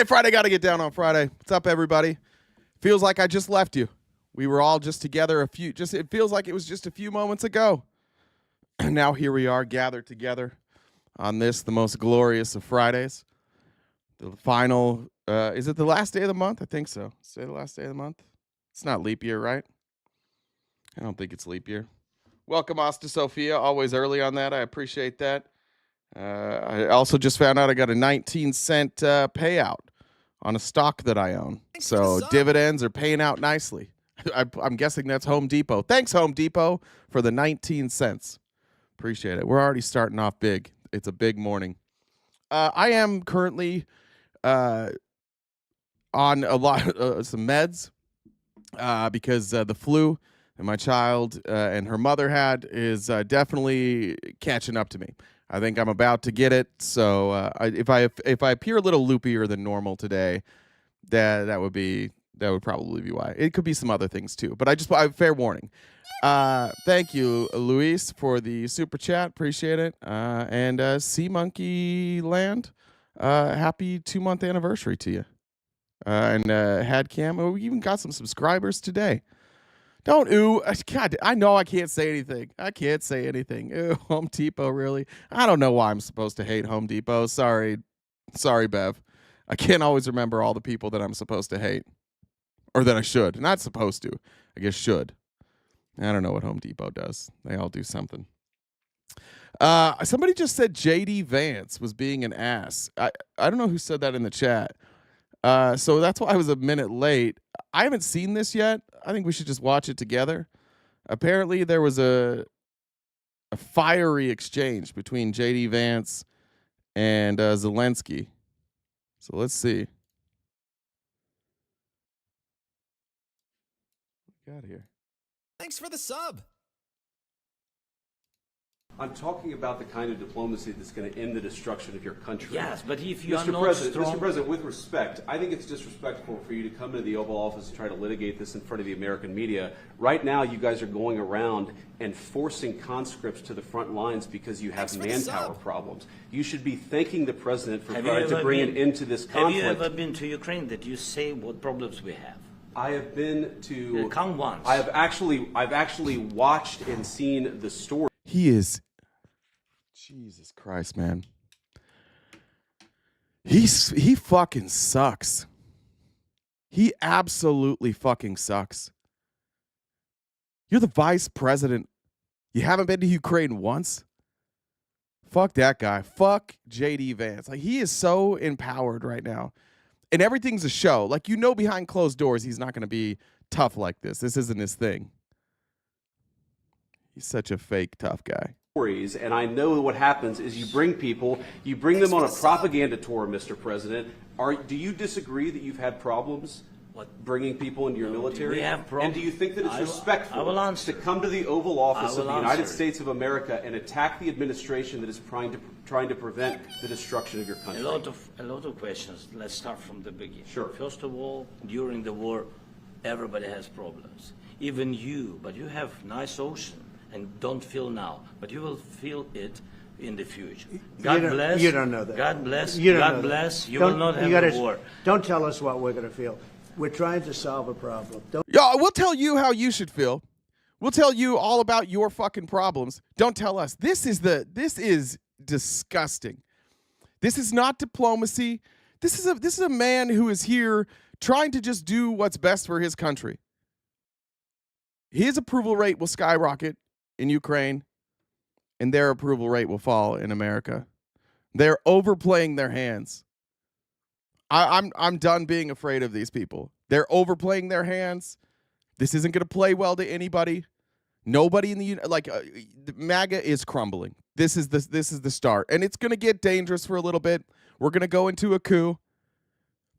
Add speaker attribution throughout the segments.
Speaker 1: Friday, got to get down on Friday. What's up, everybody? Feels like I just left you. We were all just together it feels like it was just a few moments ago. And now here we are gathered together on this, the most glorious of Fridays. The final, is it the last day of the month? I think so. Say the last day of the month. It's not leap year, right? I don't think it's leap year. Welcome, Asta Sophia. Always early on that. I appreciate that. I also just found out I got a 19-cent payout on a stock that I own. So dividends are paying out nicely. I'm guessing that's Home Depot. Thanks, Home Depot, for the 19 cents. Appreciate it. We're already starting off big. It's a big morning. I am currently on a lot some meds because the flu that my child and her mother had is definitely catching up to me. I think I'm about to get it, so if I appear a little loopier than normal today, that would probably be why. It could be some other things too, but I fair warning. Thank you, Luis, for the super chat. Appreciate it. And Sea Monkey Land, happy 2-month anniversary to you. And Had Cam, we even got some subscribers today. Don't ooh. God, I know I can't say anything. Ooh, Home Depot, really? I don't know why I'm supposed to hate Home Depot. Sorry, Bev. I can't always remember all the people that I'm supposed to hate. Or that I should. Not supposed to. I guess should. I don't know what Home Depot does. They all do something. Somebody just said J.D. Vance was being an ass. I don't know who said that in the chat. So that's why I was a minute late. I haven't seen this yet. I think we should just watch it together. Apparently, there was a fiery exchange between J.D. Vance and Zelensky. So let's see. What we got here?
Speaker 2: Thanks for the sub.
Speaker 3: I'm talking about the kind of diplomacy that's going to end the destruction of your country.
Speaker 4: Yes, but if you are
Speaker 3: Mr.
Speaker 4: not
Speaker 3: President,
Speaker 4: strong...
Speaker 3: Mr. President, with respect, I think it's disrespectful for you to come into the Oval Office and try to litigate this in front of the American media. Right now, you guys are going around and forcing conscripts to the front lines because you have manpower problems. You should be thanking the President for trying to bring an end to this conflict.
Speaker 4: Have you ever been to Ukraine that you say what problems we have?
Speaker 3: I have been to...
Speaker 4: Count once.
Speaker 3: I've actually watched and seen the story.
Speaker 1: He is... Jesus Christ, man. He fucking sucks. He absolutely fucking sucks. You're the vice president. You haven't been to Ukraine once? Fuck that guy. Fuck J.D. Vance. Like, he is so empowered right now. And everything's a show. Like, you know, behind closed doors, he's not going to be tough like this. This isn't his thing. He's such a fake tough guy.
Speaker 3: And I know what happens is you bring them on a propaganda tour, Mr. President. Do you disagree that you've had problems bringing people into your military?
Speaker 4: We have problems.
Speaker 3: And do you think that it's respectful to come to the Oval Office of the United States of America and attack the administration that is trying to prevent the destruction of your country?
Speaker 4: A lot of questions. Let's start from the beginning.
Speaker 3: Sure.
Speaker 4: First of all, during the war, everybody has problems. Even you, but you have nice ocean. And don't feel now, but you will feel it in the future. God bless.
Speaker 5: You don't know that.
Speaker 4: God bless.
Speaker 5: You don't
Speaker 4: God
Speaker 5: know
Speaker 4: bless.
Speaker 5: That.
Speaker 4: You will not have a war.
Speaker 5: Don't tell us what we're going to feel. We're trying to solve a problem.
Speaker 1: We'll tell you how you should feel. We'll tell you all about your fucking problems. Don't tell us. This is disgusting. This is not diplomacy. This is a man who is here trying to just do what's best for his country. His approval rate will skyrocket in Ukraine, and their approval rate will fall in America. They're overplaying their hands. I'm done being afraid of these people. They're overplaying their hands. This isn't going to play well to anybody. Nobody in the MAGA is crumbling. This is the start, and it's going to get dangerous for a little bit. We're going to go into a coup.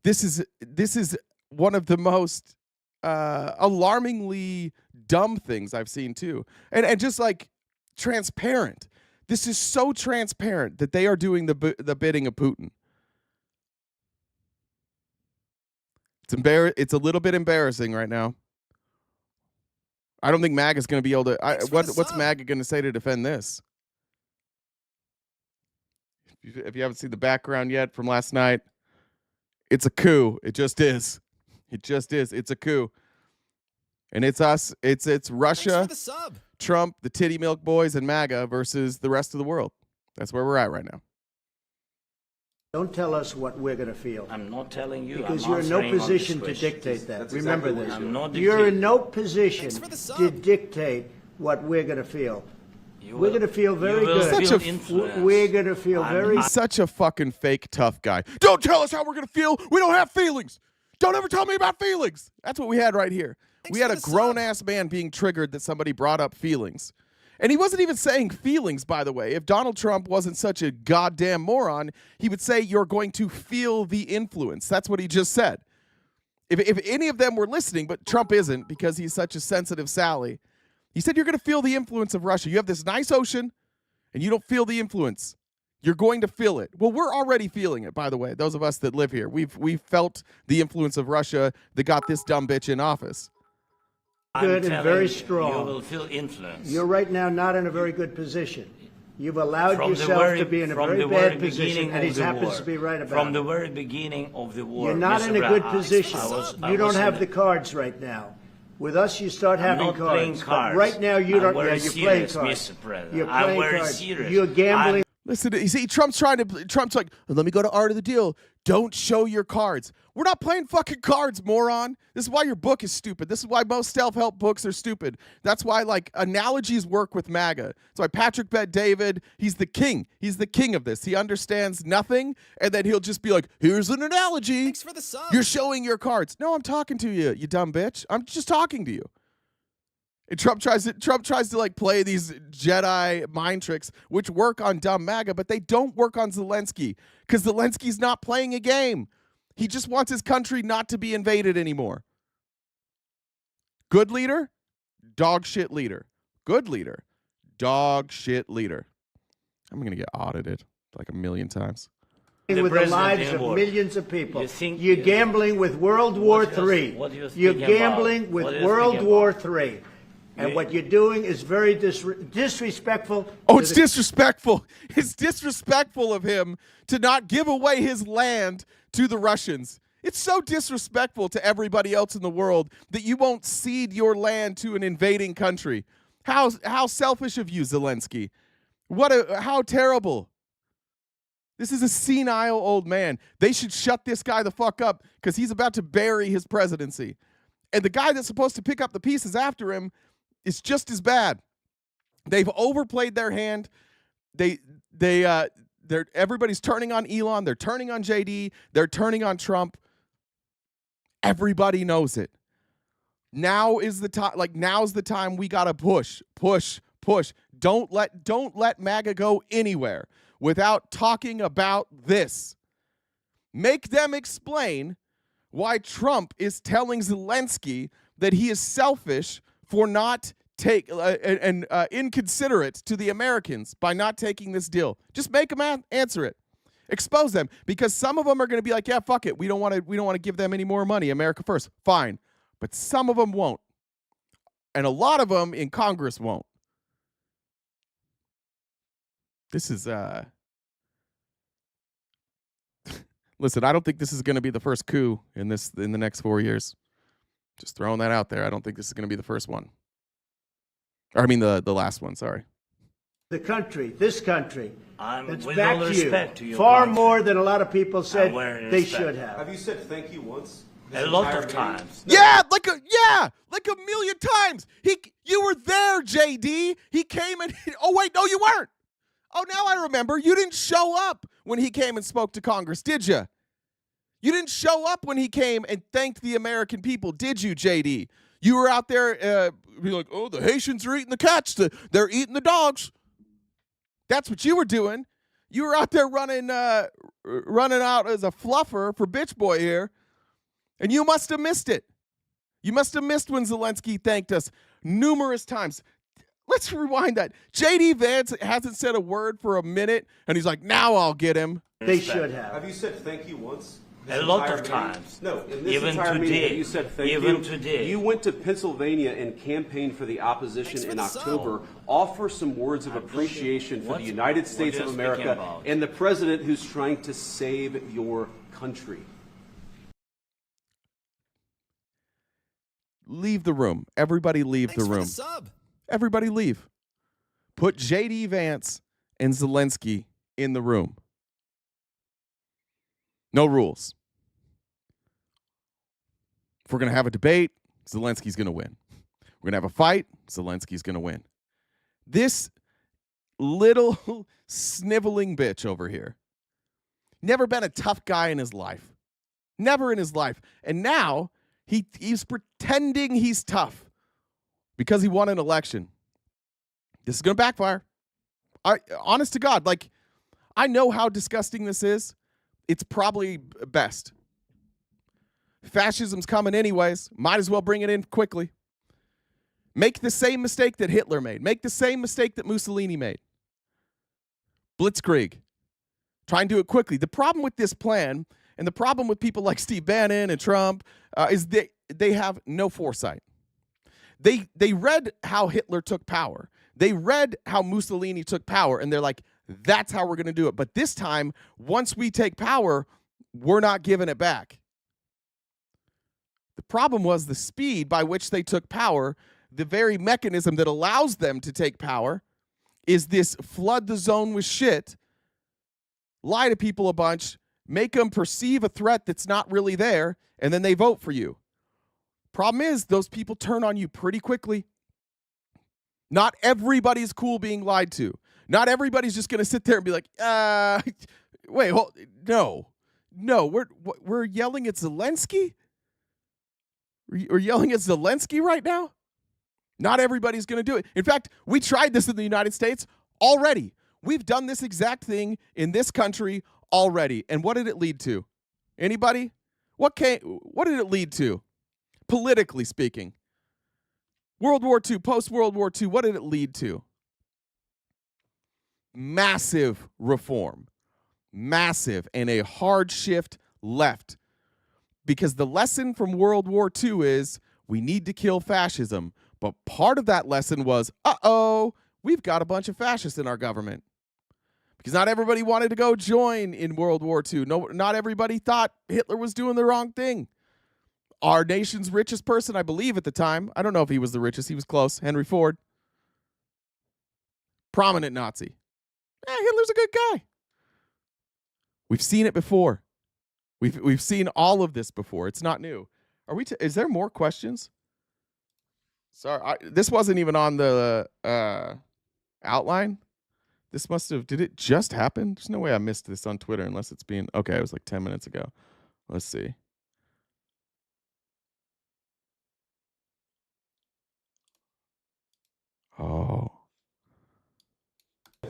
Speaker 1: This is one of the most alarmingly dumb things I've seen too, and just like transparent. This is so transparent that they are doing the bidding of Putin. It's a little bit embarrassing right now. I don't think MAGA's going to be able to. What's MAGA going to say to defend this? If you haven't seen the background yet from last night, it's a coup. It just is. It just is. It's a coup. And it's us. It's Russia, Trump, the titty milk boys, and MAGA versus the rest of the world. That's where we're at right now.
Speaker 5: Don't tell us what we're going to feel.
Speaker 4: I'm not telling you.
Speaker 5: Because you're in no position to dictate that. Remember this.
Speaker 4: I'm not
Speaker 5: you're in no position to dictate what we're going to feel. We're going to feel very good. We're going to feel very.
Speaker 1: He's such a fucking fake tough guy. Don't tell us how we're going to feel. We don't have feelings. Don't ever tell me about feelings. That's what we had right here. We had a grown-ass man being triggered that somebody brought up feelings. And he wasn't even saying feelings, by the way. If Donald Trump wasn't such a goddamn moron, he would say you're going to feel the influence. That's what he just said. If any of them were listening, but Trump isn't because he's such a sensitive Sally, he said you're going to feel the influence of Russia. You have this nice ocean, and you don't feel the influence. You're going to feel it. Well, we're already feeling it, by the way. Those of us that live here, we've felt the influence of Russia that got this dumb bitch in office.
Speaker 5: Good and very strong.
Speaker 4: You will feel influence.
Speaker 5: You're right now not in a very good position. You've allowed yourself to be in a very bad position, and he happens to be right about it.
Speaker 4: From the very beginning of the war.
Speaker 5: You're not in a good position. You don't have the cards right now. With us, you start having cards. But right now, you don't. Yeah, you're playing cards. You're playing cards. You're gambling.
Speaker 1: Listen, you see, Trump's like, let me go to art of the deal. Don't show your cards. We're not playing fucking cards, moron. This is why your book is stupid. This is why most self-help books are stupid. That's why, like, analogies work with MAGA. That's why Patrick Bet-David, he's the king. He's the king of this. He understands nothing, and then he'll just be like, here's an analogy.
Speaker 2: Thanks for the sub.
Speaker 1: You're showing your cards. No, I'm talking to you, you dumb bitch. I'm just talking to you. And Trump tries to like play these Jedi mind tricks, which work on dumb MAGA, but they don't work on Zelensky because Zelensky's not playing a game. He just wants his country not to be invaded anymore. Good leader, dog shit leader. Good leader, dog shit leader. I'm going to get audited like a million times.
Speaker 5: With the lives of millions of people. You're gambling with World War III. You're gambling with World War III. And what you're doing is very disrespectful.
Speaker 1: Oh, it's disrespectful. It's disrespectful of him to not give away his land to the Russians. It's so disrespectful to everybody else in the world that you won't cede your land to an invading country. How selfish of you, Zelensky. How terrible. This is a senile old man. They should shut this guy the fuck up because he's about to bury his presidency. And the guy that's supposed to pick up the pieces after him is just as bad. They've overplayed their hand. Everybody's turning on Elon. They're turning on JD. They're turning on Trump. Everybody knows it. Now is the time. Like, now's the time we gotta push. Don't let MAGA go anywhere without talking about this. Make them explain why Trump is telling Zelensky that he is selfish for not inconsiderate to the Americans by not taking this deal. Just make them answer it. Expose them, because some of them are going to be like, yeah, fuck it. We don't want to give them any more money. America first. Fine. But some of them won't. And a lot of them in Congress won't. This is listen, I don't think this is going to be the first coup in the next 4 years. Just throwing that out there. I don't think this is going to be the first one. Or I mean the last one, sorry.
Speaker 5: This country, that's
Speaker 4: with
Speaker 5: back
Speaker 4: all
Speaker 5: to
Speaker 4: respect
Speaker 5: you,
Speaker 4: to your
Speaker 5: far
Speaker 4: country.
Speaker 5: more than a lot of people said they should have.
Speaker 3: Have you said thank you once?
Speaker 4: A lot of times.
Speaker 1: Yeah, like a million times. You were there, JD. He came and oh wait, no, you weren't. Oh, now I remember. You didn't show up when he came and spoke to Congress, did you? You didn't show up when he came and thanked the American people, did you, JD? You were out there being like, oh, the Haitians are eating the cats. They're eating the dogs. That's what you were doing. You were out there running out as a fluffer for bitch boy here, and you must have missed it. You must have missed when Zelensky thanked us numerous times. Let's rewind that. J.D. Vance hasn't said a word for a minute, and he's like, now I'll get him.
Speaker 5: They should have.
Speaker 3: Have you said thank you once?
Speaker 4: A lot of times.
Speaker 3: No, in this
Speaker 4: even
Speaker 3: entire
Speaker 4: today,
Speaker 3: meeting, you said thank
Speaker 4: even
Speaker 3: you.
Speaker 4: Today.
Speaker 3: You went to Pennsylvania and campaigned for the opposition in October. Offer some words of appreciation for the United States of America and the president who's trying to save your country.
Speaker 1: Leave the room. Everybody leave the room. Everybody leave. Put J.D. Vance and Zelensky in the room. No rules. If we're going to have a debate, Zelensky's going to win. We're going to have a fight, Zelensky's going to win. This little sniveling bitch over here, never been a tough guy in his life. Never in his life. And now he's pretending he's tough because he won an election. This is going to backfire. Honest to God, like, I know how disgusting this is. It's probably best. Fascism's coming anyways. Might as well bring it in quickly. Make the same mistake that Hitler made. Make the same mistake that Mussolini made. Blitzkrieg. Try and do it quickly. The problem with this plan, and the problem with people like Steve Bannon and Trump, is they have no foresight. They read how Hitler took power. They read how Mussolini took power, and they're like, that's how we're going to do it. But this time, once we take power, we're not giving it back. The problem was the speed by which they took power. The very mechanism that allows them to take power is this flood the zone with shit, lie to people a bunch, make them perceive a threat that's not really there, and then they vote for you. Problem is, those people turn on you pretty quickly. Not everybody's cool being lied to. Not everybody's just going to sit there and be like, wait, no, we're yelling at Zelensky? We're yelling at Zelensky right now? Not everybody's going to do it. In fact, we tried this in the United States already. We've done this exact thing in this country already. And what did it lead to? Anybody? What did it lead to? Politically speaking. World War II, post-World War II, what did it lead to? Massive reform. Massive. And a hard shift left. Because the lesson from World War II is we need to kill fascism. But part of that lesson was, we've got a bunch of fascists in our government. Because not everybody wanted to go join in World War II. No, not everybody thought Hitler was doing the wrong thing. Our nation's richest person, I believe at the time, I don't know if he was the richest, he was close, Henry Ford. Prominent Nazi. Hitler's a good guy. We've seen it before. We've seen all of this before. It's not new. Is there more questions? Sorry, this wasn't even on the outline. This must have, did it just happen? There's no way I missed this on Twitter unless it's being, okay, it was like 10 minutes ago. Let's see. Oh.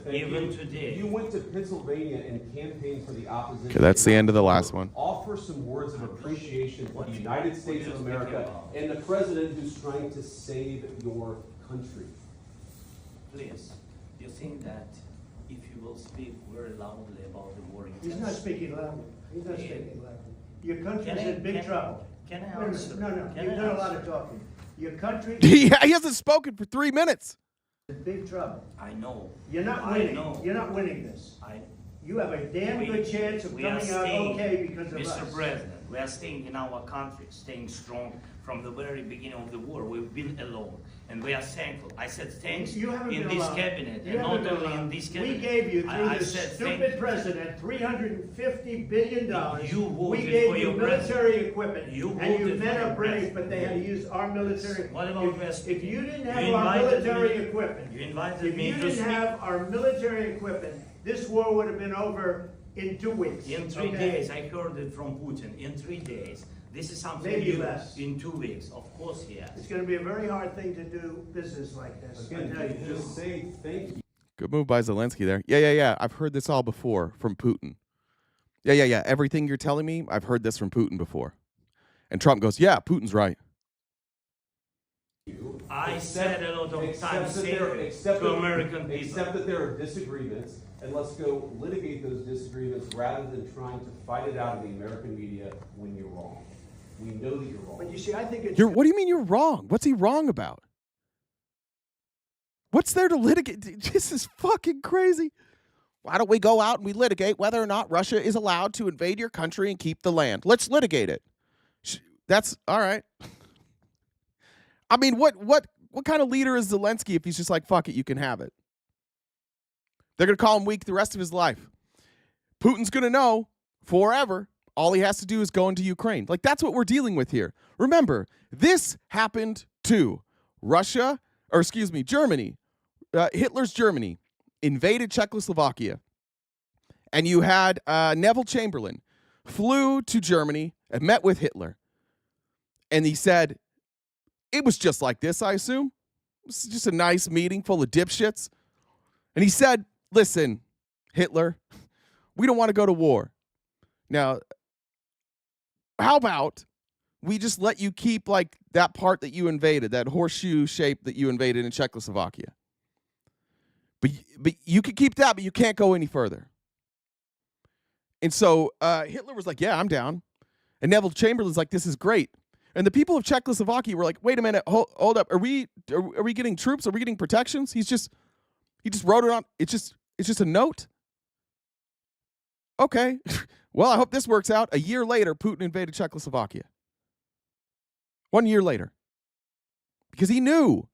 Speaker 4: Even today.
Speaker 3: You went to Pennsylvania and campaigned for the opposition.
Speaker 1: Okay, that's the end of the last one.
Speaker 3: Offer some words of appreciation for the United States of America and the president who's trying to save your country.
Speaker 4: Please, do you think that if you will speak very loudly about the war in
Speaker 5: He's not speaking loudly. He's not speaking loudly. Your country's in big trouble.
Speaker 4: Can I answer?
Speaker 5: No. You've done a lot of talking. Your country
Speaker 1: He hasn't spoken for 3 minutes.
Speaker 5: is in big trouble.
Speaker 4: I know.
Speaker 5: You're not winning. You're not winning this. You have a damn good chance of coming out okay because of us.
Speaker 4: Mr. President, We are staying in our country, staying strong from the very beginning of the war. We've been alone, and we are thankful. I said thanks
Speaker 5: You haven't
Speaker 4: in
Speaker 5: been
Speaker 4: this
Speaker 5: alone.
Speaker 4: cabinet,
Speaker 5: You
Speaker 4: and
Speaker 5: haven't
Speaker 4: not
Speaker 5: been
Speaker 4: only
Speaker 5: alone.
Speaker 4: in this cabinet.
Speaker 5: We gave you, through
Speaker 4: I
Speaker 5: this
Speaker 4: said
Speaker 5: stupid president, $350 billion.
Speaker 4: You voted
Speaker 5: we gave
Speaker 4: for
Speaker 5: you
Speaker 4: your
Speaker 5: military
Speaker 4: president.
Speaker 5: equipment.
Speaker 4: You
Speaker 5: and you
Speaker 4: voted
Speaker 5: men
Speaker 4: for
Speaker 5: are
Speaker 4: your
Speaker 5: brave,
Speaker 4: president.
Speaker 5: but they had to use our military.
Speaker 4: What about West?
Speaker 5: If you didn't have
Speaker 4: You
Speaker 5: our
Speaker 4: invited
Speaker 5: military
Speaker 4: me-
Speaker 5: equipment,
Speaker 4: You invited
Speaker 5: if
Speaker 4: me
Speaker 5: you
Speaker 4: to
Speaker 5: didn't
Speaker 4: speak.
Speaker 5: have our military equipment, this war would have been over in 2 weeks.
Speaker 4: In 3
Speaker 5: okay?
Speaker 4: days, I heard it from Putin. In 3 days, this is something
Speaker 5: Maybe
Speaker 4: new.
Speaker 5: less.
Speaker 4: In 2 weeks, of course, yes.
Speaker 5: It's going to be a very hard thing to do business like this. I tell you.
Speaker 3: Just say thank you.
Speaker 1: Good move by Zelensky there. Yeah. I've heard this all before from Putin. Yeah. Everything you're telling me, I've heard this from Putin before. And Trump goes, yeah, Putin's right.
Speaker 4: I said a lot of times
Speaker 3: Except
Speaker 4: to American people.
Speaker 3: Except that there are disagreements, and let's go litigate those disagreements rather than trying to fight it out in the American media when you're wrong. We know that you're wrong.
Speaker 5: But you see, I think it's...
Speaker 1: What do you mean you're wrong? What's he wrong about? What's there to litigate? This is fucking crazy. Why don't we go out and we litigate whether or not Russia is allowed to invade your country and keep the land? Let's litigate it. That's all right. I mean, what kind of leader is Zelensky if he's just like, fuck it, you can have it? They're going to call him weak the rest of his life. Putin's going to know forever all he has to do is go into Ukraine. Like, that's what we're dealing with here. Remember, this happened to Germany. Hitler's Germany invaded Czechoslovakia. And you had Neville Chamberlain flew to Germany and met with Hitler. And he said, it was just like this, I assume. It was just a nice meeting full of dipshits. And he said, listen, Hitler, we don't want to go to war. Now, how about we just let you keep like that part that you invaded, that horseshoe shape that you invaded in Czechoslovakia. But you can keep that, but you can't go any further. And so Hitler was like, yeah, I'm down. And Neville Chamberlain's like, this is great. And the people of Czechoslovakia were like, wait a minute, hold up. Are we getting troops? Are we getting protections? He just wrote it on. It's just a note. Okay. Well, I hope this works out. A year later, Putin invaded Czechoslovakia. 1 year later. Because he knew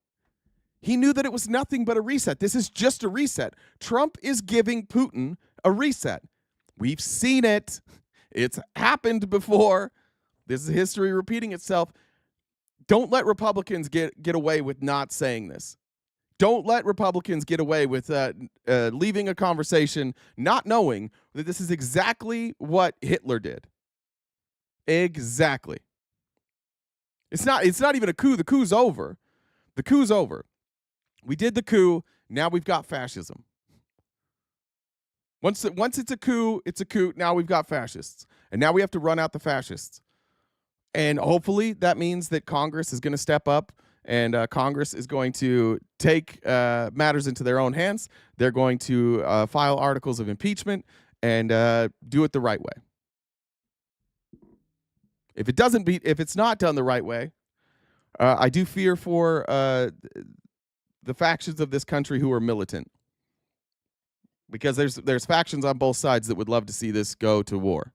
Speaker 1: that it was nothing but a reset. This is just a reset. Trump is giving Putin a reset. We've seen it. It's happened before. This is history repeating itself. Don't let Republicans get away with not saying this. Don't let Republicans get away with leaving a conversation not knowing that this is exactly what Hitler did. Exactly. It's not even a coup. The coup's over. The coup's over. We did the coup. Now we've got fascism. Once it's a coup, it's a coup. Now we've got fascists. And now we have to run out the fascists. And hopefully that means that Congress is going to step up and Congress is going to take matters into their own hands. They're going to file articles of impeachment and do it the right way. If it's not done the right way, I do fear for the factions of this country who are militant. Because there's factions on both sides that would love to see this go to war.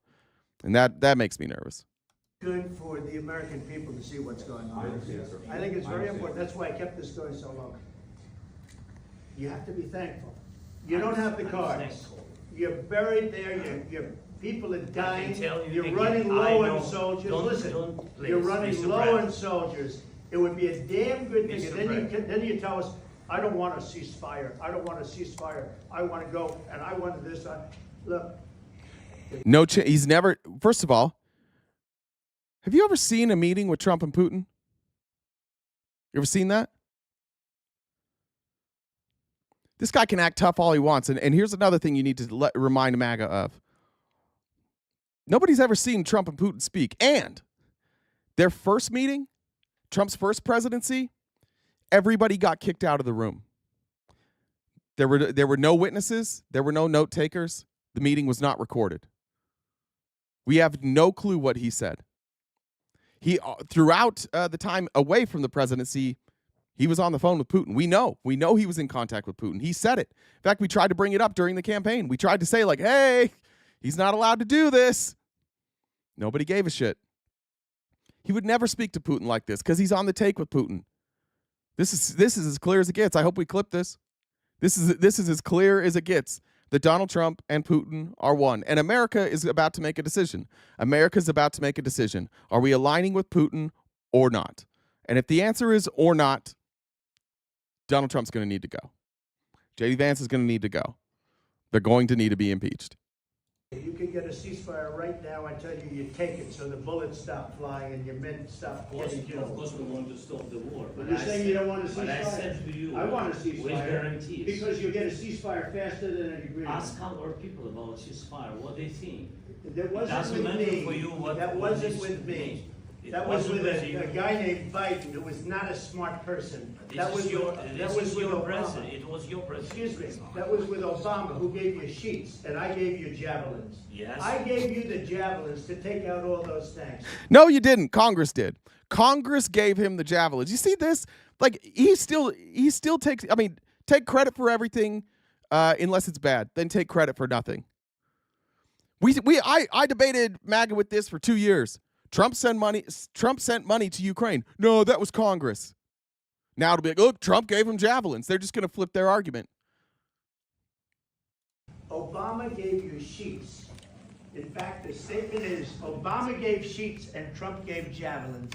Speaker 1: And that makes me nervous.
Speaker 5: Good for the American people to see what's going on. I think it's very important. That's why I kept this going so long. You have to be thankful. You don't have the cards. You're buried there. Your people are dying. You're running low on soldiers. Listen, you're running low on soldiers. It would be a damn good thing. And then you tell us, I don't want a ceasefire. I don't want a ceasefire. I want to go, and I want this. Look.
Speaker 1: No, he's never. First of all, have you ever seen a meeting with Trump and Putin? You ever seen that? This guy can act tough all he wants. And here's another thing you need to remind MAGA of. Nobody's ever seen Trump and Putin speak. And their first meeting, Trump's first presidency, everybody got kicked out of the room. There were no witnesses. There were no note takers. The meeting was not recorded. We have no clue what he said. He throughout the time away from the presidency, he was on the phone with Putin. We know he was in contact with Putin. He said it. In fact, we tried to bring it up during the campaign. We tried to say like, hey, he's not allowed to do this. Nobody gave a shit. He would never speak to Putin like this because he's on the take with Putin. This is as clear as it gets. I hope we clip this. This is as clear as it gets that Donald Trump and Putin are one. And America is about to make a decision. America's about to make a decision. Are we aligning with Putin or not? And if the answer is or not, Donald Trump's going to need to go. J.D. Vance is going to need to go. They're going to need to be impeached.
Speaker 5: You can get a ceasefire right now. I tell you, you take it so the bullets stop flying and your men stop getting killed.
Speaker 4: Of course, we want to stop the war.
Speaker 5: But you're saying you don't want a ceasefire?
Speaker 4: But I said to you,
Speaker 5: I want a ceasefire.
Speaker 4: with guarantees.
Speaker 5: Because you'll get a ceasefire faster than an agreement.
Speaker 4: Ask our people about ceasefire, what they think.
Speaker 5: That wasn't with me.
Speaker 4: For you what
Speaker 5: that wasn't with me. That was with a guy named Biden who was not a smart person. That was with Obama.
Speaker 4: It was your president.
Speaker 5: Excuse me. That was with Obama, who gave you sheets, and I gave you javelins.
Speaker 4: Yes.
Speaker 5: I gave you the javelins to take out all those tanks.
Speaker 1: No, you didn't. Congress did. Congress gave him the javelins. You see this? Like he still takes. I mean, take credit for everything, unless it's bad. Then take credit for nothing. I debated MAGA with this for 2 years. Trump sent money to Ukraine. No, that was Congress. Now it'll be like, look, Trump gave him javelins. They're just going to flip their argument.
Speaker 5: Obama gave you sheets. In fact, the statement is Obama gave sheets and Trump gave javelins.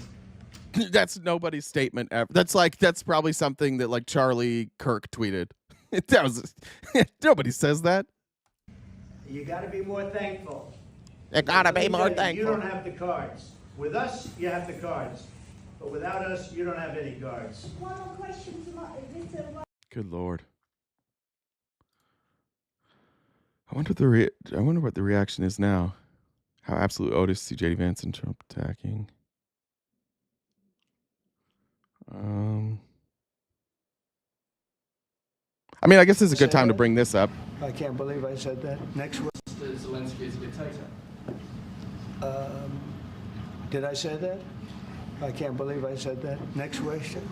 Speaker 1: That's nobody's statement ever. That's probably something that like Charlie Kirk tweeted. Nobody says that.
Speaker 5: You got to be more thankful.
Speaker 1: You gotta be more thankful.
Speaker 5: You don't have the cards. With us, you have the cards. But without us, you don't have any cards.
Speaker 6: One more question to
Speaker 1: Good Lord. I wonder what the reaction is now. How absolute Otis to see J.D. Vance and Trump attacking. I mean, I guess this is a good time to bring this up.
Speaker 5: I can't believe I said that. Next one.
Speaker 7: Zelensky is a dictator.
Speaker 5: Did I say that? I can't believe I said that. Next question.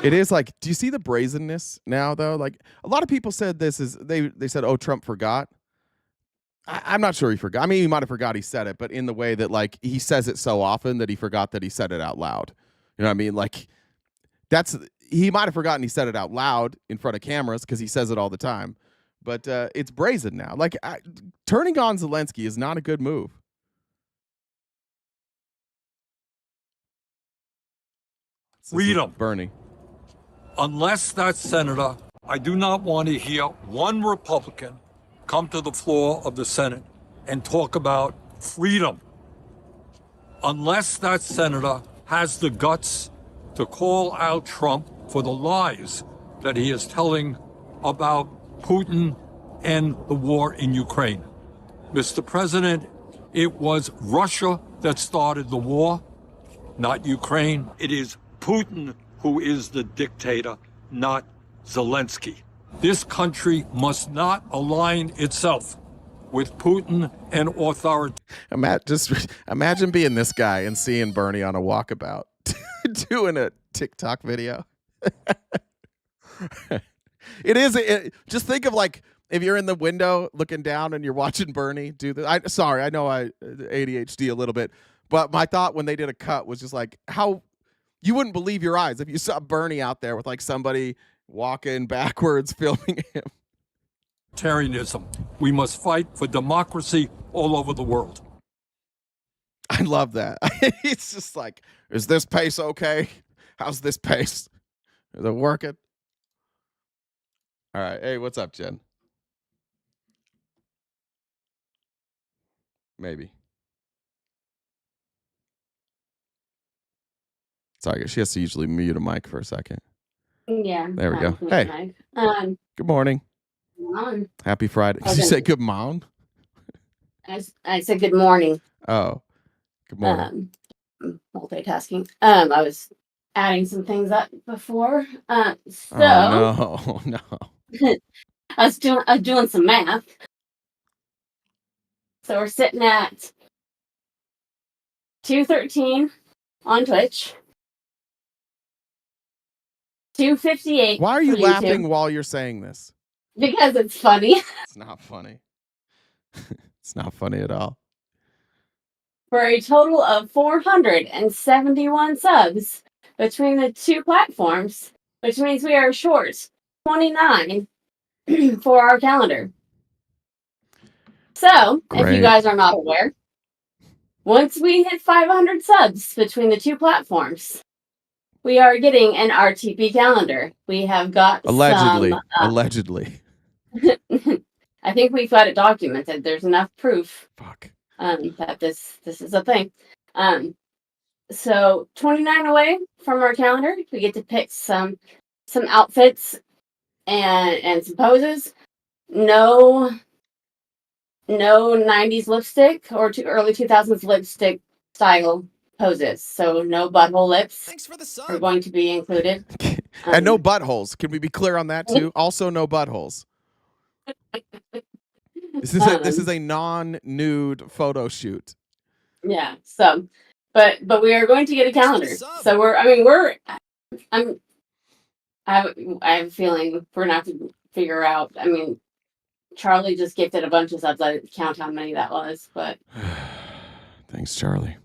Speaker 1: It is like, do you see the brazenness now, though? Like, a lot of people said this is, they said, oh, Trump forgot. I'm not sure he forgot. I mean, he might have forgot he said it, but in the way that, like, he says it so often that he forgot that he said it out loud. You know what I mean? Like, he might have forgotten he said it out loud in front of cameras because he says it all the time. But it's brazen now. Like, turning on Zelensky is not a good move.
Speaker 8: Freedom.
Speaker 1: Bernie.
Speaker 8: Unless that senator, I do not want to hear one Republican come to the floor of the Senate and talk about freedom. Unless that senator has the guts to call out Trump for the lies that he is telling about Putin and the war in Ukraine. Mr. President, it was Russia that started the war, not Ukraine. It is Putin who is the dictator, not Zelensky. This country must not align itself with Putin and authority.
Speaker 1: Just imagine being this guy and seeing Bernie on a walkabout doing a TikTok video. Just think of like if you're in the window looking down and you're watching Bernie do this. I know I ADHD a little bit, but my thought when they did a cut was just like how you wouldn't believe your eyes if you saw Bernie out there with like somebody walking backwards filming him.
Speaker 8: Terrorism. We must fight for democracy all over the world.
Speaker 1: I love that. It's just like, is this pace okay? How's this pace? Is it working? All right. Hey, what's up, Jen? Maybe. Sorry, she has to usually mute a mic for a second.
Speaker 6: Yeah.
Speaker 1: There we go. Hey. Good morning.
Speaker 6: On.
Speaker 1: Happy Friday. Did you say good morning?
Speaker 6: I said good morning.
Speaker 1: Oh, good morning.
Speaker 6: Multitasking. I was adding some things up before.
Speaker 1: Oh, no.
Speaker 6: I was doing some math. So we're sitting at 213 on Twitch. 258.
Speaker 1: Why are you
Speaker 6: for
Speaker 1: laughing
Speaker 6: YouTube.
Speaker 1: while you're saying this?
Speaker 6: Because it's funny.
Speaker 1: It's not funny. It's not funny at all.
Speaker 6: for a total of 471 subs between the two platforms, which means we are short 29 for our calendar. So, if you guys are not aware, once we hit 500 subs between the two platforms, we are getting an RTP calendar. We have got
Speaker 1: allegedly.
Speaker 6: I think we've got it documented. There's enough proof that this is a thing. So 29 away from our calendar, we get to pick some outfits and some poses. No 90s lipstick or early 2000s lipstick style poses. So no butthole lips.
Speaker 2: Thanks for the sub.
Speaker 6: Are going to be included.
Speaker 1: And no buttholes. Can we be clear on that too? Also no buttholes. This is a non-nude photo shoot.
Speaker 6: Yeah. So, but we are going to get a calendar. So I have a feeling we're gonna have to figure out. I mean, Charlie just gifted a bunch of subs. I didn't count how many that was, but
Speaker 1: thanks, Charlie.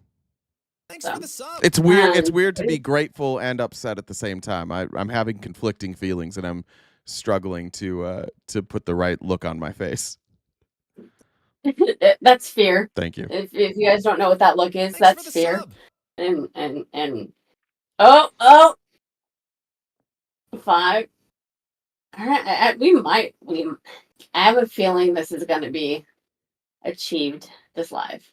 Speaker 2: Thanks for the sub.
Speaker 1: It's weird. It's weird to be grateful and upset at the same time. I'm having conflicting feelings, and I'm struggling to put the right look on my face.
Speaker 6: That's fear.
Speaker 1: Thank you.
Speaker 6: If you guys don't know what that look is,
Speaker 2: Thanks
Speaker 6: that's
Speaker 2: for the
Speaker 6: fear.
Speaker 2: sub.
Speaker 6: And oh 5. All right, I have a feeling this is going to be achieved this live.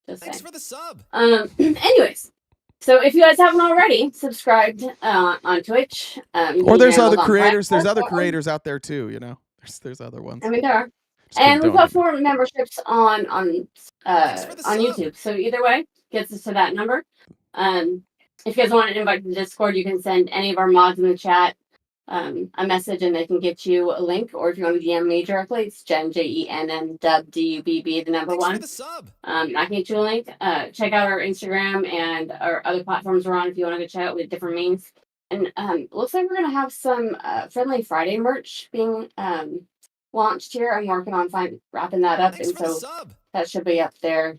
Speaker 6: Just
Speaker 2: Thanks
Speaker 6: saying.
Speaker 2: for the sub.
Speaker 6: Anyways, so if you guys haven't already subscribed on Twitch,
Speaker 1: Or there's other creators. There's other creators out there too. You know, there's other ones.
Speaker 6: I mean, there are. And we've got 4 memberships on YouTube. So either way, gets us to that number. If you guys want an invite to the Discord, you can send any of our mods in the chat a message, and they can get you a link. Or if you want to DM me directly, it's Jen JENN DUBB, the number 1.
Speaker 2: For the sub.
Speaker 6: I can get you a link. Check out our Instagram and our other platforms we're on if you want to go check out with different memes. And looks like we're gonna have some Friendly Friday merch being launched here. I'm working on wrapping that up,
Speaker 2: Thanks
Speaker 6: and
Speaker 2: for the
Speaker 6: so
Speaker 2: sub.
Speaker 6: that should be up there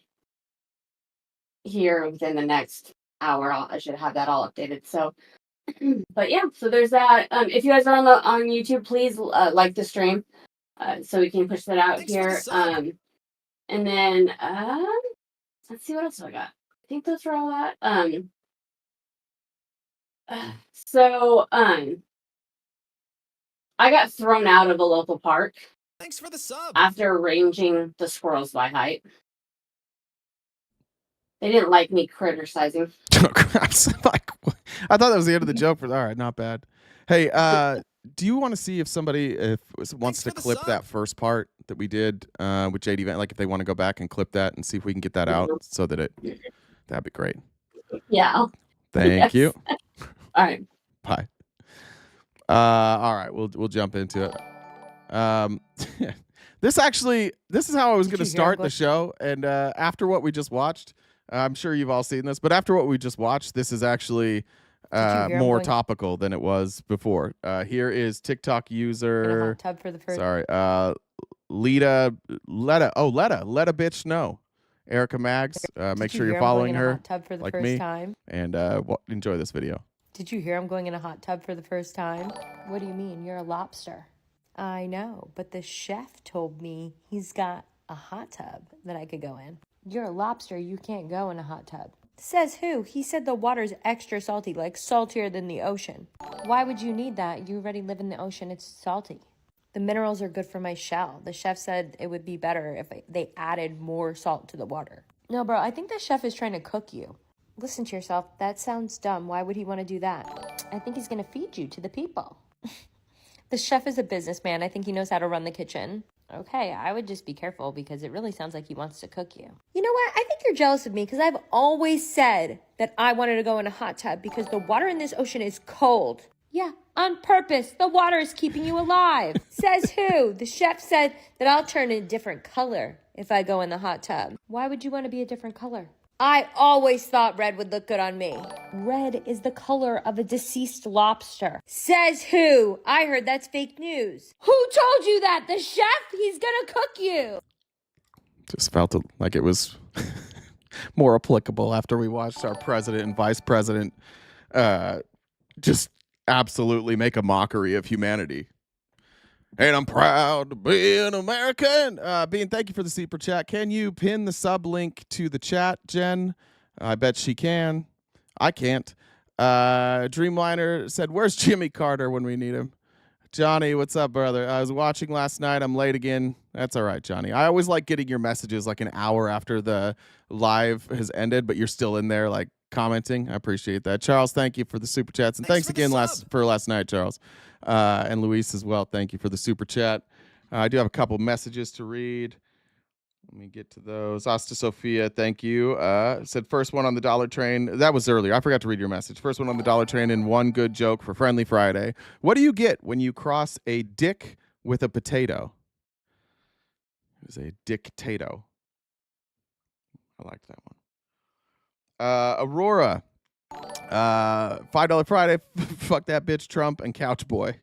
Speaker 6: here within the next hour. I should have that all updated. So, but yeah, so there's that. If you guys are on YouTube, please like the stream so we can push that out
Speaker 2: Thanks for
Speaker 6: here.
Speaker 2: the sub.
Speaker 6: And then let's see what else I got. I think those are all that. So I got thrown out of a local park
Speaker 2: Thanks for the sub.
Speaker 6: after arranging the squirrels by height. They didn't like me criticizing.
Speaker 1: I thought that was the end of the joke. All right, not bad. Hey, do you want to see if somebody wants to clip that first part that we did with JD Vance? Like if they want to go back and clip that and see if we can get that out so that that'd be great.
Speaker 6: Yeah.
Speaker 1: Thank you.
Speaker 6: All right.
Speaker 1: Bye. All right, we'll jump into it. This is how I was going to start the show, and after what we just watched, I'm sure you've all seen this, but after what we just watched, this is actually more topical than it was before. Here is TikTok user.
Speaker 7: Hot tub for the first.
Speaker 1: Sorry, let a bitch know. Erica Mags. Make sure you're following her,
Speaker 7: hot tub for the
Speaker 1: like
Speaker 7: first
Speaker 1: me,
Speaker 7: time?
Speaker 1: and enjoy this video.
Speaker 7: Did you hear I'm going in a hot tub for the first time? What do you mean? You're a lobster. I know, but the chef told me he's got a hot tub that I could go in. You're a lobster, you can't go in a hot tub. Says who? He said the water's extra salty, like saltier than the ocean. Why would you need that? You already live in the ocean, it's salty. The minerals are good for my shell. The chef said it would be better if they added more salt to the water. No, bro, I think the chef is trying to cook you. Listen to yourself. That sounds dumb. Why would he want to do that? I think he's going to feed you to the people. The chef is a businessman. I think he knows how to run the kitchen. Okay, I would just be careful because it really sounds like he wants to cook you. You know what? I think you're jealous of me because I've always said that I wanted to go in a hot tub because the water in this ocean is cold. Yeah, on purpose. The water is keeping you alive. Says who? The chef said that I'll turn a different color if I go in the hot tub. Why would you want to be a different color? I always thought red would look good on me. Red is the color of a deceased lobster. Says who? I heard that's fake news. Who told you that? The chef? He's gonna cook you.
Speaker 1: Just felt like it was more applicable after we watched our president and vice president just absolutely make a mockery of humanity. And I'm proud to be an American. Bean, thank you for the super chat. Can you pin the sub link to the chat, Jen? I bet she can. I can't. Dreamliner said, where's Jimmy Carter when we need him? Johnny, what's up, brother? I was watching last night. I'm late again. That's all right, Johnny. I always like getting your messages like an hour after the live has ended, but you're still in there like commenting. I appreciate that. Charles, thank you for the super chats. And thanks again for last night, Charles. And Luis as well. Thank you for the super chat. I do have a couple messages to read. Let me get to those. Asta Sophia, thank you. Said first one on the dollar train. That was earlier. I forgot to read your message. First one on the dollar train and one good joke for Friendly Friday. What do you get when you cross a dick with a potato? It was a dictato. I liked that one. Aurora. $5 Friday. Fuck that bitch Trump and Couch Boy.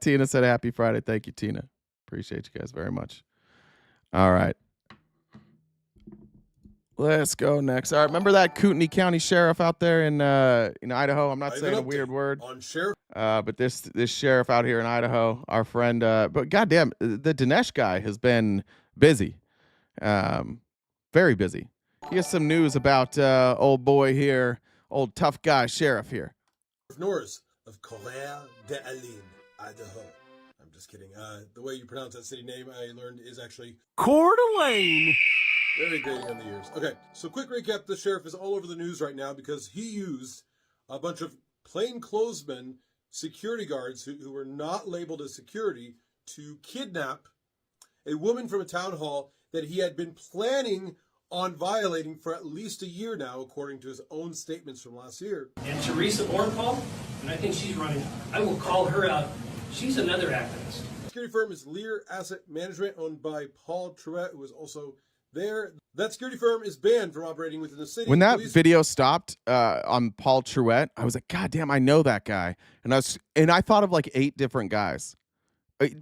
Speaker 1: Tina said happy Friday. Thank you, Tina. Appreciate you guys very much. All right. Let's go next. All right. Remember that Kootenai County sheriff out there in Idaho? I'm not saying a weird word. On sheriff. But this sheriff out here in Idaho, our friend, but goddamn, the Dinesh guy has been busy. Very busy. He has some news about old boy here, old tough guy sheriff here.
Speaker 9: Norris of Coeur d'Alene, Idaho. I'm just kidding. The way you pronounce that city name, I learned, is actually
Speaker 10: Coeur d'Alene.
Speaker 9: Very grating on the ears. Okay, so quick recap. The sheriff is all over the news right now because he used a bunch of plainclothesmen, security guards who were not labeled as security, to kidnap a woman from a town hall that he had been planning on violating for at least a year now, according to his own statements from last year.
Speaker 10: And Teresa Bornpaul, and I think she's running. I will call her out. She's another activist.
Speaker 9: Security firm is Lear Asset Management, owned by Paul Truett, who was also there. That security firm is banned from operating within the city.
Speaker 1: When that video stopped on Paul Truett, I was like, God damn, I know that guy. And I thought of like 8 different guys.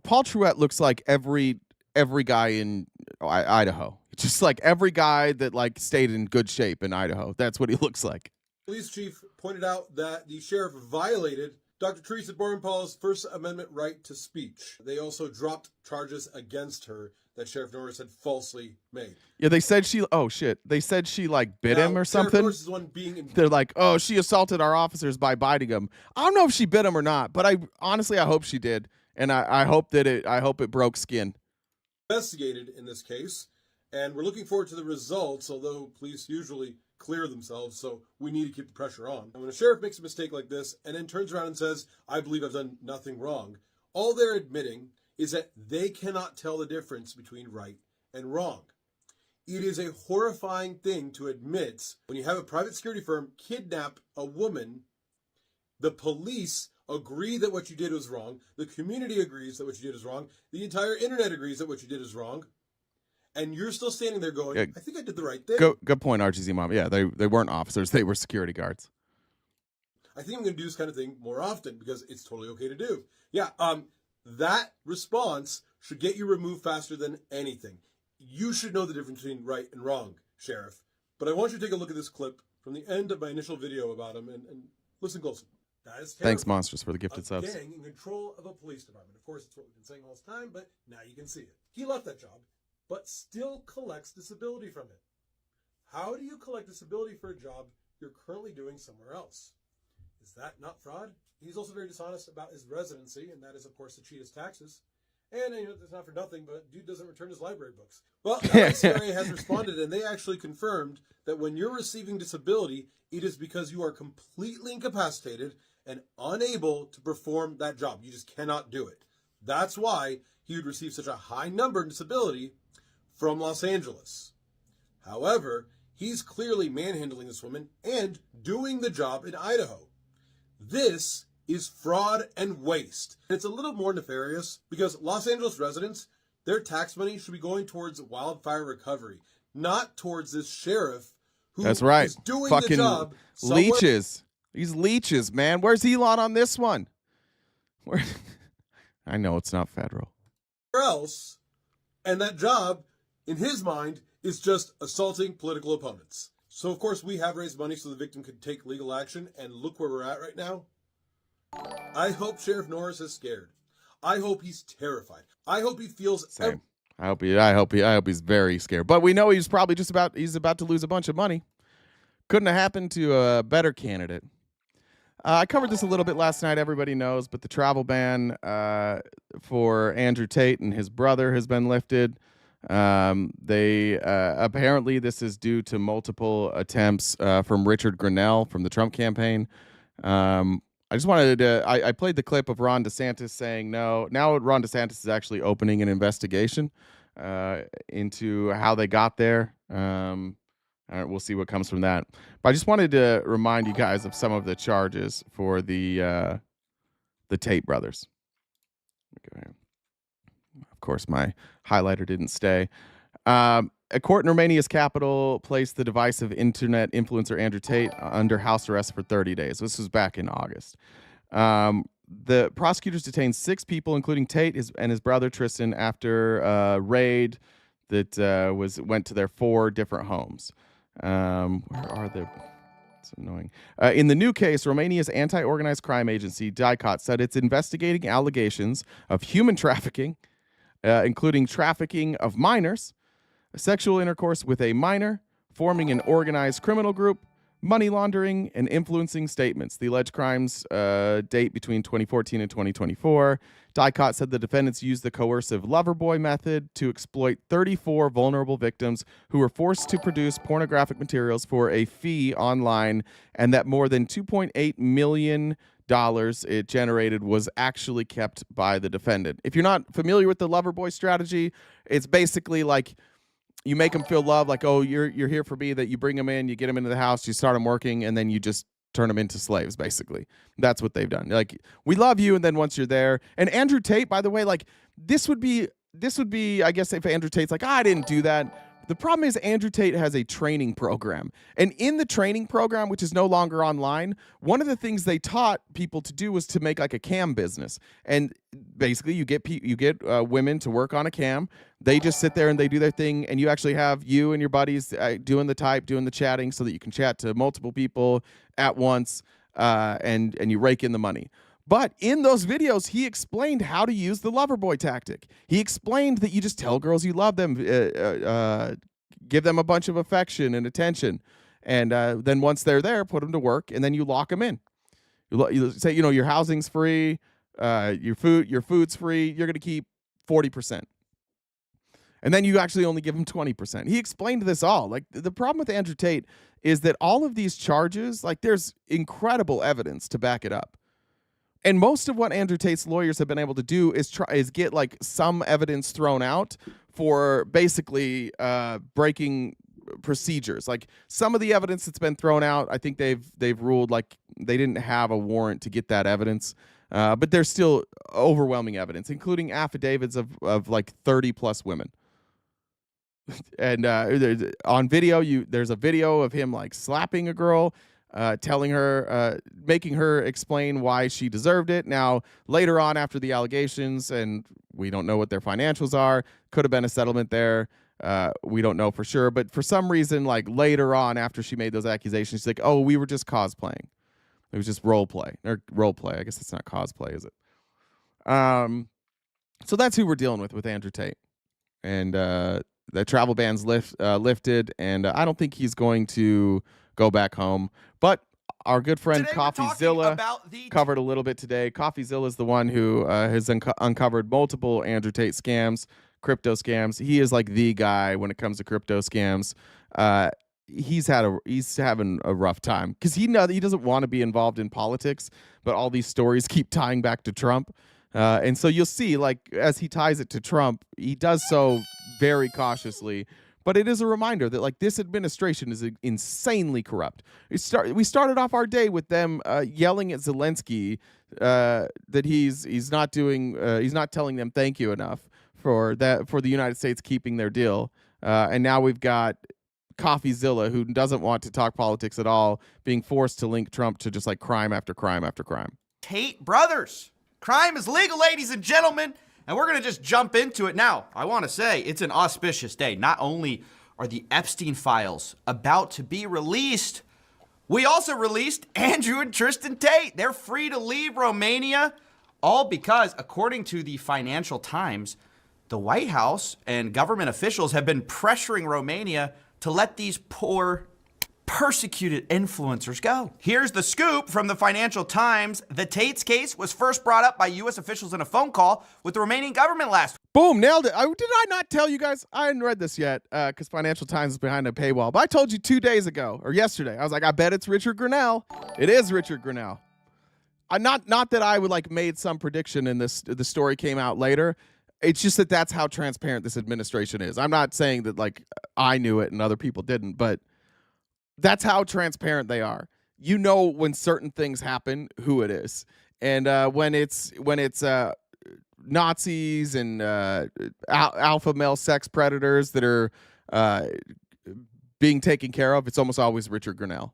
Speaker 1: Paul Truett looks like every guy in Idaho. Just like every guy that like stayed in good shape in Idaho. That's what he looks like.
Speaker 9: Police chief pointed out that the sheriff violated Dr. Teresa Bornpaul's First Amendment right to speech. They also dropped charges against her that Sheriff Norris had falsely made.
Speaker 1: Yeah, they said she like bit him or something.
Speaker 9: Norris is one being
Speaker 1: They're like, oh, she assaulted our officers by biting them. I don't know if she bit him or not, but I hope she did. And I hope it broke skin.
Speaker 9: Investigated in this case, and we're looking forward to the results, although police usually clear themselves, so we need to keep the pressure on. And when a sheriff makes a mistake like this and then turns around and says, I believe I've done nothing wrong, all they're admitting is that they cannot tell the difference between right and wrong. It is a horrifying thing to admit when you have a private security firm kidnap a woman, the police agree that what you did was wrong, the community agrees that what you did is wrong, the entire internet agrees that what you did is wrong, and you're still standing there going, I think I did the right thing.
Speaker 1: Good point, RGZ Mom. Yeah, they weren't officers. They were security guards.
Speaker 9: I think I'm going to do this kind of thing more often because it's totally okay to do. Yeah, that response should get you removed faster than anything. You should know the difference between right and wrong, Sheriff. But I want you to take a look at this clip from the end of my initial video about him and listen closely.
Speaker 1: Thanks, Monsters, for the gifted subs.
Speaker 9: Gang in control of a police department. Of course, it's what we've been saying all this time, but now you can see it. He left that job, but still collects disability from it. How do you collect disability for a job you're currently doing somewhere else? Is that not fraud? He's also very dishonest about his residency, and that is, of course, to cheat his taxes. And it's not for nothing, but dude doesn't return his library books. Well, LACRA has responded, and they actually confirmed that when you're receiving disability, it is because you are completely incapacitated and unable to perform that job. You just cannot do it. That's why he would receive such a high number in disability from Los Angeles. However, he's clearly manhandling this woman and doing the job in Idaho. This is fraud and waste. It's a little more nefarious because Los Angeles residents, their tax money should be going towards wildfire recovery, not towards this sheriff who
Speaker 1: That's right.
Speaker 9: is doing
Speaker 1: Fucking
Speaker 9: the job.
Speaker 1: leeches. These leeches, man. Where's Elon on this one? I know it's not federal.
Speaker 9: Else, and that job, in his mind, is just assaulting political opponents. So, of course, we have raised money so the victim could take legal action, and look where we're at right now. I hope Sheriff Norris is scared. I hope he's terrified. I hope he feels...
Speaker 1: Same. I hope he's very scared. But we know he's probably he's about to lose a bunch of money. Couldn't have happened to a better candidate. I covered this a little bit last night. Everybody knows, but the travel ban for Andrew Tate and his brother has been lifted. They apparently this is due to multiple attempts from Richard Grinnell from the Trump campaign. I just wanted to. I played the clip of Ron DeSantis saying no. Now Ron DeSantis is actually opening an investigation into how they got there. We'll see what comes from that. But I just wanted to remind you guys of some of the charges for the Tate brothers. Okay. Of course, my highlighter didn't stay. A court in Romania's capital placed the divisive internet influencer Andrew Tate under house arrest for 30 days. This was back in August. The prosecutors detained 6 people, including Tate and his brother Tristan, after a raid that went to their 4 different homes. Where are they? It's annoying. In the new case, Romania's anti-organized crime agency, DICOT, said it's investigating allegations of human trafficking, including trafficking of minors, sexual intercourse with a minor, forming an organized criminal group, money laundering, and influencing statements. The alleged crimes date between 2014 and 2024. DICOT said the defendants used the coercive lover boy method to exploit 34 vulnerable victims who were forced to produce pornographic materials for a fee online, and that more than $2.8 million it generated was actually kept by the defendant. If you're not familiar with the lover boy strategy, it's basically like you make them feel loved, like, oh, you're here for me, that you bring them in, you get them into the house, you start them working, and then you just turn them into slaves, basically. That's what they've done. Like, we love you, and then once you're there. And Andrew Tate, by the way, like, this would be, I guess, if Andrew Tate's like, I didn't do that. The problem is Andrew Tate has a training program. And in the training program, which is no longer online, one of the things they taught people to do was to make like a cam business. And basically you get women to work on a cam. They just sit there and they do their thing. And you actually have you and your buddies doing the chatting so that you can chat to multiple people at once and you rake in the money. But in those videos, he explained how to use the lover boy tactic. He explained that you just tell girls you love them, give them a bunch of affection and attention, and then once they're there, put them to work, and then you lock them in. You say, your housing's free, your food's free. You're going to keep 40%. And then you actually only give them 20%. He explained this all. Like, the problem with Andrew Tate is that all of these charges, like, there's incredible evidence to back it up. And most of what Andrew Tate's lawyers have been able to do is get like some evidence thrown out for basically breaking procedures. Like, some of the evidence that's been thrown out, I think they've ruled like they didn't have a warrant to get that evidence. But there's still overwhelming evidence, including affidavits of like 30 plus women. And on video, there's a video of him like slapping a girl. Telling her, making her explain why she deserved it. Now, later on, after the allegations, and we don't know what their financials are, could have been a settlement there. We don't know for sure. But for some reason, like later on, after she made those accusations, she's like, oh, we were just cosplaying. It was just role play. Or role play. I guess it's not cosplay, is it? So that's who we're dealing with Andrew Tate. And the travel ban's lifted, and I don't think he's going to go back home. But our good friend CoffeeZilla covered a little bit today. CoffeeZilla is the one who has uncovered multiple Andrew Tate scams, crypto scams. He is like the guy when it comes to crypto scams. He's having a rough time because he doesn't want to be involved in politics, but all these stories keep tying back to Trump. And so you'll see, like, as he ties it to Trump, he does so very cautiously. But it is a reminder that, like, this administration is insanely corrupt. We started off our day with them yelling at Zelensky that he's not telling them thank you enough for the United States keeping their deal. And now we've got CoffeeZilla, who doesn't want to talk politics at all, being forced to link Trump to just like crime after crime after crime.
Speaker 11: Tate brothers, crime is legal, ladies and gentlemen. And we're going to just jump into it now. I want to say it's an auspicious day. Not only are the Epstein files about to be released. We also released Andrew and Tristan Tate. They're free to leave Romania, all because, according to the Financial Times, the White House and government officials have been pressuring Romania to let these poor, persecuted influencers go. Here's the scoop from the Financial Times. The Tate's case was first brought up by U.S. officials in a phone call with the Romanian government last week.
Speaker 1: Boom, nailed it. Did I not tell you guys? I hadn't read this yet because Financial Times is behind a paywall. But I told you 2 days ago, or yesterday. I was like, I bet it's Richard Grenell. It is Richard Grenell. Not that I would like made some prediction in this. The story came out later. It's just that that's how transparent this administration is. I'm not saying that like I knew it and other people didn't, but that's how transparent they are. You know when certain things happen, who it is, and when it's Nazis and alpha male sex predators that are being taken care of, it's almost always Richard Grenell.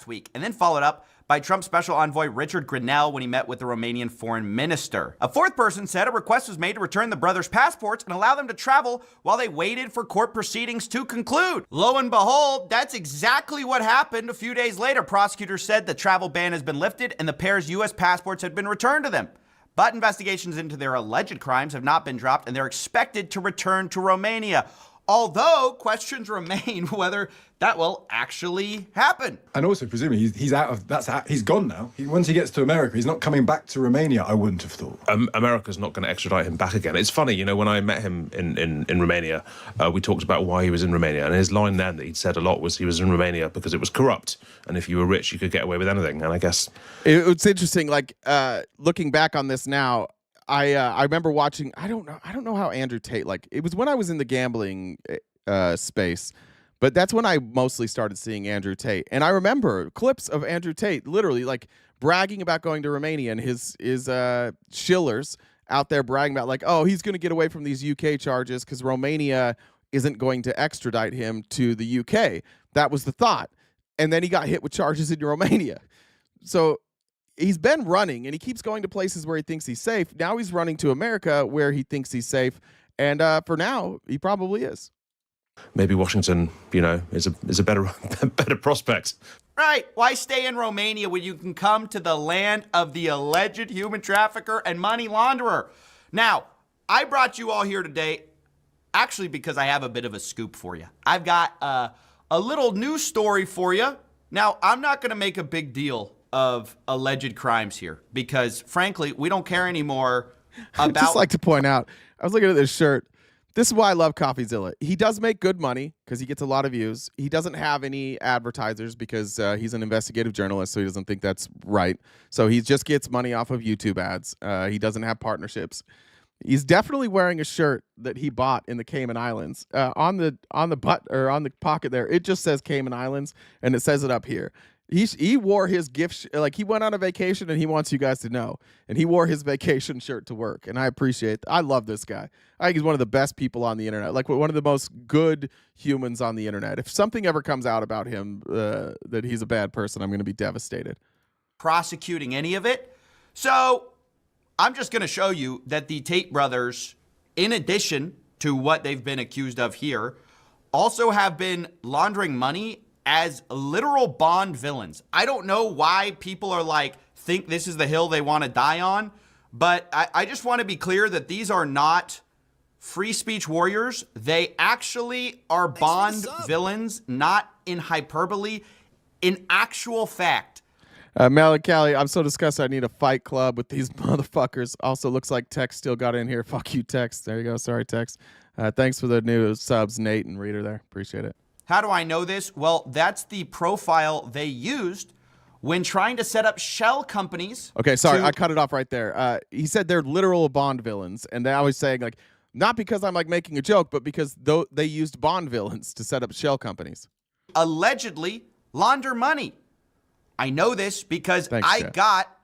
Speaker 11: Week, and then followed up by Trump's special envoy Richard Grenell when he met with the Romanian foreign minister. A fourth person said a request was made to return the brothers' passports and allow them to travel while they waited for court proceedings to conclude. Lo and behold, that's exactly what happened. A few days later, prosecutors said the travel ban has been lifted and the pair's U.S. passports had been returned to them. But investigations into their alleged crimes have not been dropped and they're expected to return to Romania. Although questions remain whether that will actually happen.
Speaker 12: And also, presumably, he's gone now. Once he gets to America, he's not coming back to Romania, I wouldn't have thought.
Speaker 13: America's not going to extradite him back again. It's funny, when I met him in Romania, we talked about why he was in Romania. And his line then that he'd said a lot was he was in Romania because it was corrupt. And if you were rich, you could get away with anything. And I guess...
Speaker 1: It's interesting, looking back on this now, I remember watching. I don't know how Andrew Tate. It was when I was in the gambling space, but that's when I mostly started seeing Andrew Tate. And I remember clips of Andrew Tate literally bragging about going to Romania and his shillers out there bragging about oh, he's going to get away from these UK charges because Romania isn't going to extradite him to the UK. That was the thought, and then he got hit with charges in Romania. So. He's been running, and he keeps going to places where he thinks he's safe. Now he's running to America where he thinks he's safe, and for now, he probably is.
Speaker 13: Maybe Washington, is a better prospect.
Speaker 11: Right. Why stay in Romania when you can come to the land of the alleged human trafficker and money launderer? Now, I brought you all here today actually because I have a bit of a scoop for you. I've got a little news story for you. Now, I'm not going to make a big deal of alleged crimes here because, frankly, we don't care anymore about...
Speaker 1: I'd just like to point out, I was looking at this shirt. This is why I love CoffeeZilla. He does make good money because he gets a lot of views. He doesn't have any advertisers because he's an investigative journalist, so he doesn't think that's right. So he just gets money off of YouTube ads. He doesn't have partnerships. He's definitely wearing a shirt that he bought in the Cayman Islands. On the butt or on the pocket there, it just says Cayman Islands, and it says it up here. He wore his gift he went on a vacation, and he wants you guys to know. And he wore his vacation shirt to work, and I love this guy. I think he's one of the best people on the internet, one of the most good humans on the internet. If something ever comes out about him that he's a bad person, I'm going to be devastated.
Speaker 11: Prosecuting any of it. So I'm just going to show you that the Tate brothers, in addition to what they've been accused of here, also have been laundering money as literal Bond villains. I don't know why people are think this is the hill they want to die on, but I just want to be clear that these are not free speech warriors. They actually are Bond villains, not in hyperbole, in actual fact.
Speaker 1: Malikali, I'm so disgusted. I need a fight club with these motherfuckers. Also, looks like Tex still got in here. Fuck you, Tex. There you go. Sorry, Tex. Thanks for the new subs, Nate and Reader there. Appreciate it.
Speaker 11: How do I know this? Well, that's the profile they used when trying to set up shell companies.
Speaker 1: Okay, sorry, I cut it off right there. He said they're literal Bond villains, and I was saying not because I'm making a joke, but because they used Bond villains to set up shell companies.
Speaker 11: Allegedly launder money. I know this because I got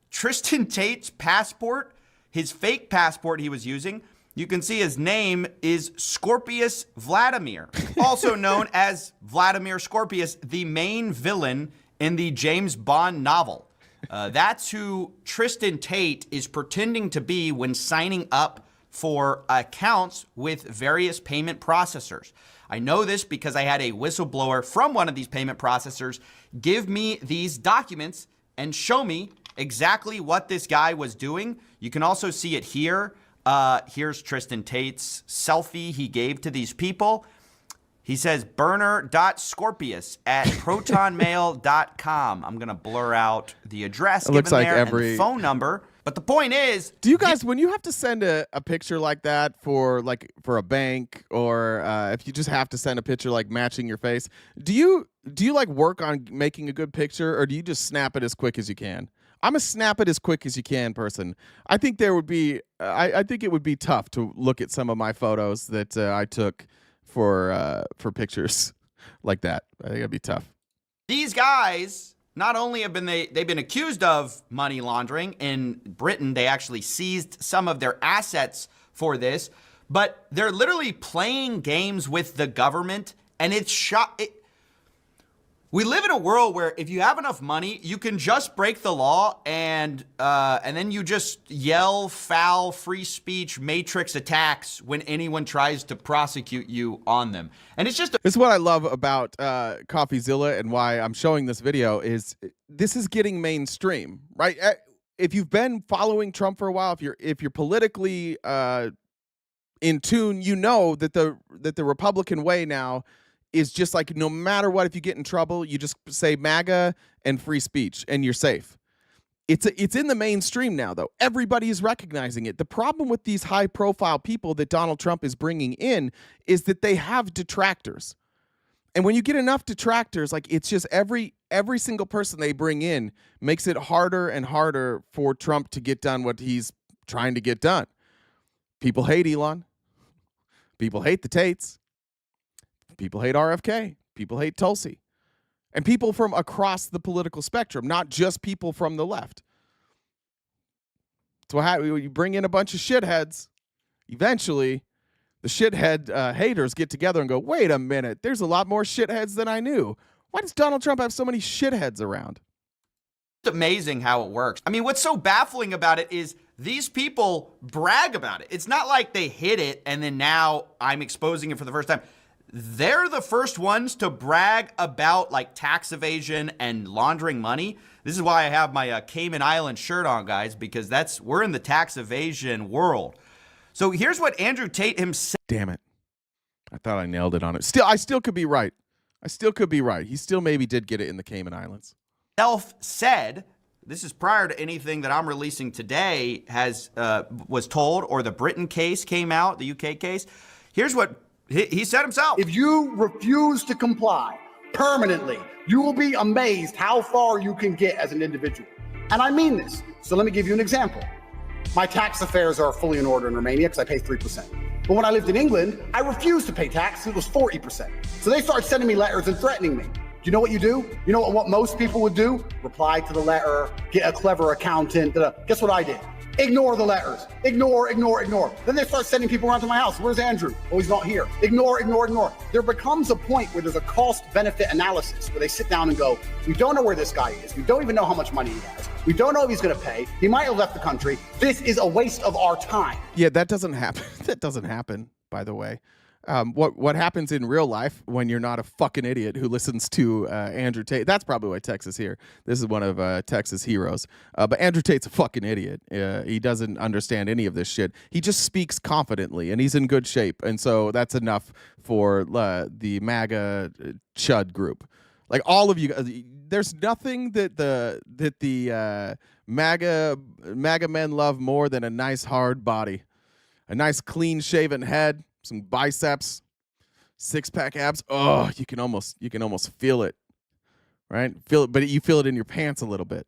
Speaker 11: Tristan Tate's passport, his fake passport he was using. You can see his name is Scorpius Vladimir, also known as Vladimir Scorpius, the main villain in the James Bond novel. That's who Tristan Tate is pretending to be when signing up for accounts with various payment processors. I know this because I had a whistleblower from one of these payment processors give me these documents and show me exactly what this guy was doing. You can also see it here. Here's Tristan Tate's selfie he gave to these people. He says burner.scorpius@protonmail.com. I'm going to blur out the address given there and the phone number. But the point is,
Speaker 1: do you guys, when you have to send a picture like that for a bank, or if you just have to send a picture like matching your face, do you like work on making a good picture, or do you just snap it as quick as you can? I'm a snap it as quick as you can person. I think there would be, I think it would be tough to look at some of my photos that I took for pictures like that. I think it'd be tough.
Speaker 11: These guys, not only have they've been accused of money laundering. In Britain, they actually seized some of their assets for this, but they're literally playing games with the government, and we live in a world where if you have enough money, you can just break the law, and then you just yell foul free speech matrix attacks when anyone tries to prosecute you on them. And it's just
Speaker 1: this is what I love about CoffeeZilla, and why I'm showing this video is this is getting mainstream, right? If you've been following Trump for a while, if you're politically in tune, you know that the Republican way now is just like, no matter what, if you get in trouble, you just say MAGA and free speech and you're safe. It's in the mainstream now, though. Everybody is recognizing it. The problem with these high profile people that Donald Trump is bringing in is that they have detractors. And when you get enough detractors, like, it's just every single person they bring in makes it harder and harder for Trump to get done what he's trying to get done. People hate Elon. People hate the Tates. People hate RFK. People hate Tulsi. And people from across the political spectrum, not just people from the left. So you bring in a bunch of shitheads, eventually the shithead haters get together and go, wait a minute, there's a lot more shitheads than I knew. Why does Donald Trump have so many shitheads around?
Speaker 11: It's amazing how it works. I mean, what's so baffling about it is these people brag about it. It's not like they hid it and then now I'm exposing it for the first time. They're the first ones to brag about like tax evasion and laundering money. This is why I have my Cayman Island shirt on, guys, because we're in the tax evasion world. So here's what Andrew Tate himself.
Speaker 1: Damn it. I thought I nailed it on it. I still could be right. He still maybe did get it in the Cayman Islands.
Speaker 11: Said, this is prior to anything that I'm releasing today was told, or the Britain case came out, the UK case. Here's what he said himself.
Speaker 14: If you refuse to comply permanently, you will be amazed how far you can get as an individual. And I mean this. So let me give you an example. My tax affairs are fully in order in Romania because I pay 3%. But when I lived in England, I refused to pay tax. It was 40%. So they started sending me letters and threatening me. Do you know what you do? You know what most people would do? Reply to the letter, get a clever accountant. Guess what I did? Ignore the letters. Ignore. Then they start sending people around to my house. Where's Andrew? Oh, he's not here. Ignore. There becomes a point where there's a cost-benefit analysis where they sit down and go, we don't know where this guy is. We don't even know how much money he has. We don't know if he's going to pay. He might have left the country. This is a waste of our time.
Speaker 1: Yeah, that doesn't happen. That doesn't happen, by the way. What happens in real life when you're not a fucking idiot who listens to Andrew Tate? That's probably why Tex is here. This is one of Tex's heroes. But Andrew Tate's a fucking idiot. He doesn't understand any of this shit. He just speaks confidently, and he's in good shape. And so that's enough for the MAGA chud group. Like, all of you, there's nothing that the MAGA men love more than a nice hard body, a nice clean shaven head, some biceps, 6-pack abs. Oh, you can almost feel it, right? Feel it, but you feel it in your pants a little bit.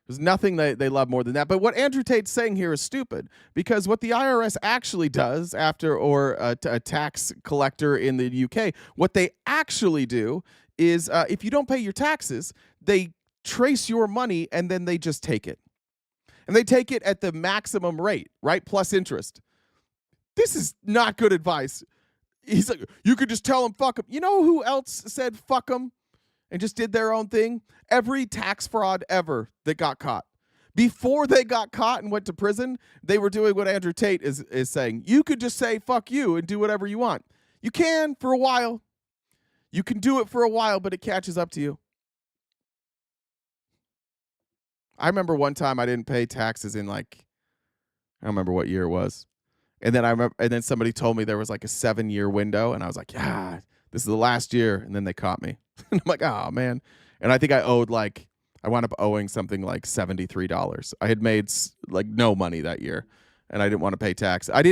Speaker 1: There's nothing they love more than that. But what Andrew Tate's saying here is stupid, because what the IRS actually does or a tax collector in the UK, what they actually do is if you don't pay your taxes, they trace your money and then they just take it. And they take it at the maximum rate, right? Plus interest. This is not good advice. He's like, you could just tell them, fuck them. You know who else said fuck them and just did their own thing? Every tax fraud ever that got caught. Before they got caught and went to prison, they were doing what Andrew Tate is saying. You could just say, fuck you, and do whatever you want. You can for a while. You can do it for a while, but it catches up to you. I remember one time I didn't pay taxes in like, I don't remember what year it was. And then somebody told me there was like a 7-year window, and I was like, yeah, this is the last year. And then they caught me. And I'm like, oh man. And I think I wound up owing something like $73. I had made like no money that year, and I didn't want to pay tax. I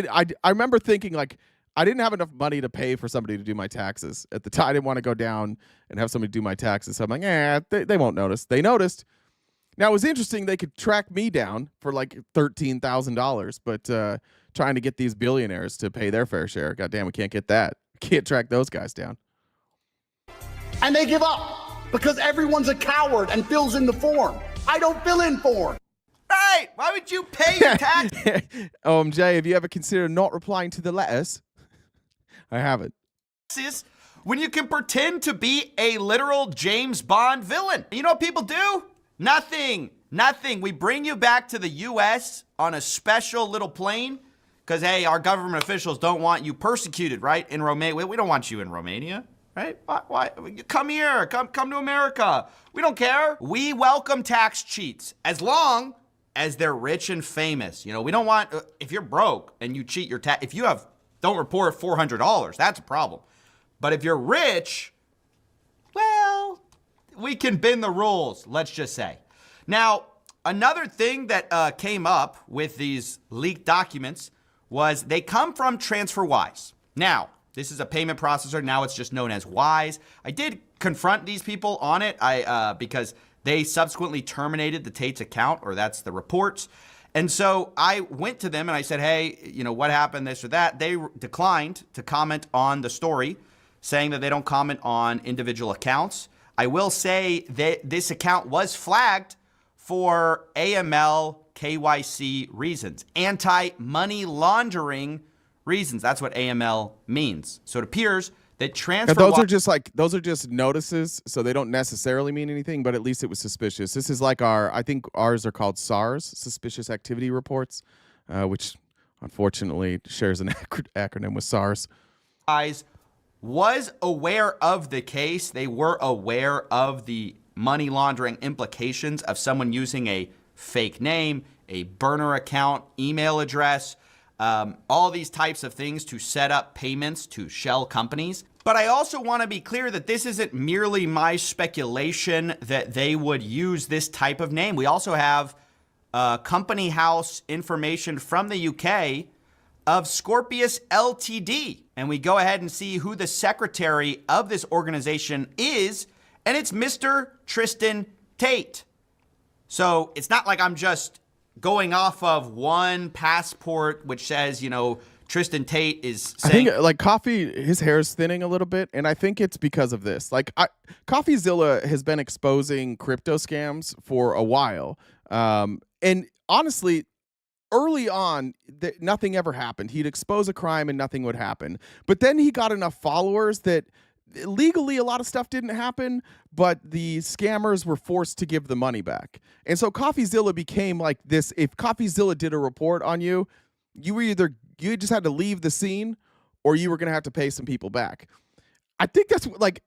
Speaker 1: remember thinking like, I didn't have enough money to pay for somebody to do my taxes at the time. I didn't want to go down and have somebody do my taxes. So I'm like, they won't notice. They noticed. Now it was interesting. They could track me down for like $13,000, but trying to get these billionaires to pay their fair share. God damn, we can't get that. Can't track those guys down.
Speaker 14: And they give up because everyone's a coward and fills in the form. I don't fill in form.
Speaker 11: Right. Why would you pay your tax?
Speaker 1: Jay, have you ever considered not replying to the letters? I haven't.
Speaker 11: When you can pretend to be a literal James Bond villain. You know what people do? Nothing. We bring you back to the U.S. on a special little plane because, hey, our government officials don't want you persecuted, right? In Romania. We don't want you in Romania, right? Why? Come here. Come to America. We don't care. We welcome tax cheats as long as they're rich and famous. You know, we don't want, if you're broke and you cheat your tax, if you don't report $400, that's a problem. But if you're rich, well, we can bend the rules, let's just say. Now, another thing that came up with these leaked documents was they come from TransferWise. Now, this is a payment processor. Now it's just known as Wise. I did confront these people on it because they subsequently terminated the Tate's account, or that's the reports. And so I went to them and I said, hey, you know, what happened, this or that? They declined to comment on the story, saying that they don't comment on individual accounts. I will say that this account was flagged for AML KYC reasons, anti-money laundering reasons. That's what AML means. So it appears that
Speaker 1: those are just notices, so they don't necessarily mean anything, but at least it was suspicious. This is like I think ours are called SARS, Suspicious Activity Reports, which unfortunately shares an acronym with SARS.
Speaker 11: Was aware of the case. They were aware of the money laundering implications of someone using a fake name, a burner account, email address, all these types of things to set up payments to shell companies. But I also want to be clear that this isn't merely my speculation that they would use this type of name. We also have company house information from the UK of Scorpius Ltd. And we go ahead and see who the secretary of this organization is, and it's Mr. Tristan Tate. So it's not like I'm just going off of one passport which says, you know, Tristan Tate is saying...
Speaker 1: I think, like, Coffee, his hair is thinning a little bit, and I think it's because of this. Like, CoffeeZilla has been exposing crypto scams for a while. And honestly, early on, nothing ever happened. He'd expose a crime and nothing would happen. But then he got enough followers that legally a lot of stuff didn't happen, but the scammers were forced to give the money back. And so CoffeeZilla became like this. If CoffeeZilla did a report on you, you just had to leave the scene, or you were going to have to pay some people back. I think that's like...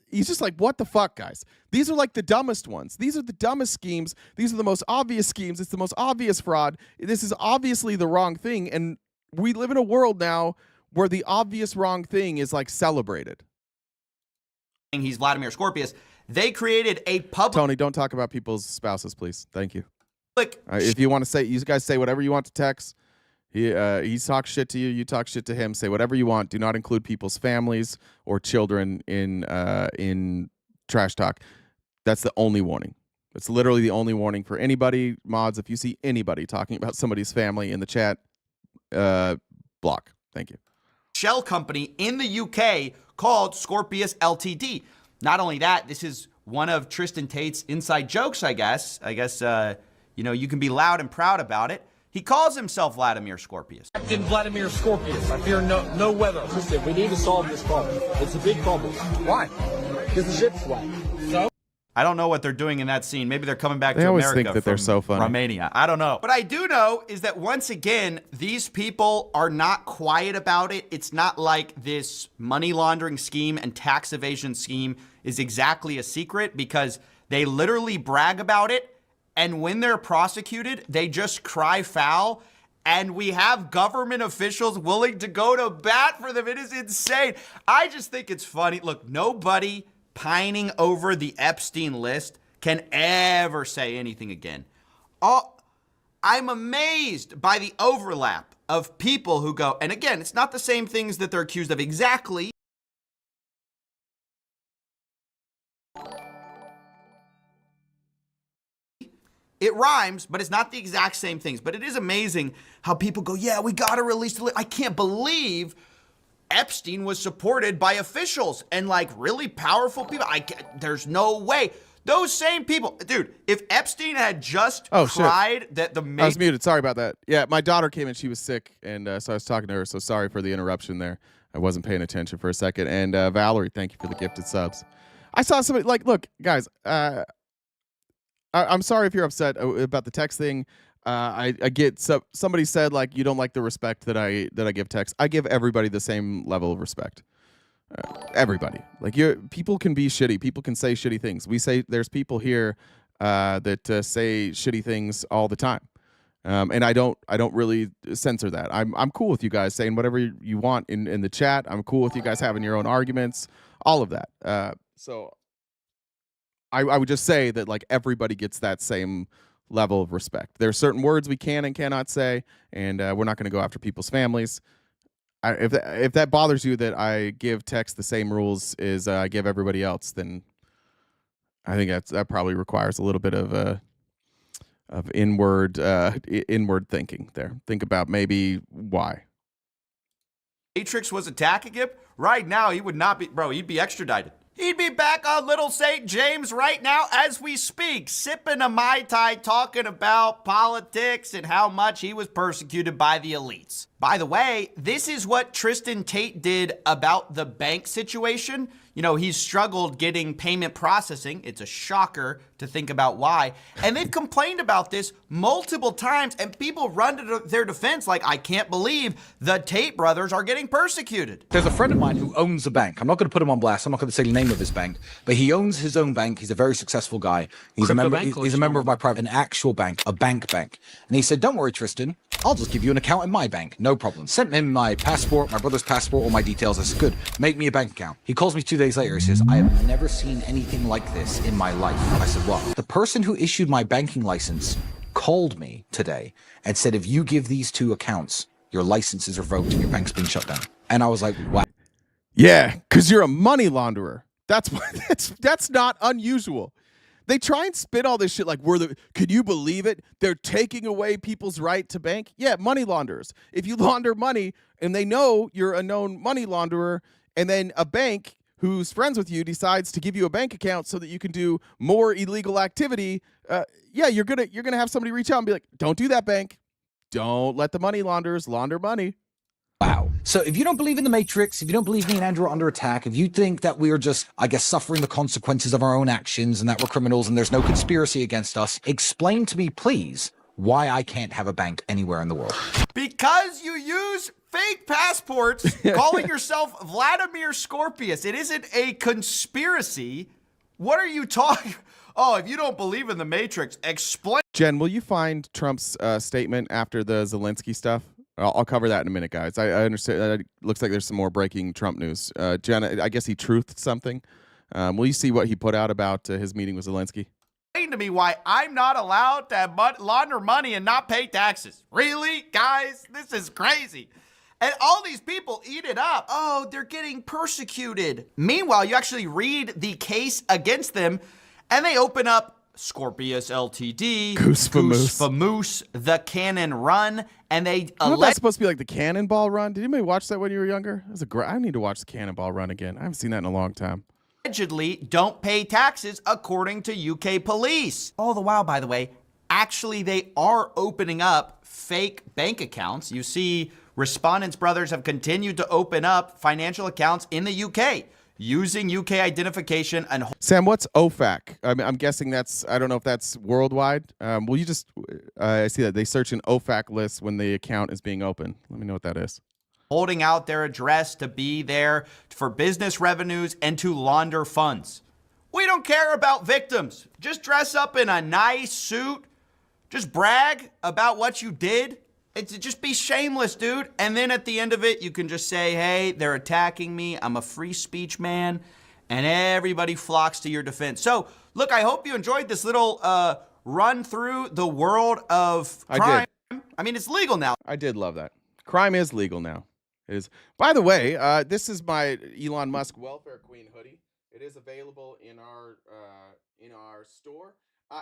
Speaker 1: He's just like, what the fuck, guys? These are like the dumbest ones. These are the dumbest schemes. These are the most obvious schemes. It's the most obvious fraud. This is obviously the wrong thing. And we live in a world now where the obvious wrong thing is like celebrated.
Speaker 11: He's Vladimir Scorpius. They created a public...
Speaker 1: Tony, don't talk about people's spouses, please. Thank you. If you want to say, you guys say whatever you want to text. He talks shit to you. You talk shit to him. Say whatever you want. Do not include people's families or children in trash talk. That's the only warning. It's literally the only warning for anybody. Mods, if you see anybody talking about somebody's family in the chat, block. Thank you.
Speaker 11: Shell company in the UK called Scorpius Ltd. Not only that, this is one of Tristan Tate's inside jokes, I guess. You know, you can be loud and proud about it. He calls himself Vladimir Scorpius.
Speaker 15: Captain Vladimir Scorpius. I fear no weather. Listen, we need to solve this problem. It's a big problem. Why? Because the ship's wet. So?
Speaker 11: I don't know what they're doing in that scene. Maybe they're coming back
Speaker 1: They
Speaker 11: to
Speaker 1: always
Speaker 11: America
Speaker 1: think that
Speaker 11: from
Speaker 1: they're so funny.
Speaker 11: Romania. I don't know. What I do know is that once again, these people are not quiet about it. It's not like this money laundering scheme and tax evasion scheme is exactly a secret, because they literally brag about it. And when they're prosecuted, they just cry foul. And we have government officials willing to go to bat for them. It is insane. I just think it's funny. Look, nobody pining over the Epstein list can ever say anything again. I'm amazed by the overlap of people who go, and again, it's not the same things that they're accused of exactly. It rhymes, but it's not the exact same things. But it is amazing how people go, yeah, we got to release the list. I can't believe Epstein was supported by officials and like really powerful people. There's no way. Those same people, dude, if Epstein had just cried that the
Speaker 1: I was muted. Sorry about that. Yeah, my daughter came in. She was sick, and so I was talking to her. So sorry for the interruption there. I wasn't paying attention for a second. And Valerie, thank you for the gifted subs. I saw somebody like, look, guys, I'm sorry if you're upset about the text thing. I get somebody said like you don't like the respect that I give text. I give everybody the same level of respect. Everybody, like people can be shitty. People can say shitty things. There's people here that say shitty things all the time, and I don't really censor that. I'm cool with you guys saying whatever you want in the chat. I'm cool with you guys having your own arguments, all of that. So I would just say that like everybody gets that same level of respect. There are certain words we can and cannot say, and we're not going to go after people's families. If that bothers you that I give text the same rules as I give everybody else, then I think that probably requires a little bit of inward thinking there. Think about maybe why.
Speaker 11: Matrix was attacking him. Right now, he would not be, bro, he'd be extradited. He'd be back on Little St. James right now as we speak, sipping a Mai Tai, talking about politics and how much he was persecuted by the elites. By the way, this is what Tristan Tate did about the bank situation. You know, he's struggled getting payment processing. It's a shocker to think about why. And they've complained about this multiple times, and people run to their defense like, I can't believe the Tate brothers are getting persecuted.
Speaker 16: There's a friend of mine who owns a bank. I'm not going to put him on blast. I'm not going to say the name of his bank, but he owns his own bank. He's a very successful guy. He's a member of my private, an actual bank, a bank. And he said, don't worry, Tristan, I'll just give you an account in my bank. No problem. Sent him my passport, my brother's passport, all my details. I said, good, make me a bank account. He calls me 2 days later. He says, I have never seen anything like this in my life. I said, what? The person who issued my banking license called me today and said, if you give these 2 accounts, your license is revoked and your bank's been shut down. And I was like, wow.
Speaker 1: Yeah, because you're a money launderer. That's not unusual. They try and spin all this shit like could you believe it? They're taking away people's right to bank. Yeah, money launderers. If you launder money and they know you're a known money launderer, and then a bank who's friends with you decides to give you a bank account so that you can do more illegal activity, yeah, you're gonna have somebody reach out and be like, don't do that, bank. Don't let the money launderers launder money.
Speaker 16: Wow. So if you don't believe in the Matrix, if you don't believe me and Andrew are under attack, if you think that we are just, I guess, suffering the consequences of our own actions and that we're criminals and there's no conspiracy against us, explain to me, please, why I can't have a bank anywhere in the world.
Speaker 11: Because you use fake passports calling yourself Vladimir Scorpius. It isn't a conspiracy. What are you talking? Oh, if you don't believe in the Matrix, explain.
Speaker 1: Jen, will you find Trump's statement after the Zelensky stuff? I'll cover that in a minute, guys. I understand. It looks like there's some more breaking Trump news. Jen, I guess he truthed something. Will you see what he put out about his meeting with Zelensky?
Speaker 11: Explain to me why I'm not allowed to launder money and not pay taxes. Really, guys? This is crazy. And all these people eat it up. Oh, they're getting persecuted. Meanwhile, you actually read the case against them, and they open up Scorpius Ltd, Goose Famoose, The Cannon Run, and they
Speaker 1: that's supposed to be like the Cannonball Run. Did anybody watch that when you were younger? I need to watch the Cannonball Run again. I haven't seen that in a long time.
Speaker 11: Allegedly don't pay taxes according to UK police. All the while, by the way, actually they are opening up fake bank accounts. You see, respondents' brothers have continued to open up financial accounts in the UK. using UK identification and...
Speaker 1: Sam, what's OFAC? I'm guessing that's, I don't know if that's worldwide. Will you just, I see that they search an OFAC list when the account is being opened. Let me know what that is.
Speaker 11: Holding out their address to be there for business revenues and to launder funds. We don't care about victims. Just dress up in a nice suit. Just brag about what you did. Just be shameless, dude. And then at the end of it, you can just say, hey, they're attacking me. I'm a free speech man. And everybody flocks to your defense. So, look, I hope you enjoyed this little run through the world of crime. I mean, it's legal now.
Speaker 1: I did love that. Crime is legal now. It is. By the way, this is my Elon Musk Welfare Queen hoodie. It is available in our store.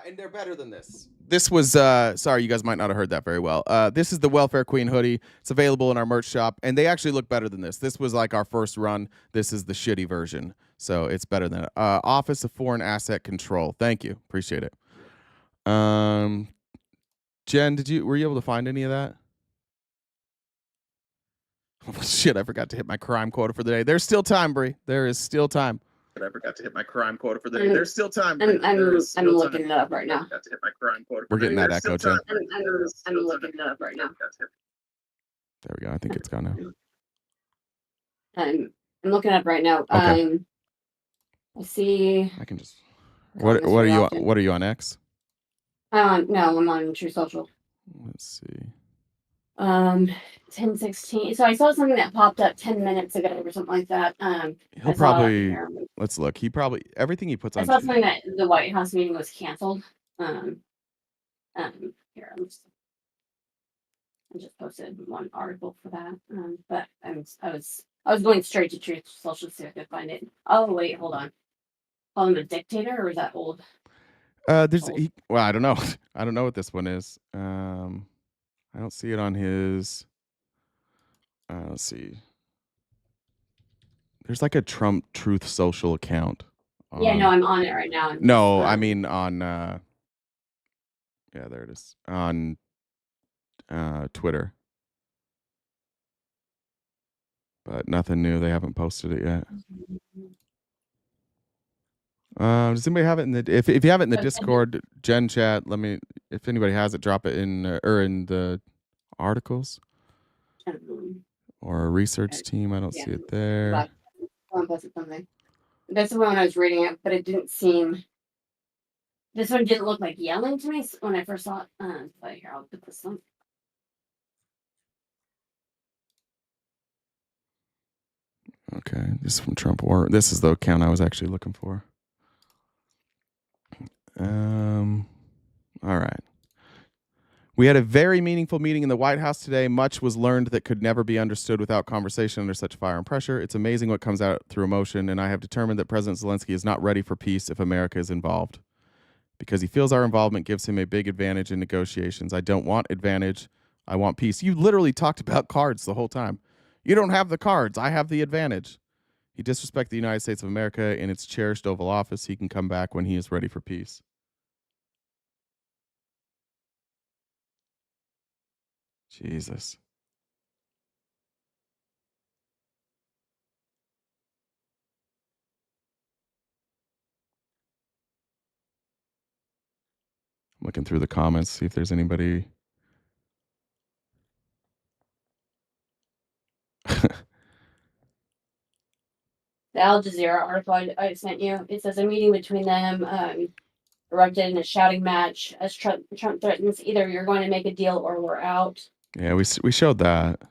Speaker 1: And they're better than this. This was, sorry, you guys might not have heard that very well. This is the Welfare Queen hoodie. It's available in our merch shop, and they actually look better than this. This was like our first run. This is the shitty version, so it's better than it. Office of Foreign Asset Control. Thank you. Appreciate it. Jen, were you able to find any of that? Oh, shit, I forgot to hit my crime quota for the day. There's still time, Bree. There is still time. I forgot to hit my crime quota for the day. There's still time.
Speaker 6: I'm looking it up right now.
Speaker 1: To hit my crime quota. We're getting that echo, Jen.
Speaker 6: I'm looking it up right now.
Speaker 1: There we go. I think it's gone now.
Speaker 6: I'm looking it up right now.
Speaker 1: Okay.
Speaker 6: I see.
Speaker 1: I can just. What are you on? What are you on X?
Speaker 6: No, I'm on True Social.
Speaker 1: Let's see.
Speaker 6: 10:16. So I saw something that popped up 10 minutes ago or something like that.
Speaker 1: He'll probably. Let's look. He probably everything he puts on.
Speaker 6: I saw something that the White House meeting was canceled. Here I just posted one article for that. But I was going straight to Truth Social to see if I could find it. Oh wait, hold on. Call him a dictator, or is that old?
Speaker 1: There's well, I don't know. I don't know what this one is. I don't see it on his. Let's see. There's like a Trump Truth Social account.
Speaker 6: Yeah, no, I'm on it right now.
Speaker 1: No, I mean on. Yeah, there it is on Twitter. But nothing new. They haven't posted it yet. Does anybody have it in the? If you have it in the Discord, Gen Chat, let me. If anybody has it, drop it in or in the articles or a research team. I don't see it there.
Speaker 6: Something. That's the one I was reading it, but it didn't seem. This one didn't look like yelling to me when I first saw it. But here, I'll put this one.
Speaker 1: Okay, this is from Trump War. This is the account I was actually looking for. All right. We had a very meaningful meeting in the White House today. Much was learned that could never be understood without conversation under such fire and pressure. It's amazing what comes out through emotion, and I have determined that President Zelensky is not ready for peace if America is involved. Because he feels our involvement gives him a big advantage in negotiations. I don't want advantage. I want peace. You literally talked about cards the whole time. You don't have the cards. I have the advantage. He disrespects the United States of America in its cherished Oval Office. He can come back when he is ready for peace. Jesus. I'm looking through the comments, see if there's anybody.
Speaker 6: The Al Jazeera article I sent you, it says a meeting between them erupted in a shouting match as Trump threatens either you're going to make a deal or we're out.
Speaker 1: Yeah, we showed that.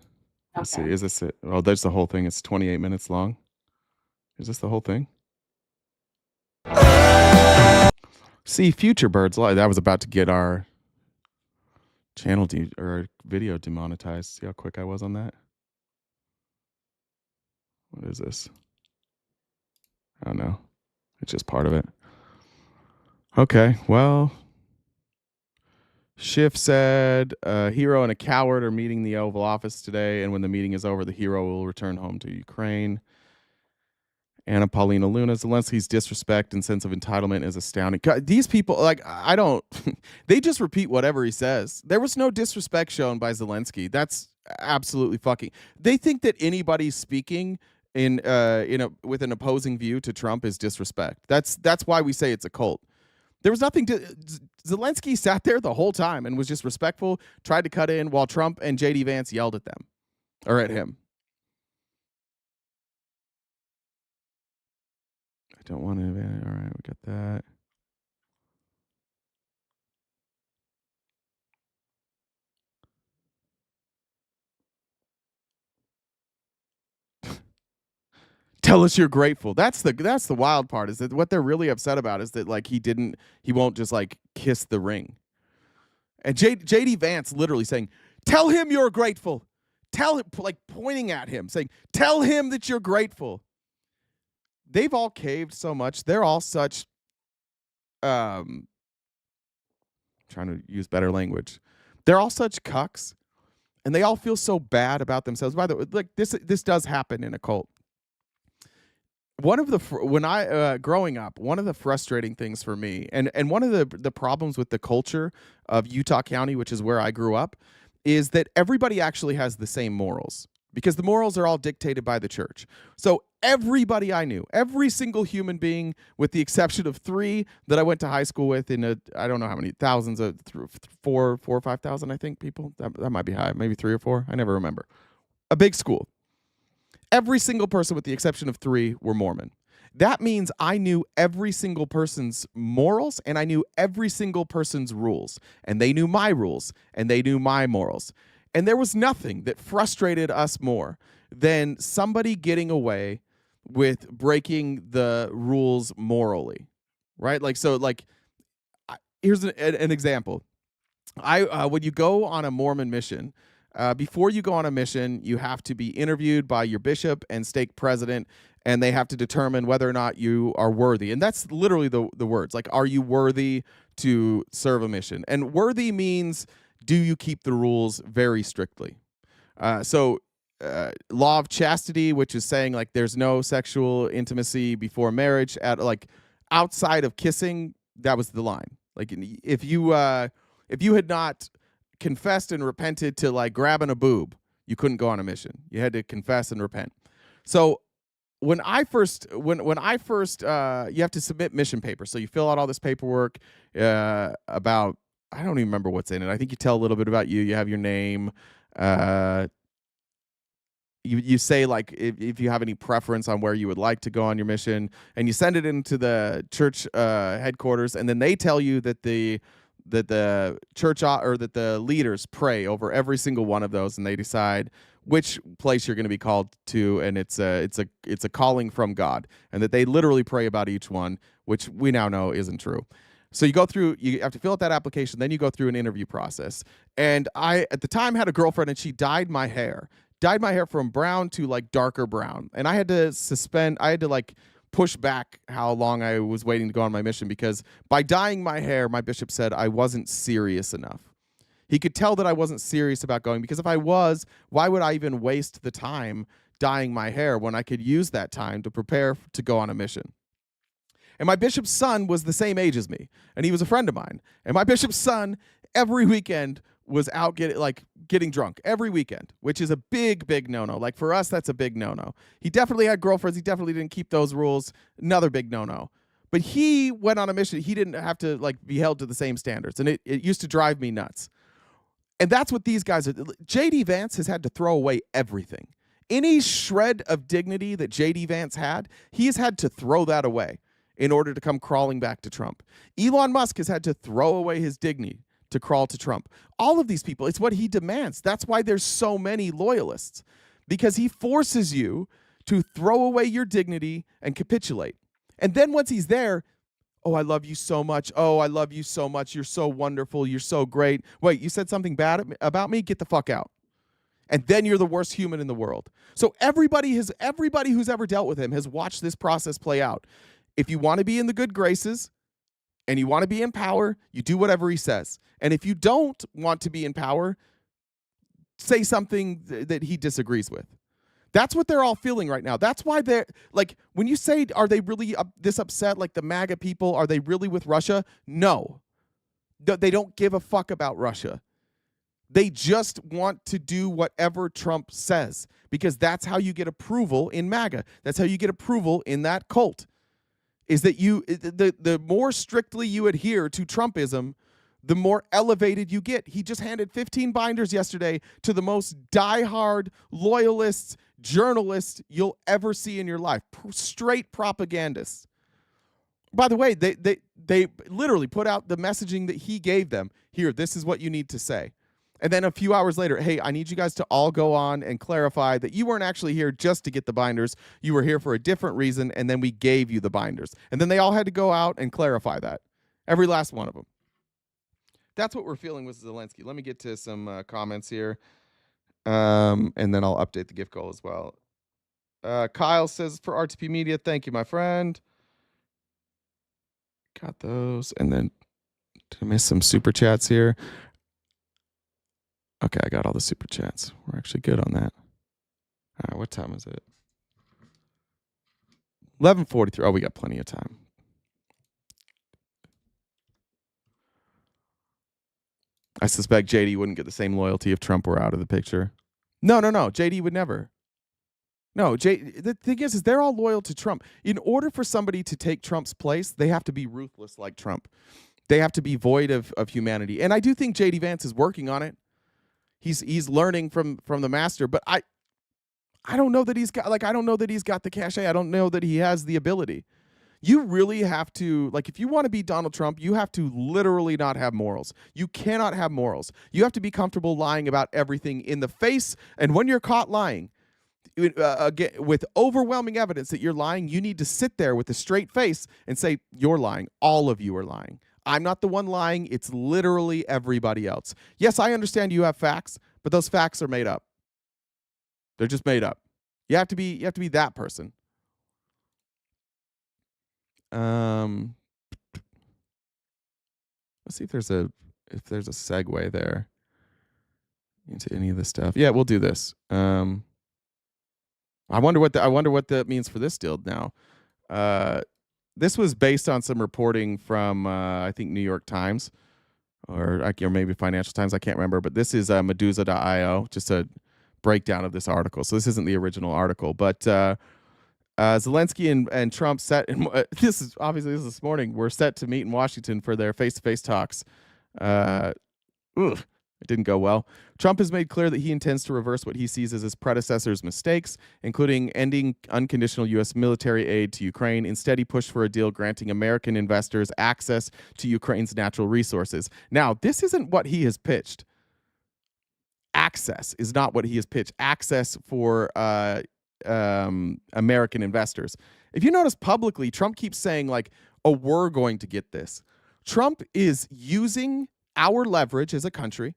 Speaker 1: Let's see. Is this it? Oh, there's the whole thing. It's 28 minutes long. Is this the whole thing? See, Future Birds Live. That was about to get our channel or video demonetized. See how quick I was on that? What is this? I don't know. It's just part of it. Okay, well. Schiff said, a hero and a coward are meeting the Oval Office today, and when the meeting is over, the hero will return home to Ukraine. Anna Paulina Luna, Zelensky's disrespect and sense of entitlement is astounding. God, these people, like, I don't, they just repeat whatever he says. There was no disrespect shown by Zelensky. That's absolutely fucking, they think that anybody speaking with an opposing view to Trump is disrespect. That's why we say it's a cult. There was nothing to Zelensky sat there the whole time and was just respectful, tried to cut in while Trump and JD Vance yelled at them or at him. I don't want to. All right, we got that. Tell us you're grateful. That's the wild part, is that what they're really upset about is that like he won't just like kiss the ring. And JD Vance literally saying, tell him you're grateful. Tell him, like pointing at him, saying, tell him that you're grateful. They've all caved so much. They're all such trying to use better language. They're all such cucks, and they all feel so bad about themselves. By the way, like this does happen in a cult. Growing up, one of the frustrating things for me, and one of the problems with the culture of Utah County, which is where I grew up, is that everybody actually has the same morals, because the morals are all dictated by the church. So everybody I knew, every single human being, with the exception of 3 that I went to high school with, I don't know how many thousands of 4 or 5,000, I think, people. That might be high, maybe 3 or 4. I never remember. A big school. Every single person, with the exception of 3, were Mormon. That means I knew every single person's morals, and I knew every single person's rules. And they knew my rules, and they knew my morals. And there was nothing that frustrated us more than somebody getting away with breaking the rules morally, right? Here's an example. When you go on a Mormon mission, before you go on a mission, you have to be interviewed by your bishop and stake president, and they have to determine whether or not you are worthy. And that's literally the words. Like, are you worthy to serve a mission? And worthy means, do you keep the rules very strictly? Law of chastity, which is saying like there's no sexual intimacy before marriage, outside of kissing, that was the line. Like if you had not confessed and repented to like grabbing a boob, you couldn't go on a mission. You had to confess and repent. So when I first you have to submit mission papers. So you fill out all this paperwork about, I don't even remember what's in it. I think you tell a little bit about you. You have your name. You say like if you have any preference on where you would like to go on your mission, and you send it into the church headquarters, and then they tell you that the church or that the leaders pray over every single one of those, and they decide which place you're going to be called to, and it's a calling from God, and that they literally pray about each one, which we now know isn't true. So you have to fill out that application, then you go through an interview process. And I, at the time, had a girlfriend, and she dyed my hair from brown to like darker brown. And I had to like push back how long I was waiting to go on my mission, because by dyeing my hair, my bishop said I wasn't serious enough. He could tell that I wasn't serious about going, because if I was, why would I even waste the time dyeing my hair when I could use that time to prepare to go on a mission? And my bishop's son was the same age as me, and he was a friend of mine. And my bishop's son every weekend was out getting drunk every weekend, which is a big no-no. Like for us, that's a big no-no. He definitely had girlfriends. He definitely didn't keep those rules. Another big no-no. But he went on a mission. He didn't have to like be held to the same standards, and it used to drive me nuts. And that's what these guys are. JD Vance has had to throw away everything. Any shred of dignity that JD Vance had, he has had to throw that away in order to come crawling back to Trump. Elon Musk has had to throw away his dignity to crawl to Trump. All of these people, it's what he demands. That's why there's so many loyalists, because he forces you to throw away your dignity and capitulate. And then once he's there, oh, I love you so much. Oh, I love you so much. You're so wonderful. You're so great. Wait, you said something bad about me? Get the fuck out. And then you're the worst human in the world. So everybody who's ever dealt with him has watched this process play out. If you want to be in the good graces and you want to be in power, you do whatever he says. And if you don't want to be in power, say something that he disagrees with. That's what they're all feeling right now. That's why they're like, when you say, are they really this upset? Like the MAGA people, are they really with Russia? No. They don't give a fuck about Russia. They just want to do whatever Trump says because that's how you get approval in MAGA. That's how you get approval in that cult. Is that the more strictly you adhere to Trumpism, the more elevated you get. He just handed 15 binders yesterday to the most diehard loyalists, journalists you'll ever see in your life. Straight propagandists. By the way, they literally put out the messaging that he gave them. Here, this is what you need to say. And then a few hours later, hey, I need you guys to all go on and clarify that you weren't actually here just to get the binders. You were here for a different reason, and then we gave you the binders. And then they all had to go out and clarify that. Every last one of them. That's what we're feeling with Zelensky. Let me get to some comments here, and then I'll update the gift goal as well. Kyle says, for RTP Media, thank you, my friend. Got those. And then, did I miss some super chats here? Okay, I got all the super chats. We're actually good on that. All right, what time is it? 11:43. Oh, we got plenty of time. I suspect JD wouldn't get the same loyalty if Trump were out of the picture. No. JD would never. No, the thing is they're all loyal to Trump. In order for somebody to take Trump's place, they have to be ruthless like Trump. They have to be void of humanity. And I do think JD Vance is working on it. He's learning from the master, but I don't know that he's got the cachet. I don't know that he has the ability. You really have to, if you want to be Donald Trump, you have to literally not have morals. You cannot have morals. You have to be comfortable lying about everything in the face. And when you're caught lying, with overwhelming evidence that you're lying, you need to sit there with a straight face and say, you're lying. All of you are lying. I'm not the one lying. It's literally everybody else. Yes, I understand you have facts, but those facts are made up. They're just made up. You have to be that person. Let's see if there's a segue there into any of this stuff. Yeah, we'll do this. I wonder what that means for this deal now. This was based on some reporting from I think New York Times or maybe Financial Times. I can't remember, but this is Medusa.io, just a breakdown of this article. So this isn't the original article, but Zelensky and Trump this is this morning. We're set to meet in Washington for their face-to-face talks. It didn't go well. Trump has made clear that he intends to reverse what he sees as his predecessor's mistakes, including ending unconditional U.S. military aid to Ukraine. Instead, he pushed for a deal granting American investors access to Ukraine's natural resources. Now, this isn't what he has pitched. Access is not what he has pitched. Access for American investors. If you notice publicly, Trump keeps saying we're going to get this. Trump is using our leverage as a country,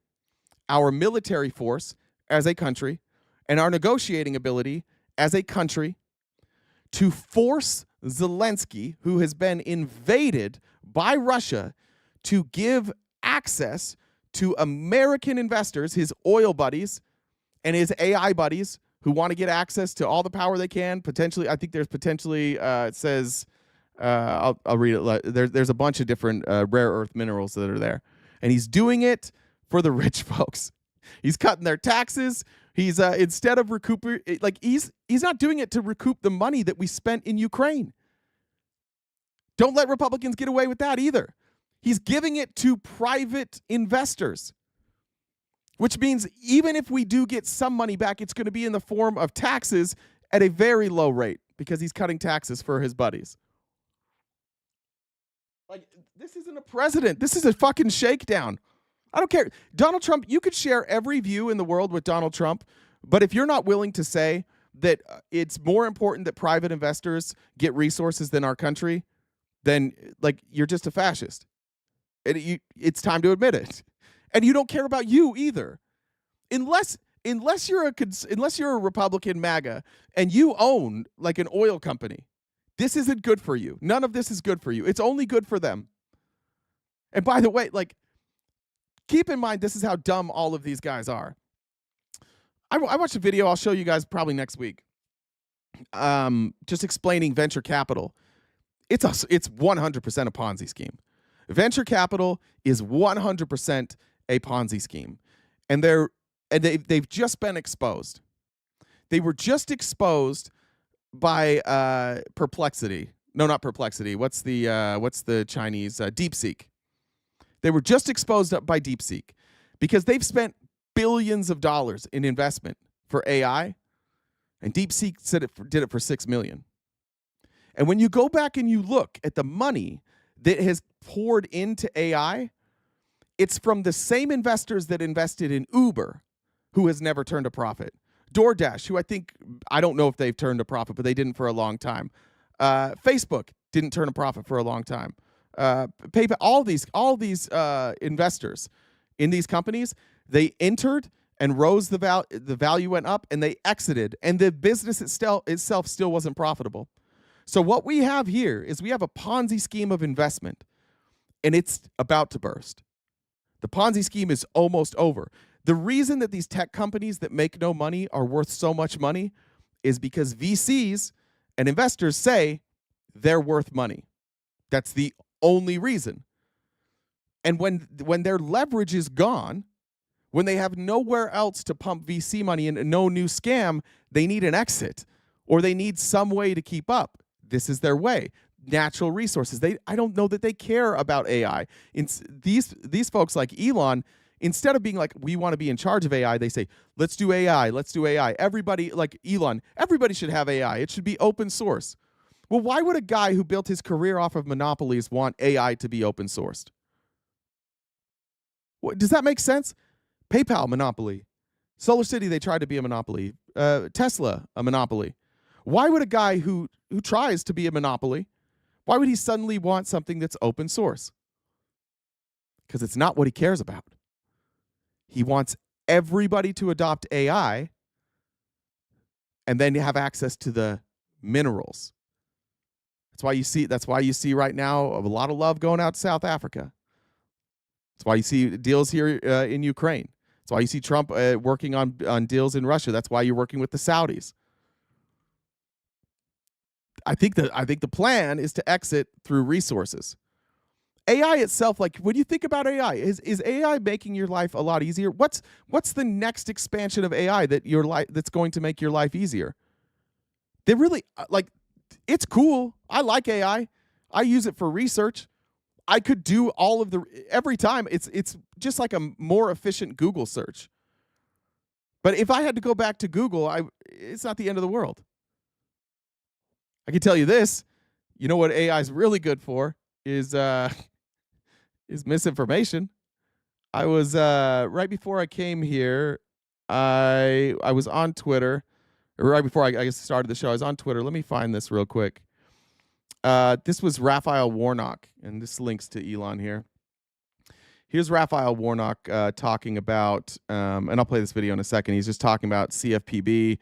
Speaker 1: our military force as a country, and our negotiating ability as a country to force Zelensky, who has been invaded by Russia, to give access to American investors, his oil buddies and his AI buddies who want to get access to all the power they can. Potentially, I think there's it says, I'll read it. There's a bunch of different rare earth minerals that are there. And he's doing it for the rich folks. He's cutting their taxes. He's instead of recouping, he's not doing it to recoup the money that we spent in Ukraine. Don't let Republicans get away with that either. He's giving it to private investors, which means even if we do get some money back, it's going to be in the form of taxes at a very low rate because he's cutting taxes for his buddies. This isn't a president. This is a fucking shakedown. I don't care. Donald Trump, you could share every view in the world with Donald Trump, but if you're not willing to say that it's more important that private investors get resources than our country, then you're just a fascist. And it's time to admit it. And you don't care about you either. Unless you're a Republican MAGA and you own an oil company. This isn't good for you. None of this is good for you. It's only good for them. And by the way, keep in mind, this is how dumb all of these guys are. I watched a video I'll show you guys probably next week. Just explaining venture capital. It's 100% a Ponzi scheme. Venture capital is 100% a Ponzi scheme. and they've just been exposed. They were just exposed by Perplexity. No, not Perplexity. What's the Chinese DeepSeek? They were just exposed up by DeepSeek because they've spent billions of dollars in investment for AI, and DeepSeek did it for $6 million. And when you go back and you look at the money that has poured into AI, it's from the same investors that invested in Uber, who has never turned a profit. DoorDash, who I don't know if they've turned a profit, but they didn't for a long time. Facebook didn't turn a profit for a long time. PayPal, all these investors in these companies, they entered and rose the value went up, and they exited, and the business itself still wasn't profitable. So what we have here is we have a Ponzi scheme of investment, and it's about to burst. The Ponzi scheme is almost over. The reason that these tech companies that make no money are worth so much money is because VCs and investors say they're worth money. That's the only reason. And when their leverage is gone, when they have nowhere else to pump VC money and no new scam, they need an exit, or they need some way to keep up. This is their way. Natural resources. I don't know that they care about AI. These folks like Elon, instead of being like, we want to be in charge of AI, they say, let's do AI, let's do AI. Everybody, like Elon, everybody should have AI. It should be open source. Well, why would a guy who built his career off of monopolies want AI to be open sourced? Does that make sense? PayPal, monopoly. Solar City, they tried to be a monopoly. Tesla, a monopoly. Why would a guy who tries to be a monopoly, why would he suddenly want something that's open source? Because it's not what he cares about. He wants everybody to adopt AI and then have access to the minerals. That's why you see right now a lot of love going out to South Africa. That's why you see deals here in Ukraine. That's why you see Trump working on deals in Russia. That's why you're working with the Saudis. I think the plan is to exit through resources. AI itself, like when you think about AI, is AI making your life a lot easier? What's the next expansion of AI that's going to make your life easier? They really it's cool. I like AI. I use it for research. I could do every time. It's just like a more efficient Google search. But if I had to go back to Google, it's not the end of the world. I can tell you this, you know what AI is really good for is misinformation. I was right before I came here, I was on Twitter, or right before I started the show, I was on Twitter. Let me find this real quick. This was Raphael Warnock, and this links to Elon here. Here's Raphael Warnock talking about, and I'll play this video in a second. He's just talking about CFPB.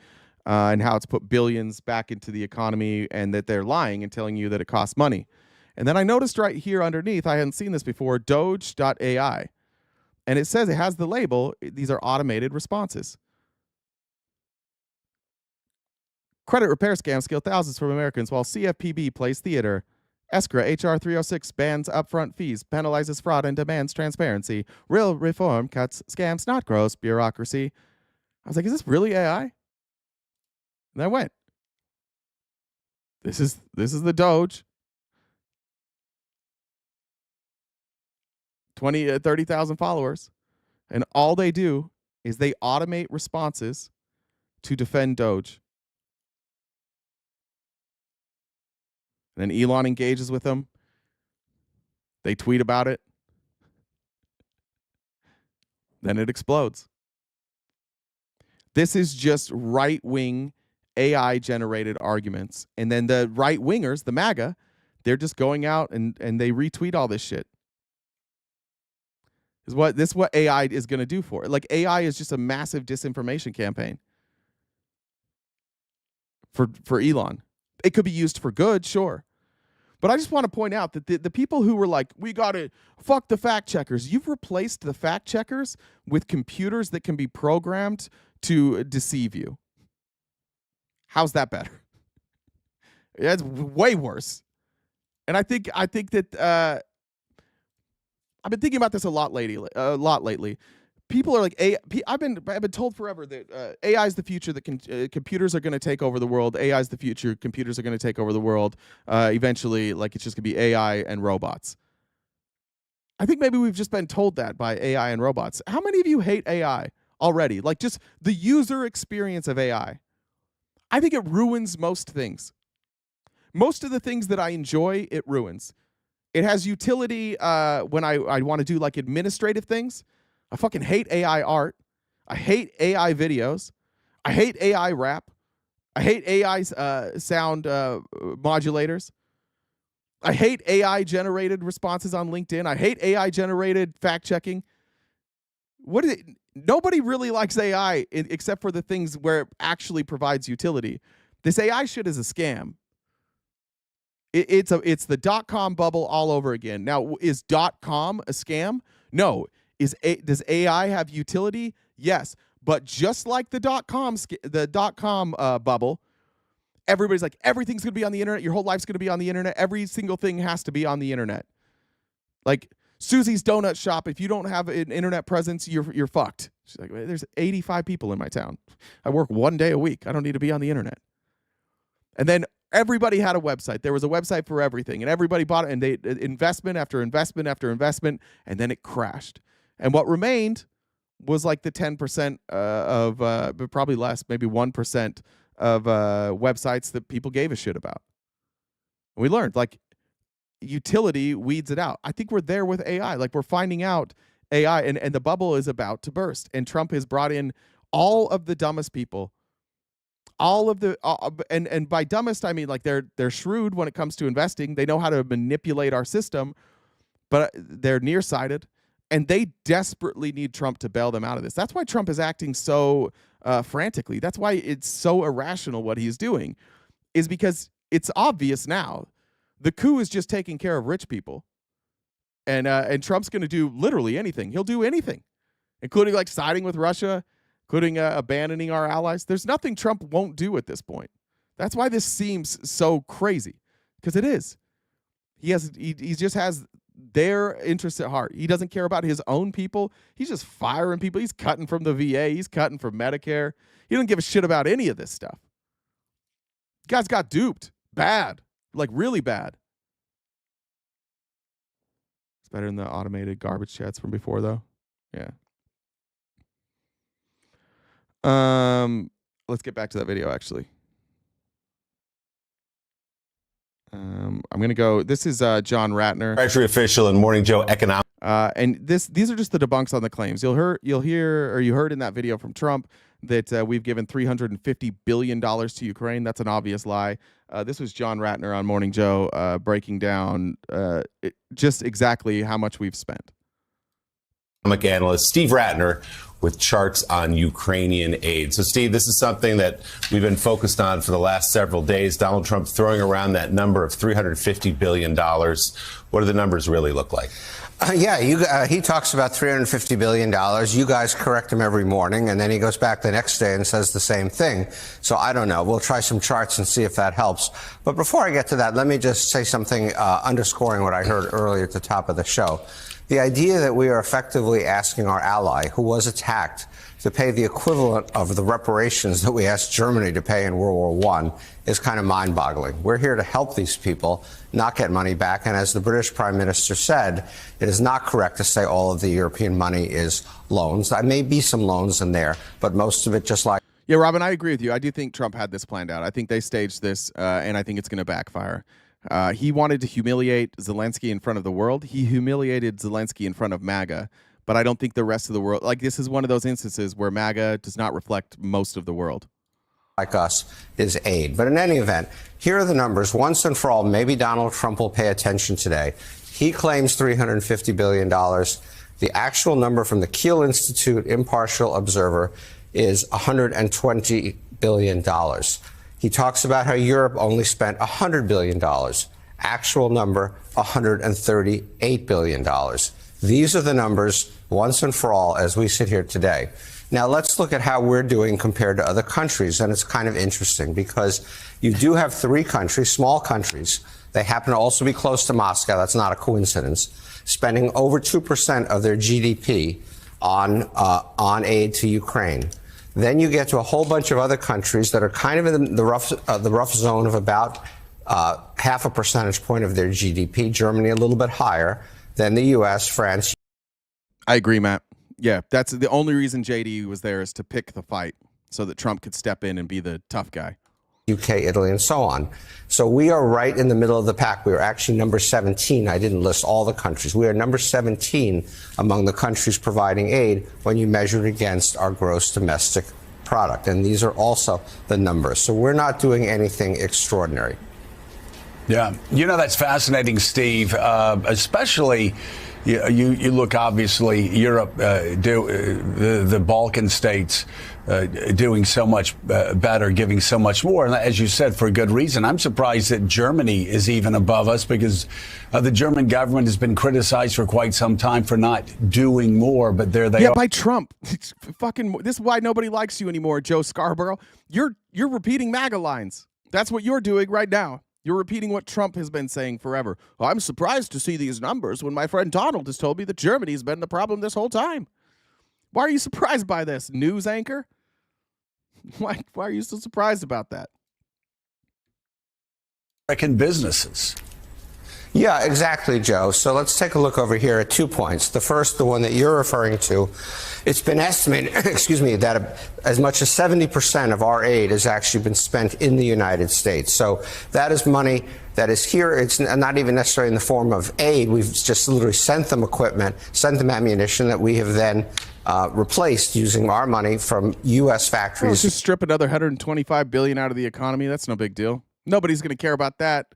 Speaker 1: And how it's put billions back into the economy, and that they're lying and telling you that it costs money. And then I noticed right here underneath, I hadn't seen this before, Doge.ai. And it says, it has the label, these are automated responses. Credit repair scams kill thousands from Americans while CFPB plays theater. ESCRA HR 306 bans upfront fees, penalizes fraud, and demands transparency. Real reform cuts scams, not gross bureaucracy. I was like, is this really AI? And I went, this is the Doge. 30,000 followers. And all they do is they automate responses to defend Doge. And then Elon engages with them. They tweet about it. Then it explodes. This is just right-wing AI-generated arguments. And then the right-wingers, the MAGA, they're just going out and they retweet all this shit. This is what AI is going to do for it. Like, AI is just a massive disinformation campaign for Elon. It could be used for good, sure. But I just want to point out that the people who were like, we got to fuck the fact checkers, you've replaced the fact checkers with computers that can be programmed to deceive you. How's that better? That's way worse. And I think that I've been thinking about this a lot lately. people are like, I've been told forever that AI is the future. That computers are going to take over the world. AI is the future. Computers are going to take over the world. Eventually, like it's just going to be AI and robots. I think maybe we've just been told that by AI and robots. How many of you hate AI already? Like just the user experience of AI. I think it ruins most things. Most of the things that I enjoy, it ruins. It has utility when I want to do like administrative things. I fucking hate AI art. I hate AI videos. I hate AI rap. I hate AI sound modulators. I hate AI-generated responses on LinkedIn. I hate AI-generated fact-checking. Nobody really likes AI except for the things where it actually provides utility. This AI shit is a scam. It's the .com bubble all over again. Now, is .com a scam? No. Does AI have utility? Yes. But just like the .com bubble, everybody's like, everything's going to be on the internet. Your whole life's going to be on the internet. Every single thing has to be on the internet. Like Susie's Donut Shop, if you don't have an internet presence, you're fucked. She's like, there's 85 people in my town. I work 1 day a week. I don't need to be on the internet. And then everybody had a website. There was a website for everything, and everybody bought it, and they investment after investment after investment, and then it crashed. And what remained was like the 10% but probably less, maybe 1% of websites that people gave a shit about. And we learned, like, utility weeds it out. I think we're there with AI. Like, we're finding out AI, and the bubble is about to burst. And Trump has brought in all of the dumbest people. All of the and by dumbest I mean like they're shrewd when it comes to investing. They know how to manipulate our system, but they're nearsighted, and they desperately need Trump to bail them out of this. That's why Trump is acting so frantically. That's why it's so irrational what he's doing, is because it's obvious now. The coup is just taking care of rich people, and Trump's going to do literally anything. He'll do anything, including like siding with Russia, including abandoning our allies. There's nothing Trump won't do at this point. That's why this seems so crazy, because it is. He just has their interests at heart. He doesn't care about his own people. He's just firing people. He's cutting from the VA. He's cutting from Medicare. He doesn't give a shit about any of this stuff. Guys got duped. Bad. Like really bad. It's better than the automated garbage chats from before, though. Yeah. Let's get back to that video, actually. I'm going to go. This is John Ratner,
Speaker 17: Treasury official and Morning Joe economic.
Speaker 1: And these are just the debunks on the claims. You heard in that video from Trump that we've given $350 billion to Ukraine. That's an obvious lie. This was John Ratner on Morning Joe breaking down just exactly how much we've spent.
Speaker 17: Economic analyst Steve Ratner with charts on Ukrainian aid. So, Steve, this is something that we've been focused on for the last several days. Donald Trump throwing around that number of $350 billion. What do the numbers really look like?
Speaker 18: He talks about $350 billion. You guys correct him every morning, and then he goes back the next day and says the same thing. So I don't know. We'll try some charts and see if that helps. But before I get to that, let me just say something underscoring what I heard earlier at the top of the show. The idea that we are effectively asking our ally, who was attacked, to pay the equivalent of the reparations that we asked Germany to pay in World War I is kind of mind-boggling. We're here to help these people not get money back. And as the British Prime Minister said, it is not correct to say all of the European money is loans. There may be some loans in there, but most of it just like...
Speaker 1: Yeah, Robin, I agree with you. I do think Trump had this planned out. I think they staged this, and I think it's going to backfire. He wanted to humiliate Zelensky in front of the world. He humiliated Zelensky in front of MAGA. But I don't think the rest of the world, like this is one of those instances where MAGA does not reflect most of the world.
Speaker 18: Like us is aid. But in any event, here are the numbers. Once and for all, maybe Donald Trump will pay attention today. He claims $350 billion. The actual number from the Kiel Institute Impartial Observer is $120 billion. He talks about how Europe only spent $100 billion. Actual number, $138 billion. These are the numbers once and for all as we sit here today. Now, let's look at how we're doing compared to other countries. And it's kind of interesting because you do have three countries, small countries. They happen to also be close to Moscow. That's not a coincidence. Spending over 2% of their GDP on aid to Ukraine. Then you get to a whole bunch of other countries that are kind of in the rough zone of about half a percentage point of their GDP. Germany a little bit higher than the U.S., France.
Speaker 1: I agree, Matt. Yeah, that's the only reason JD was there, is to pick the fight so that Trump could step in and be the tough guy.
Speaker 18: UK, Italy, and so on. So we are right in the middle of the pack. We are actually number 17. I didn't list all the countries. We are number 17 among the countries providing aid when you measure it against our gross domestic product. And these are also the numbers. So we're not doing anything extraordinary.
Speaker 19: Yeah. You know, that's fascinating, Steve, especially you look, obviously, Europe, the Balkan states doing so much better, giving so much more. And as you said, for a good reason. I'm surprised that Germany is even above us, because the German government has been criticized for quite some time for not doing more. But there they are.
Speaker 1: Yeah, by Trump. Fucking, this is why nobody likes you anymore, Joe Scarborough. You're repeating MAGA lines. That's what you're doing right now. You're repeating what Trump has been saying forever. Well, I'm surprised to see these numbers when my friend Donald has told me that Germany's been the problem this whole time. Why are you surprised by this, news anchor? Why are you so surprised about that?
Speaker 19: American businesses.
Speaker 18: Yeah, exactly, Joe. So let's take a look over here at 2 points. The first, the one that you're referring to, it's been estimated, excuse me, that as much as 70% of our aid has actually been spent in the United States. So that is money that is here. It's not even necessarily in the form of aid. We've just literally sent them equipment, sent them ammunition that we have then replaced using our money from U.S. factories.
Speaker 1: Let's just strip another $125 billion out of the economy. That's no big deal. Nobody's going to care about that.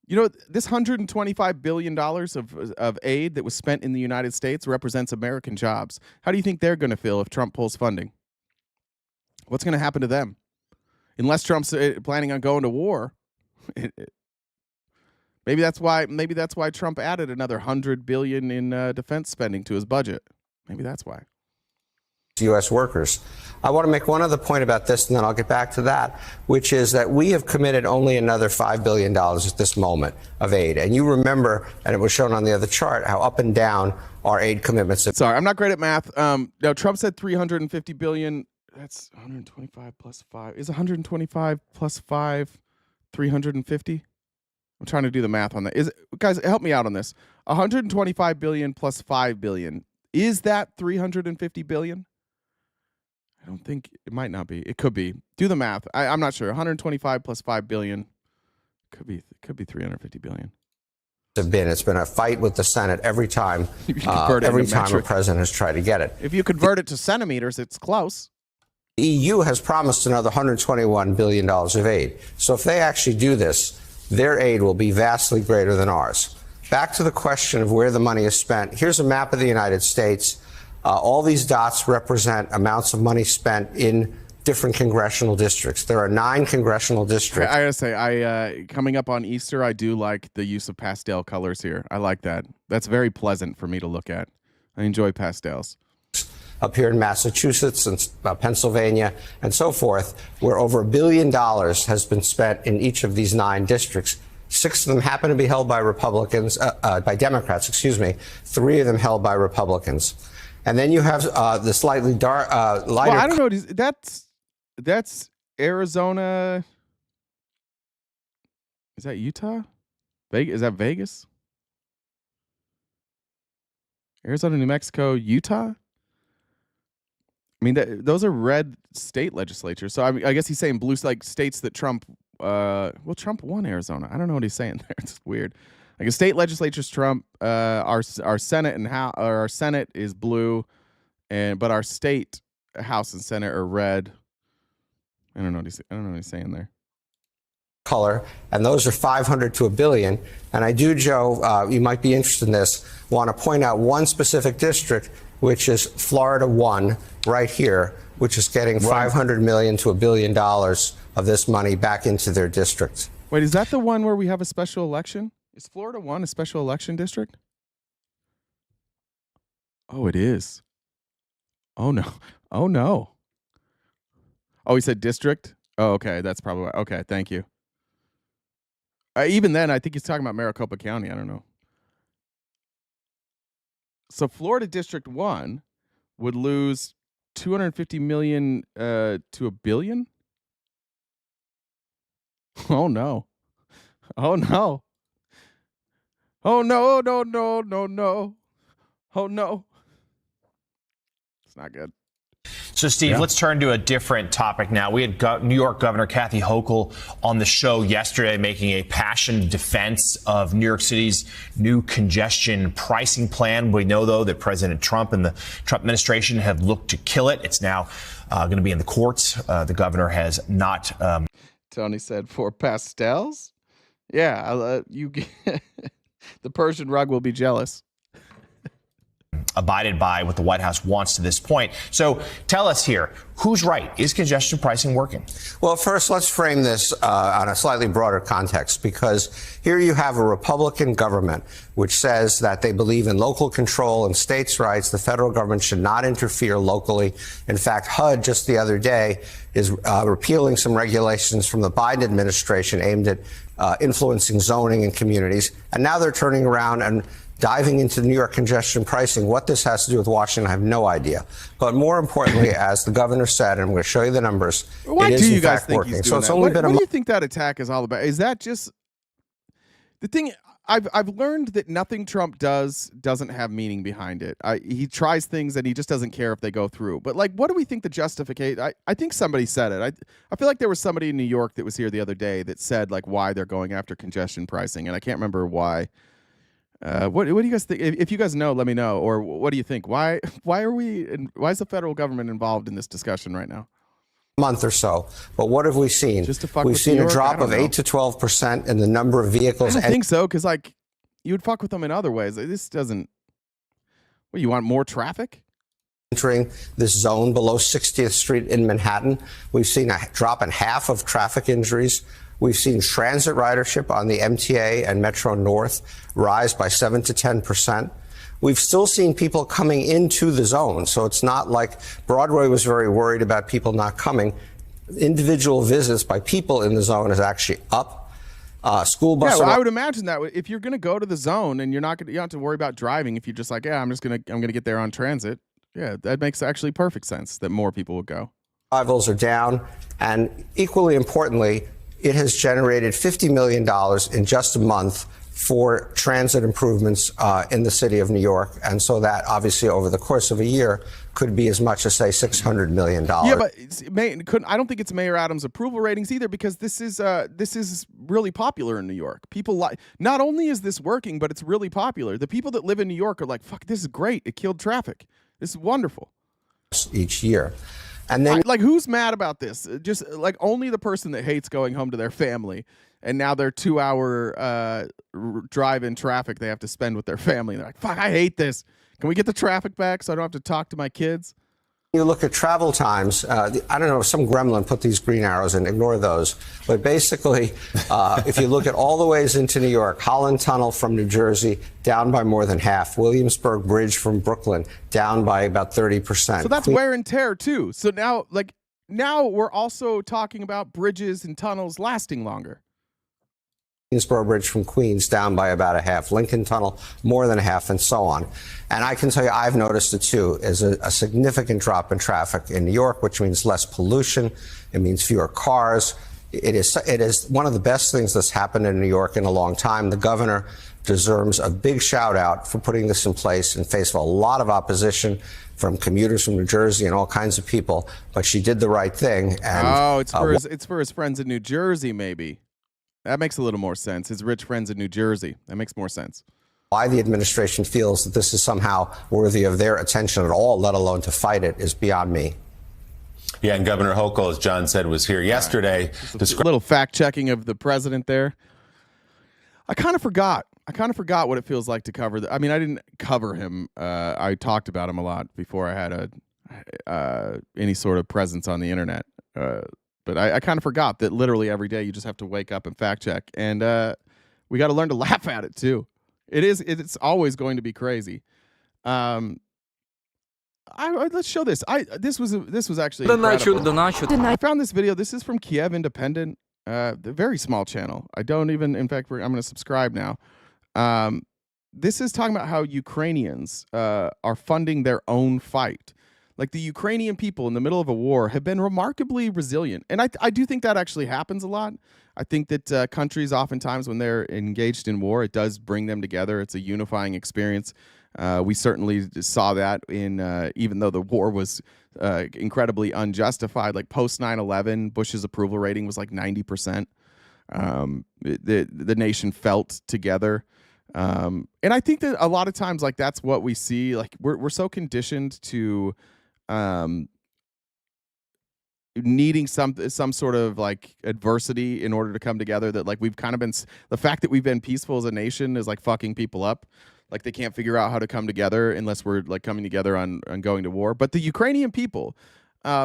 Speaker 1: You know, this $125 billion of aid that was spent in the United States represents American jobs. How do you think they're going to feel if Trump pulls funding? What's going to happen to them? Unless Trump's planning on going to war. Maybe that's why Trump added another $100 billion in defense spending to his budget. Maybe that's why.
Speaker 18: U.S. workers. I want to make one other point about this, and then I'll get back to that, which is that we have committed only another $5 billion at this moment of aid. And you remember, and it was shown on the other chart, how up and down our aid commitments have.
Speaker 1: Sorry, I'm not great at math. Now, Trump said $350 billion. That's 125 plus 5. Is 125 plus 5 350? I'm trying to do the math on that. Guys, help me out on this. 125 billion plus 5 billion. Is that 350 billion? I don't think it might not be. It could be. Do the math. I'm not sure. 125 plus 5 billion could be 350 billion.
Speaker 18: It's been a fight with the Senate every time a president has tried to get it.
Speaker 1: If you convert it to centimeters, it's close.
Speaker 18: The EU has promised another $121 billion of aid. So if they actually do this, their aid will be vastly greater than ours. Back to the question of where the money is spent. Here's a map of the United States. All these dots represent amounts of money spent in different congressional districts. There are 9 congressional districts.
Speaker 1: I gotta say, coming up on Easter, I do like the use of pastel colors here. I like that. That's very pleasant for me to look at. I enjoy pastels.
Speaker 18: Up here in Massachusetts and Pennsylvania and so forth, where over $1 billion has been spent in each of these 9 districts. 6 of them happen to be held by Republicans, by Democrats, 3 of them held by Republicans. And then you have the slightly lighter. Well,
Speaker 1: I don't know. That's Arizona. Is that Utah? Vegas? Is that Vegas? Arizona, New Mexico, Utah? I mean, those are red state legislatures. So I guess he's saying blue, like states that Trump. Trump won Arizona. I don't know what he's saying there. It's weird. Like a state legislature's Trump. Our Senate and our Senate is blue, but our state House and Senate are red. I don't know what he's saying there.
Speaker 18: Color, and those are 500 to $1 billion. And I do, Joe, you might be interested in this, want to point out one specific district, which is Florida 1 right here, which is getting $500 million to $1 billion of this money back into their district.
Speaker 1: Wait, is that the one where we have a special election? Is Florida 1 a special election district? Oh, it is. Oh, no. Oh, no. Oh, he said district? Oh, okay. That's probably why. Okay, thank you. Even then, I think he's talking about Maricopa County. I don't know. So Florida District 1 would lose 250 million to $1 billion. Oh no. Oh no. Oh no, no, no, no, no. Oh no. It's not good.
Speaker 20: So, Steve, let's turn to a different topic now. We had New York Governor Kathy Hochul on the show yesterday making a passionate defense of New York City's new congestion pricing plan. We know, though, that President Trump and the Trump administration have looked to kill it. It's now going to be in the courts. The governor has not.
Speaker 1: Tony said 4 pastels. Yeah, you. The Persian rug will be jealous.
Speaker 20: Abided by what the White House wants to this point. So tell us here, who's right? Is congestion pricing working?
Speaker 18: Well, first, let's frame this on a slightly broader context, because here you have a Republican government which says that they believe in local control and states' rights. The federal government should not interfere locally. In fact, HUD just the other day is repealing some regulations from the Biden administration aimed at influencing zoning in communities. And now they're turning around and diving into New York congestion pricing. What this has to do with Washington, I have no idea. But more importantly, as the governor said, and I'm going to show you the numbers,
Speaker 1: why
Speaker 18: it is
Speaker 1: do you
Speaker 18: in
Speaker 1: guys
Speaker 18: fact
Speaker 1: think
Speaker 18: working.
Speaker 1: he's doing
Speaker 18: So it's
Speaker 1: that?
Speaker 18: only been a
Speaker 1: what do
Speaker 18: month.
Speaker 1: you think that attack is all about? Is that just the thing? I've learned that nothing Trump does doesn't have meaning behind it. He tries things and he just doesn't care if they go through. But like, what do we think the justification? I think somebody said it. I feel like there was somebody in New York that was here the other day that said like why they're going after congestion pricing, and I can't remember why. What do you guys think? If you guys know, let me know. Or what do you think? Why is the federal government involved in this discussion right now?
Speaker 18: Month or so. But what have we seen?
Speaker 1: Just to fuck
Speaker 18: We've
Speaker 1: with
Speaker 18: seen
Speaker 1: New
Speaker 18: a
Speaker 1: York?
Speaker 18: drop
Speaker 1: I don't
Speaker 18: of
Speaker 1: know.
Speaker 18: 8 to 12% in the number of vehicles.
Speaker 1: I don't think so, because like you would fuck with them in other ways. Like, this doesn't. What, you want more traffic?
Speaker 18: Entering this zone below 60th Street in Manhattan, we've seen a drop in half of traffic injuries. We've seen transit ridership on the MTA and Metro North rise by 7 to 10%. We've still seen people coming into the zone. So it's not like Broadway was very worried about people not coming. Individual visits by people in the zone is actually up. School bus.
Speaker 1: Yeah, well, I would imagine that if you're going to go to the zone and you don't have to worry about driving, if you're just like, yeah, I'm going to get there on transit. Yeah, that makes actually perfect sense that more people would go.
Speaker 18: Arrivals are down. And equally importantly, it has generated $50 million in just a month for transit improvements in the city of New York. And so that obviously over the course of a year could be as much as, say, $600 million.
Speaker 1: Yeah, but I don't think it's Mayor Adams' approval ratings either, because this is really popular in New York. People like, not only is this working, but it's really popular. The people that live in New York are like, fuck, this is great. It killed traffic. This is wonderful.
Speaker 18: Each year. And then,
Speaker 1: like, who's mad about this? Just like only the person that hates going home to their family, and now their 2-hour drive in traffic they have to spend with their family. They're like, fuck, I hate this. Can we get the traffic back so I don't have to talk to my kids?
Speaker 18: You look at travel times. I don't know, some gremlin put these green arrows in. Ignore those. But basically, if you look at all the ways into New York, Holland Tunnel from New Jersey down by more than half. Williamsburg Bridge from Brooklyn down by about 30%.
Speaker 1: So that's wear and tear too. So now we're also talking about bridges and tunnels lasting longer.
Speaker 18: Williamsburg Bridge from Queens down by about a half, Lincoln Tunnel more than a half, and so on. And I can tell you, I've noticed it too, is a significant drop in traffic in New York, which means less pollution. It means fewer cars. It is one of the best things that's happened in New York in a long time. The governor deserves a big shout out for putting this in place in face of a lot of opposition from commuters from New Jersey and all kinds of people. But she did the right thing. And,
Speaker 1: it's for his friends in New Jersey, maybe. That makes a little more sense. His rich friends in New Jersey. That makes more sense.
Speaker 18: Why the administration feels that this is somehow worthy of their attention at all, let alone to fight it, is beyond me.
Speaker 17: Yeah, and Governor Hochul, as John said, was here yesterday.
Speaker 1: A little fact checking of the president there. I kind of forgot what it feels like to cover. I mean, I didn't cover him. I talked about him a lot before I had any sort of presence on the internet. But I kind of forgot that literally every day you just have to wake up and fact check. And we got to learn to laugh at it, too. It's always going to be crazy. Let's show this. This was actually incredible. I found this video. This is from Kiev Independent, the very small channel. In fact, I'm going to subscribe now. This is talking about how Ukrainians are funding their own fight. Like the Ukrainian people in the middle of a war have been remarkably resilient. And I do think that actually happens a lot. I think that countries oftentimes when they're engaged in war, it does bring them together. It's a unifying experience. We certainly saw that in, even though the war was incredibly unjustified, like post 9/11, Bush's approval rating was like 90%. The nation felt together. And I think that a lot of times, like, that's what we see. Like we're so conditioned to needing some sort of like adversity in order to come together, that like we've kind of been, the fact that we've been peaceful as a nation is like fucking people up. Like they can't figure out how to come together unless we're like coming together on going to war. But the Ukrainian people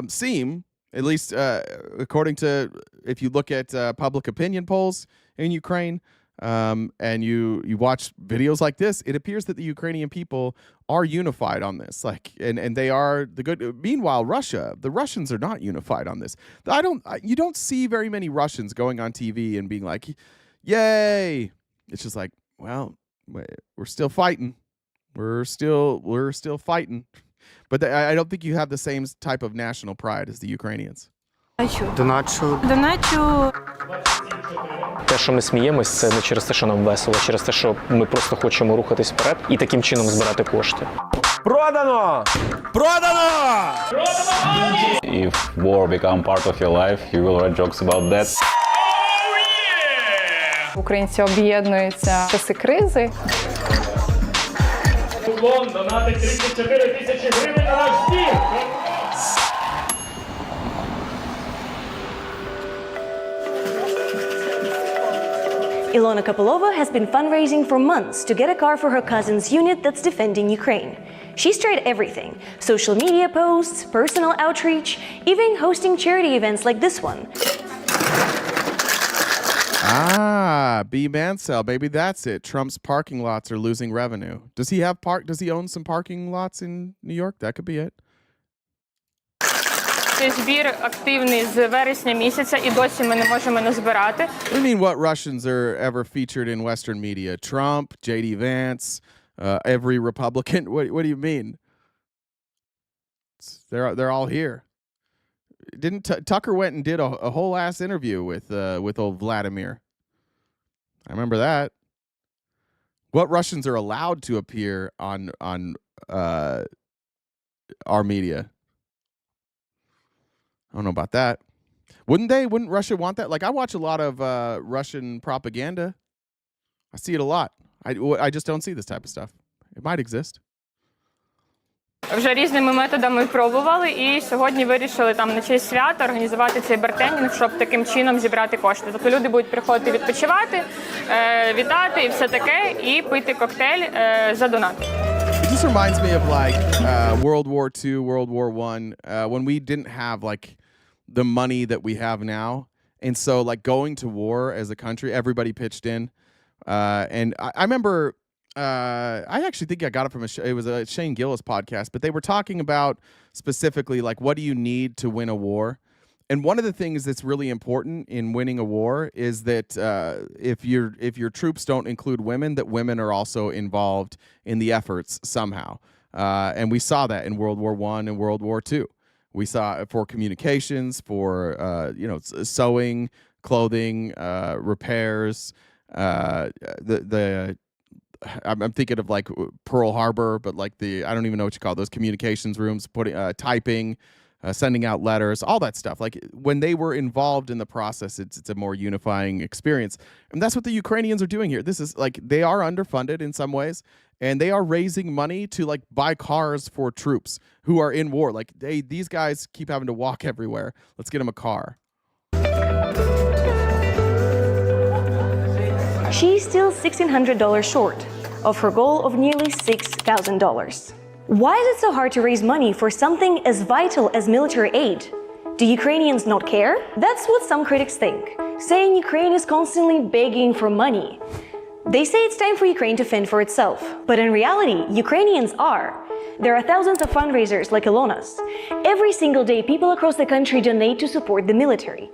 Speaker 1: seem, at least according to, if you look at public opinion polls in Ukraine, and you watch videos like this, it appears that the Ukrainian people are unified on this. Like, and they are the good. Meanwhile, the Russians are not unified on this. You don't see very many Russians going on TV and being like, "Yay!" It's just like, well, we're still fighting. We're still fighting. But I don't think you have the same type of national pride as the Ukrainians.
Speaker 21: Доначу. Те, що ми сміємось, це не через те, що нам весело, а через те, що ми просто хочемо рухатись вперед і таким чином збирати кошти.
Speaker 15: Продано! Продано!
Speaker 22: If war become part of your life, you will write jokes about that.
Speaker 23: Українці об'єднуються в часи кризи.
Speaker 10: Уклон, донати 34 тисячі гривень на наш збір!
Speaker 24: Ilona Kopylova has been fundraising for months to get a car for her cousin's unit that's defending Ukraine. She's tried everything: social media posts, personal outreach, even hosting charity events like this one.
Speaker 1: B. Mansell, baby, that's it. Trump's parking lots are losing revenue. Does he own some parking lots in New York? That could be it.
Speaker 23: Цей збір активний з вересня місяця, і досі ми не можемо назбирати.
Speaker 1: What do you mean what Russians are ever featured in Western media? Trump, J.D. Vance, every Republican? What do you mean? They're all here. Didn't Tucker went and did a whole ass interview with old Vladimir? I remember that. What Russians are allowed to appear on our media? I don't know about that. Wouldn't Russia want that? Like, I watch a lot of Russian propaganda. I see it a lot. I just don't see this type of stuff. It might exist.
Speaker 23: Вже різними методами пробували, і сьогодні вирішили там на честь свята організувати цей бартендінг, щоб таким чином зібрати кошти. Тобто люди будуть приходити відпочивати, вітати і все таке, і пити коктейль за донати.
Speaker 1: It just reminds me of like World War II, World War I, when we didn't have like the money that we have now. And so like going to war as a country, everybody pitched in. And I remember, I actually think I got it from it was a Shane Gillis podcast, but they were talking about specifically like, what do you need to win a war? And one of the things that's really important in winning a war is that if your troops don't include women, that women are also involved in the efforts somehow. And we saw that in World War I and World War II. We saw it for communications, for sewing, clothing, repairs. I'm thinking of like Pearl Harbor, but like I don't even know what you call those communications rooms, typing. Sending out letters, all that stuff. Like when they were involved in the process, it's a more unifying experience. And that's what the Ukrainians are doing here. This is like, they are underfunded in some ways, and they are raising money to like buy cars for troops who are in war. Like these guys keep having to walk everywhere. Let's get them a car.
Speaker 24: She's still $1,600 short of her goal of nearly $6,000. Why is it so hard to raise money for something as vital as military aid? Do Ukrainians not care? That's what some critics think, saying Ukraine is constantly begging for money. They say it's time for Ukraine to fend for itself. But in reality, Ukrainians are. There are thousands of fundraisers like Ilona's. Every single day, people across the country donate to support the military.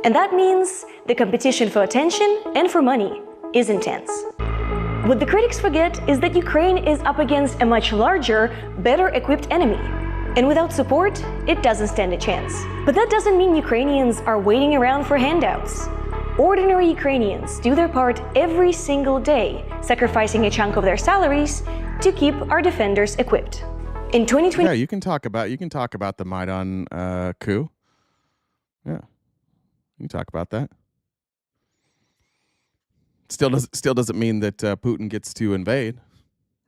Speaker 24: And that means the competition for attention and for money is intense. What the critics forget is that Ukraine is up against a much larger, better equipped enemy. And without support, it doesn't stand a chance. But that doesn't mean Ukrainians are waiting around for handouts. Ordinary Ukrainians do their part every single day, sacrificing a chunk of their salaries to keep our defenders equipped. In 2020,
Speaker 1: yeah, you can talk about the Maidan coup. Yeah, you can talk about that. Still doesn't mean that Putin gets to invade,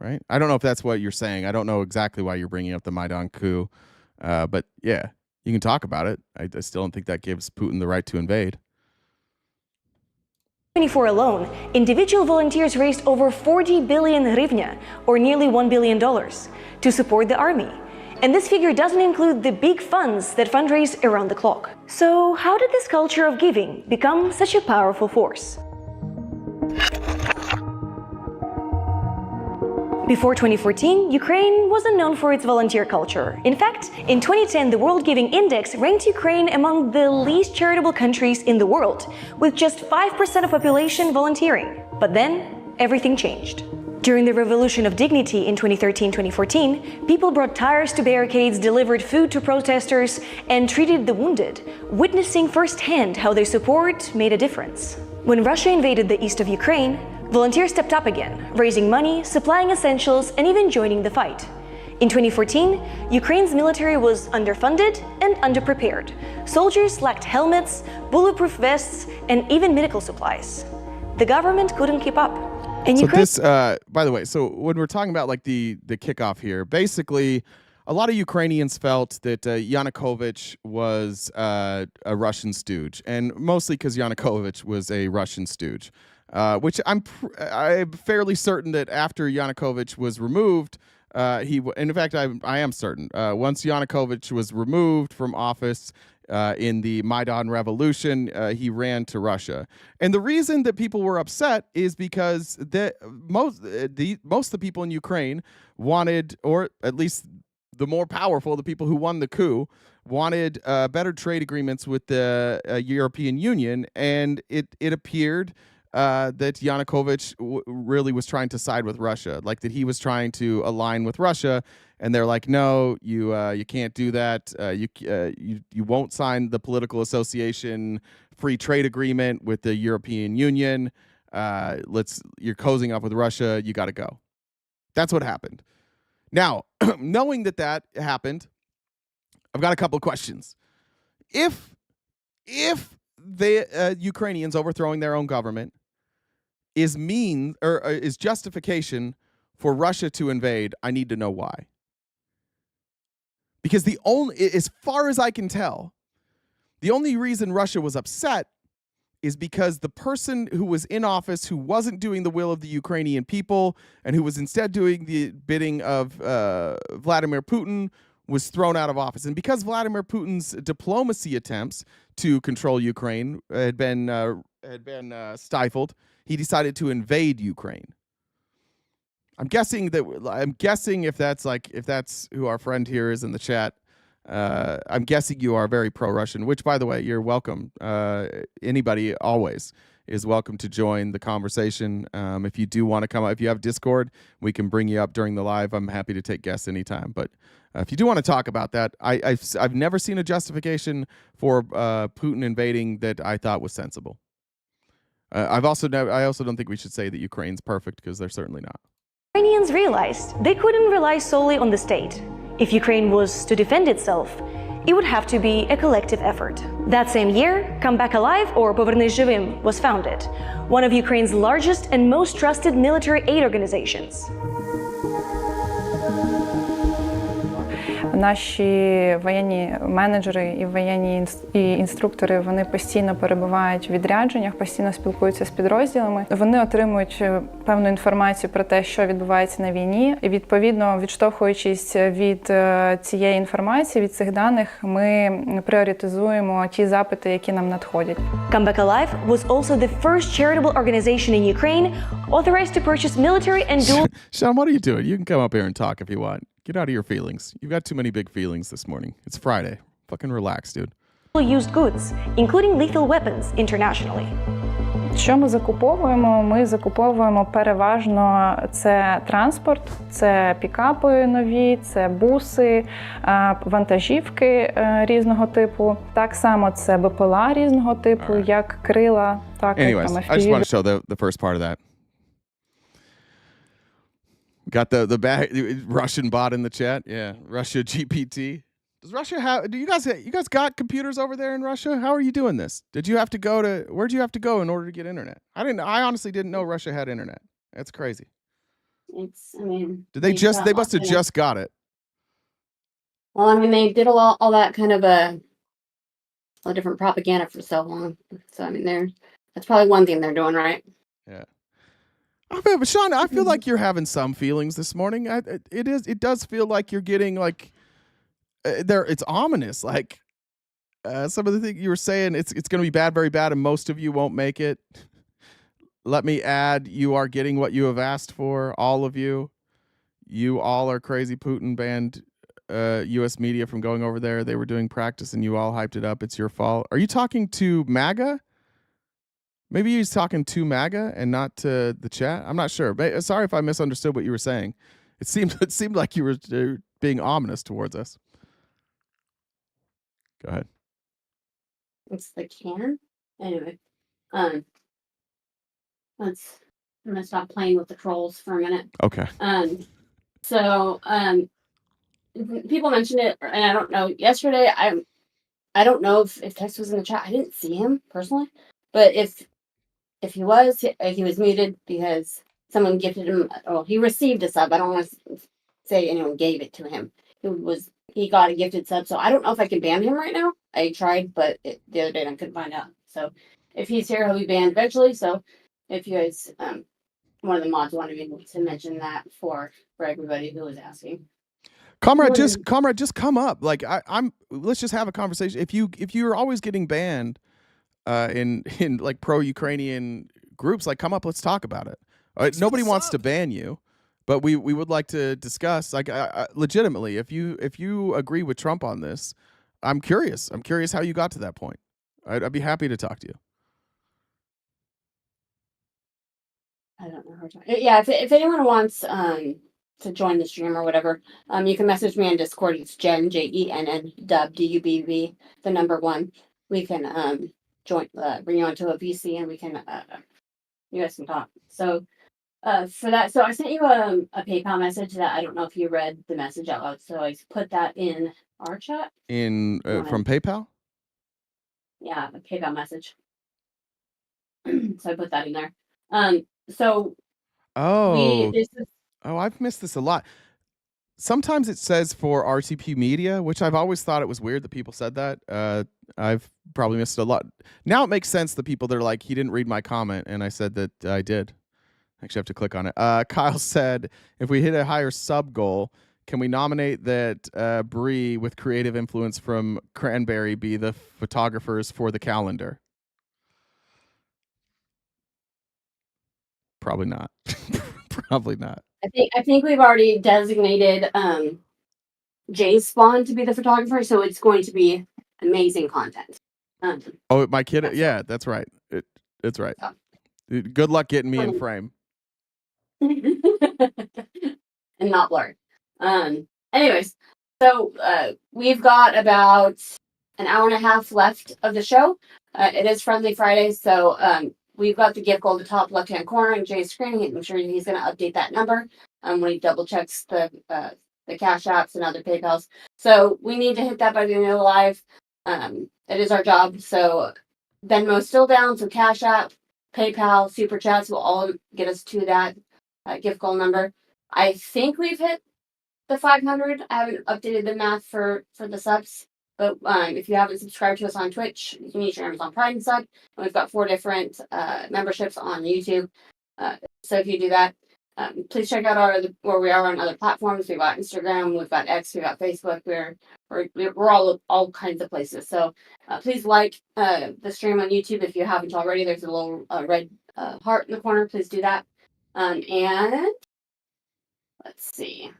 Speaker 1: right? I don't know if that's what you're saying. I don't know exactly why you're bringing up the Maidan coup, but yeah, you can talk about it. I still don't think that gives Putin the right to invade.
Speaker 24: 2024 alone, individual volunteers raised over 40 billion hryvnia, or nearly $1 billion, to support the army. And this figure doesn't include the big funds that fundraise around the clock. So how did this culture of giving become such a powerful force? Before 2014, Ukraine wasn't known for its volunteer culture. In fact, in 2010, the World Giving Index ranked Ukraine among the least charitable countries in the world, with just 5% of population volunteering. But then, everything changed. During the Revolution of Dignity in 2013-2014, people brought tires to barricades, delivered food to protesters, and treated the wounded, witnessing firsthand how their support made a difference. When Russia invaded the east of Ukraine, volunteers stepped up again, raising money, supplying essentials, and even joining the fight. In 2014, Ukraine's military was underfunded and underprepared. Soldiers lacked helmets, bulletproof vests, and even medical supplies. The government couldn't keep up. And Ukraine—
Speaker 1: this, by the way, so when we're talking about like the kickoff here, basically, a lot of Ukrainians felt that Yanukovych was a Russian stooge, and mostly because Yanukovych was a Russian stooge. Which I'm fairly certain that after Yanukovych was removed, in fact, I am certain, once Yanukovych was removed from office in the Maidan Revolution, he ran to Russia. And the reason that people were upset is because most of the people in Ukraine wanted, or at least the more powerful, the people who won the coup, wanted better trade agreements with the European Union, and it appeared that Yanukovych really was trying to side with Russia, like that he was trying to align with Russia, and they're like, no, you can't do that. You won't sign the political association free trade agreement with the European Union. You're cozying up with Russia. You got to go. That's what happened. Now, knowing that happened, I've got a couple of questions. If the Ukrainians overthrowing their own government is justification for Russia to invade, I need to know why. Because as far as I can tell, the only reason Russia was upset is because the person who was in office, who wasn't doing the will of the Ukrainian people and who was instead doing the bidding of Vladimir Putin, was thrown out of office. And because Vladimir Putin's diplomacy attempts to control Ukraine had been stifled, he decided to invade Ukraine. I'm guessing if that's who our friend here is in the chat. I'm guessing you are very pro-Russian, which, by the way, you're welcome. Anybody always is welcome to join the conversation. If you do want to come up, if you have Discord, we can bring you up during the live. I'm happy to take guests anytime. But if you do want to talk about that, I've never seen a justification for Putin invading that I thought was sensible. I also don't think we should say that Ukraine's perfect, because they're certainly not.
Speaker 24: Ukrainians realized they couldn't rely solely on the state. If Ukraine was to defend itself, it would have to be a collective effort. That same year, Come Back Alive, or Повернись живим, was founded, one of Ukraine's largest and most trusted military aid organizations.
Speaker 3: Наші воєнні менеджери і воєнні інструктори, вони постійно перебувають в відрядженнях, постійно спілкуються з підрозділами. Вони отримують певну інформацію про те, що відбувається на війні. І відповідно, відштовхуючись від цієї інформації, від цих даних, ми пріоритизуємо ті запити, які нам надходять.
Speaker 24: Come Back Alive was also the first charitable organization in Ukraine authorized to purchase military and dual...
Speaker 1: Sean, what are you doing? You can come up here and talk if you want. Get out of your feelings. You've got too many big feelings this morning. It's Friday. Fucking relax, dude.
Speaker 24: ...used goods, including lethal weapons, internationally.
Speaker 3: Що ми закуповуємо? Ми закуповуємо переважно це транспорт, це пікапи нові, це буси, вантажівки різного типу. Так само це БПЛА різного типу, як крила, так
Speaker 1: Anyways,
Speaker 3: там
Speaker 1: I just want to show the first part of that. Got the Russian bot in the chat. Yeah, Russia GPT. Does Russia have? Do you guys got computers over there in Russia? How are you doing this? Where'd you have to go in order to get internet? I honestly didn't know Russia had internet. That's crazy. They must have just got it.
Speaker 6: Well, I mean, they did all that kind of all different propaganda for so long. So I mean, that's probably one thing they're doing right.
Speaker 1: Yeah. Sean, I feel like you're having some feelings this morning. It does feel like you're getting like it's ominous. Like some of the things you were saying, it's going to be bad, very bad, and most of you won't make it. Let me add, you are getting what you have asked for, all of you. You all are crazy. Putin banned U.S. media from going over there. They were doing practice, and you all hyped it up. It's your fault. Are you talking to MAGA? Maybe he's talking to MAGA and not to the chat. I'm not sure. Sorry if I misunderstood what you were saying. It seemed like you were being ominous towards us. Go ahead.
Speaker 6: It's the can. Anyway, I'm gonna stop playing with the trolls for a minute.
Speaker 1: Okay.
Speaker 6: So people mentioned it, and I don't know. Yesterday, I don't know if Tex was in the chat. I didn't see him personally, but if he was muted because someone gifted him. Oh, he received a sub. I don't want to say anyone gave it to him. He got a gifted sub, so I don't know if I can ban him right now. I tried, but the other day I couldn't find out. So if he's here, he'll be banned eventually. So if you guys, one of the mods wanted me to mention that for everybody who was asking.
Speaker 1: Comrade, just come up. Like let's just have a conversation. If you're always getting banned in like pro-Ukrainian groups, like come up, let's talk about it. Nobody wants to ban you, but we would like to discuss, like legitimately, if you agree with Trump on this, I'm curious how you got to that point. I'd be happy to talk to you.
Speaker 6: I don't know how to. Yeah, if anyone wants to join the stream or whatever, you can message me on Discord. It's Jen, JENN, dub, DUBV, the number 1. We can bring you onto a VC, and we can you guys can talk. So for that, so I sent you a PayPal message that I don't know if you read the message out loud. So I put that in our chat.
Speaker 1: From PayPal?
Speaker 6: Yeah, a PayPal message. So I put that in there.
Speaker 1: I've missed this a lot. Sometimes it says for RTP Media, which I've always thought it was weird that people said that. I've probably missed it a lot. Now it makes sense, the people that are like, he didn't read my comment, and I said that I did. Actually, I have to click on it. Kyle said, if we hit a higher sub goal, can we nominate that Bree with creative influence from Cranberry be the photographers for the calendar? Probably not. Probably not.
Speaker 6: I think we've already designated Jay's Spawn to be the photographer, so it's going to be amazing content.
Speaker 1: My kid, yeah, that's right. It's right. Good luck getting me in frame.
Speaker 6: And not blurred. Anyways, so we've got about an hour and a half left of the show. It is Friendly Friday, so we've got the gift goal at the top left-hand corner in Jay's screen. I'm sure he's going to update that number when he double checks the Cash Apps and other PayPals. So we need to hit that by the end of the live. It is our job. So Venmo's still down, so Cash App, PayPal, Super Chats will all get us to that gift goal number. I think we've hit the 500. I haven't updated the math for the subs. But if you haven't subscribed to us on Twitch, you can use your Amazon Prime sub. And we've got 4 different memberships on YouTube. So if you do that, please check out where we are on other platforms. We've got Instagram, we've got X, we've got Facebook. We're all kinds of places. So please like the stream on YouTube if you haven't already. There's a little red heart in the corner. Please do that. And let's see.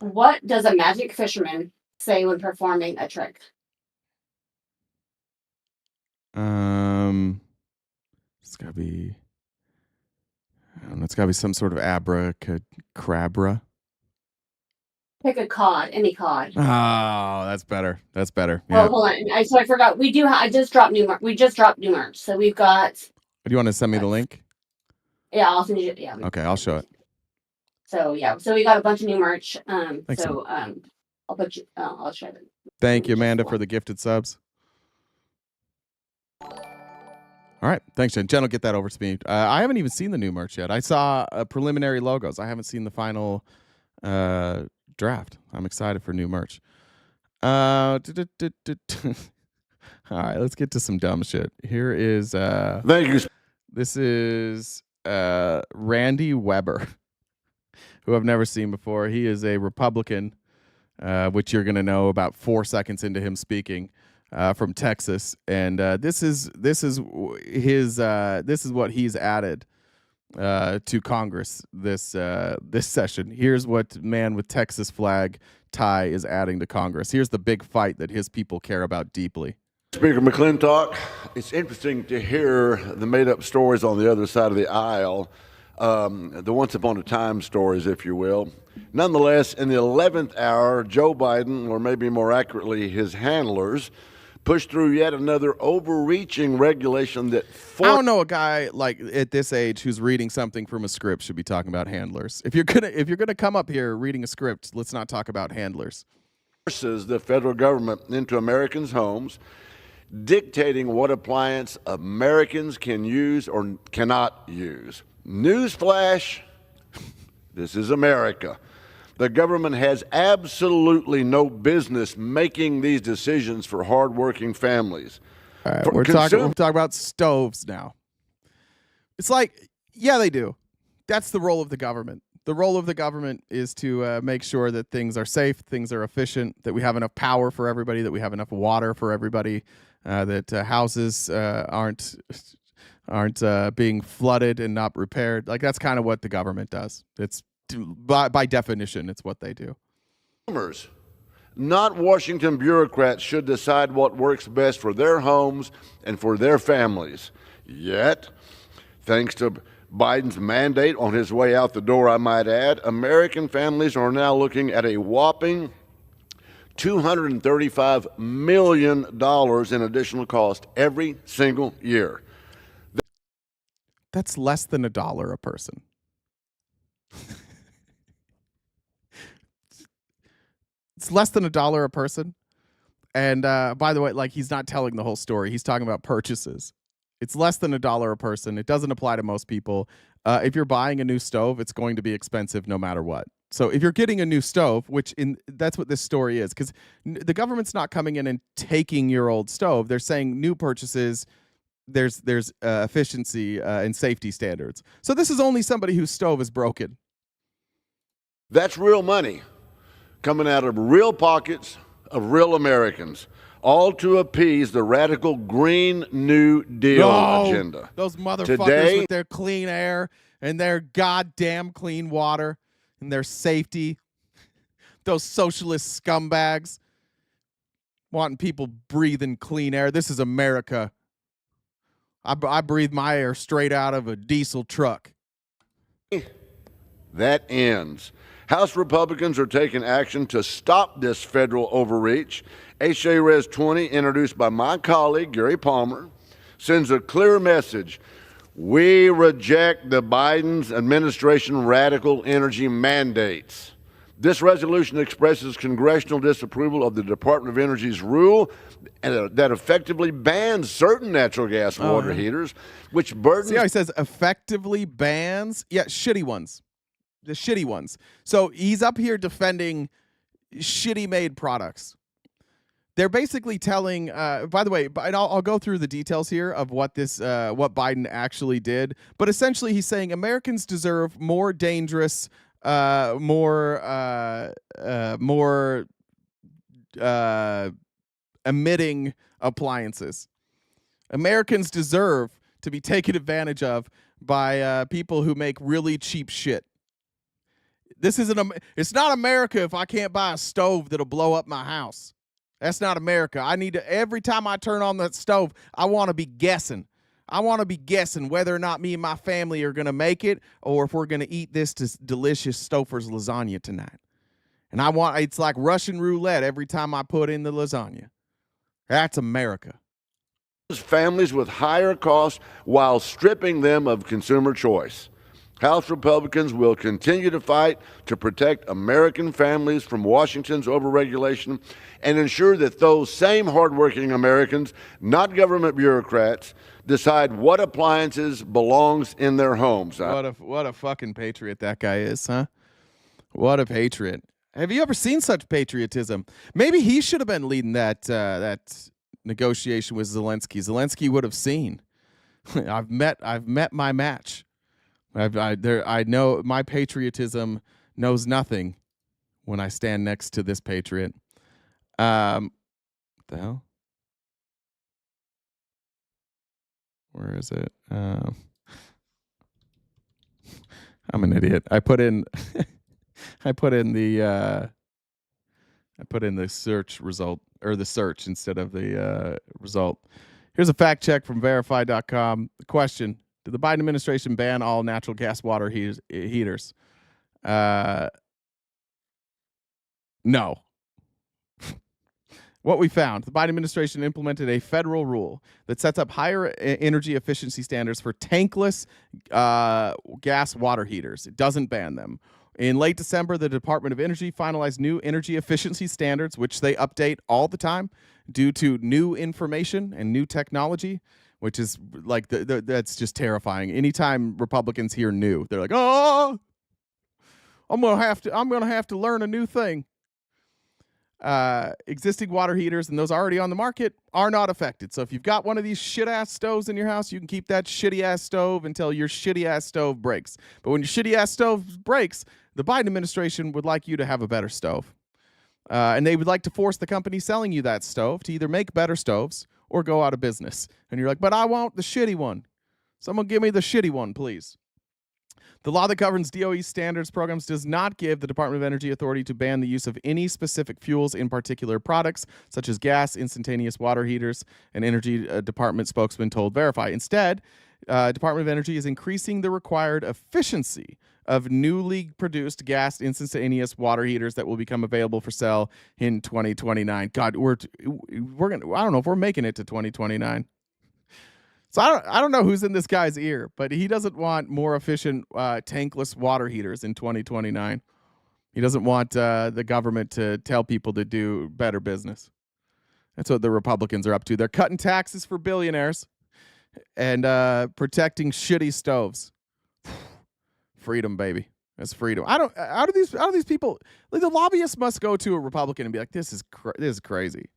Speaker 6: What does a magic fisherman say when performing a trick?
Speaker 1: It's gotta be. I don't know, it's gotta be some sort of abracadabra.
Speaker 6: Pick a cod, any cod.
Speaker 1: Oh, that's better. That's better.
Speaker 6: Oh,
Speaker 1: Yeah.
Speaker 6: hold on. I forgot. We do. I just dropped new. We just dropped new merch. So we've got.
Speaker 1: Do you want to send me the link?
Speaker 6: Yeah, I'll send you. Yeah.
Speaker 1: Okay, I'll show it.
Speaker 6: So yeah, so we got a bunch of new merch.
Speaker 1: Thanks,
Speaker 6: I'll put you. I'll share it.
Speaker 1: Thank you, Amanda, for the gifted subs. All right, thanks, Jen. Jen will get that over to me. I haven't even seen the new merch yet. I saw preliminary logos. I haven't seen the final draft. I'm excited for new merch. All right, let's get to some dumb shit. Here is
Speaker 2: Thank you.
Speaker 1: This is Randy Weber, who I've never seen before. He is a Republican, which you're going to know about 4 seconds into him speaking, from Texas, and this is what he's added to Congress this session. Here's what man with Texas flag tie is adding to Congress. Here's the big fight that his people care about deeply.
Speaker 2: Speaker McClintock, it's interesting to hear the made-up stories on the other side of the aisle, the once upon a time stories, if you will. Nonetheless, in the 11th hour, Joe Biden, or maybe more accurately his handlers, pushed through yet another overreaching regulation that
Speaker 1: I don't know a guy like at this age who's reading something from a script should be talking about handlers. If you're gonna come up here reading a script, let's not talk about handlers.
Speaker 2: forces the federal government into Americans' homes, dictating what appliance Americans can use or cannot use. Newsflash, this is America. The government has absolutely no business making these decisions for hardworking families.
Speaker 1: All right, we're talking about stoves now. It's like, yeah, they do. That's the role of the government. The role of the government is to make sure that things are safe, things are efficient, that we have enough power for everybody, that we have enough water for everybody, that houses aren't being flooded and not repaired. Like, that's kind of what the government does. It's by definition, it's what they do.
Speaker 2: Not Washington bureaucrats should decide what works best for their homes and for their families. Yet, thanks to Biden's mandate on his way out the door, I might add, American families are now looking at a whopping $235 million in additional cost every single year.
Speaker 1: That's less than $1 a person. It's less than $1 a person. And by the way, like, he's not telling the whole story. He's talking about purchases. It's less than $1 a person. It doesn't apply to most people. If you're buying a new stove, it's going to be expensive no matter what. So if you're getting a new stove, that's what this story is, because the government's not coming in and taking your old stove. They're saying new purchases, there's efficiency and safety standards. So this is only somebody whose stove is broken.
Speaker 2: That's real money coming out of real pockets of real Americans, all to appease the radical Green New Deal agenda.
Speaker 1: Those motherfuckers
Speaker 2: Today,
Speaker 1: with their clean air and their goddamn clean water and their safety. Those socialist scumbags wanting people breathing clean air. This is America. I breathe my air straight out of a diesel truck.
Speaker 2: that ends. House Republicans are taking action to stop this federal overreach. H.A. Res 20, introduced by my colleague, Gary Palmer, sends a clear message. We reject the Biden administration radical energy mandates. This resolution expresses congressional disapproval of the Department of Energy's rule that effectively bans certain natural gas water heaters, which burdens...
Speaker 1: See how he says effectively bans? Yeah, shitty ones. The shitty ones. So he's up here defending shitty made products. They're basically telling, by the way, and I'll go through the details here of what what Biden actually did. But essentially he's saying Americans deserve more dangerous, more emitting appliances. Americans deserve to be taken advantage of by people who make really cheap shit. This isn't it's not America if I can't buy a stove that'll blow up my house. That's not America. I need to, every time I turn on that stove, I want to be guessing. I want to be guessing whether or not me and my family are going to make it or if we're going to eat this delicious Stouffer's lasagna tonight. And it's like Russian roulette every time I put in the lasagna. That's America.
Speaker 2: Families with higher costs while stripping them of consumer choice. House Republicans will continue to fight to protect American families from Washington's overregulation and ensure that those same hardworking Americans, not government bureaucrats, decide what appliances belongs in their homes.
Speaker 1: What a fucking patriot that guy is, huh? What a patriot. Have you ever seen such patriotism? Maybe he should have been leading that negotiation with Zelensky. Zelensky would have seen. I've met my match. I know my patriotism knows nothing when I stand next to this patriot. What the hell? Where is it? I'm an idiot. I put in the search result or the search instead of the result. Here's a fact check from verify.com. The question: did the Biden administration ban all natural gas water heaters? No. What we found, the Biden administration implemented a federal rule that sets up higher energy efficiency standards for tankless gas water heaters. It doesn't ban them. In late December, the Department of Energy finalized new energy efficiency standards, which they update all the time due to new information and new technology, which is like that's just terrifying. Anytime Republicans hear new, they're like, "Oh, I'm gonna have to learn a new thing." Existing water heaters and those already on the market are not affected. So if you've got one of these shit-ass stoves in your house, you can keep that shitty-ass stove until your shitty-ass stove breaks. But when your shitty-ass stove breaks, the Biden administration would like you to have a better stove. And they would like to force the company selling you that stove to either make better stoves or go out of business. And you're like, but I want the shitty one. Someone give me the shitty one, please. The law that governs DOE standards programs does not give the Department of Energy authority to ban the use of any specific fuels in particular products, such as gas, instantaneous water heaters, an Energy Department spokesman told Verify. Instead, Department of Energy is increasing the required efficiency of newly produced gas instantaneous water heaters that will become available for sale in 2029. God, we're gonna. I don't know if we're making it to 2029. So I don't know who's in this guy's ear, but he doesn't want more efficient tankless water heaters in 2029. He doesn't want the government to tell people to do better business. That's what the Republicans are up to. They're cutting taxes for billionaires and protecting shitty stoves. Freedom, baby. That's freedom. How do these people? Like, the lobbyists must go to a Republican and be like, "This is crazy."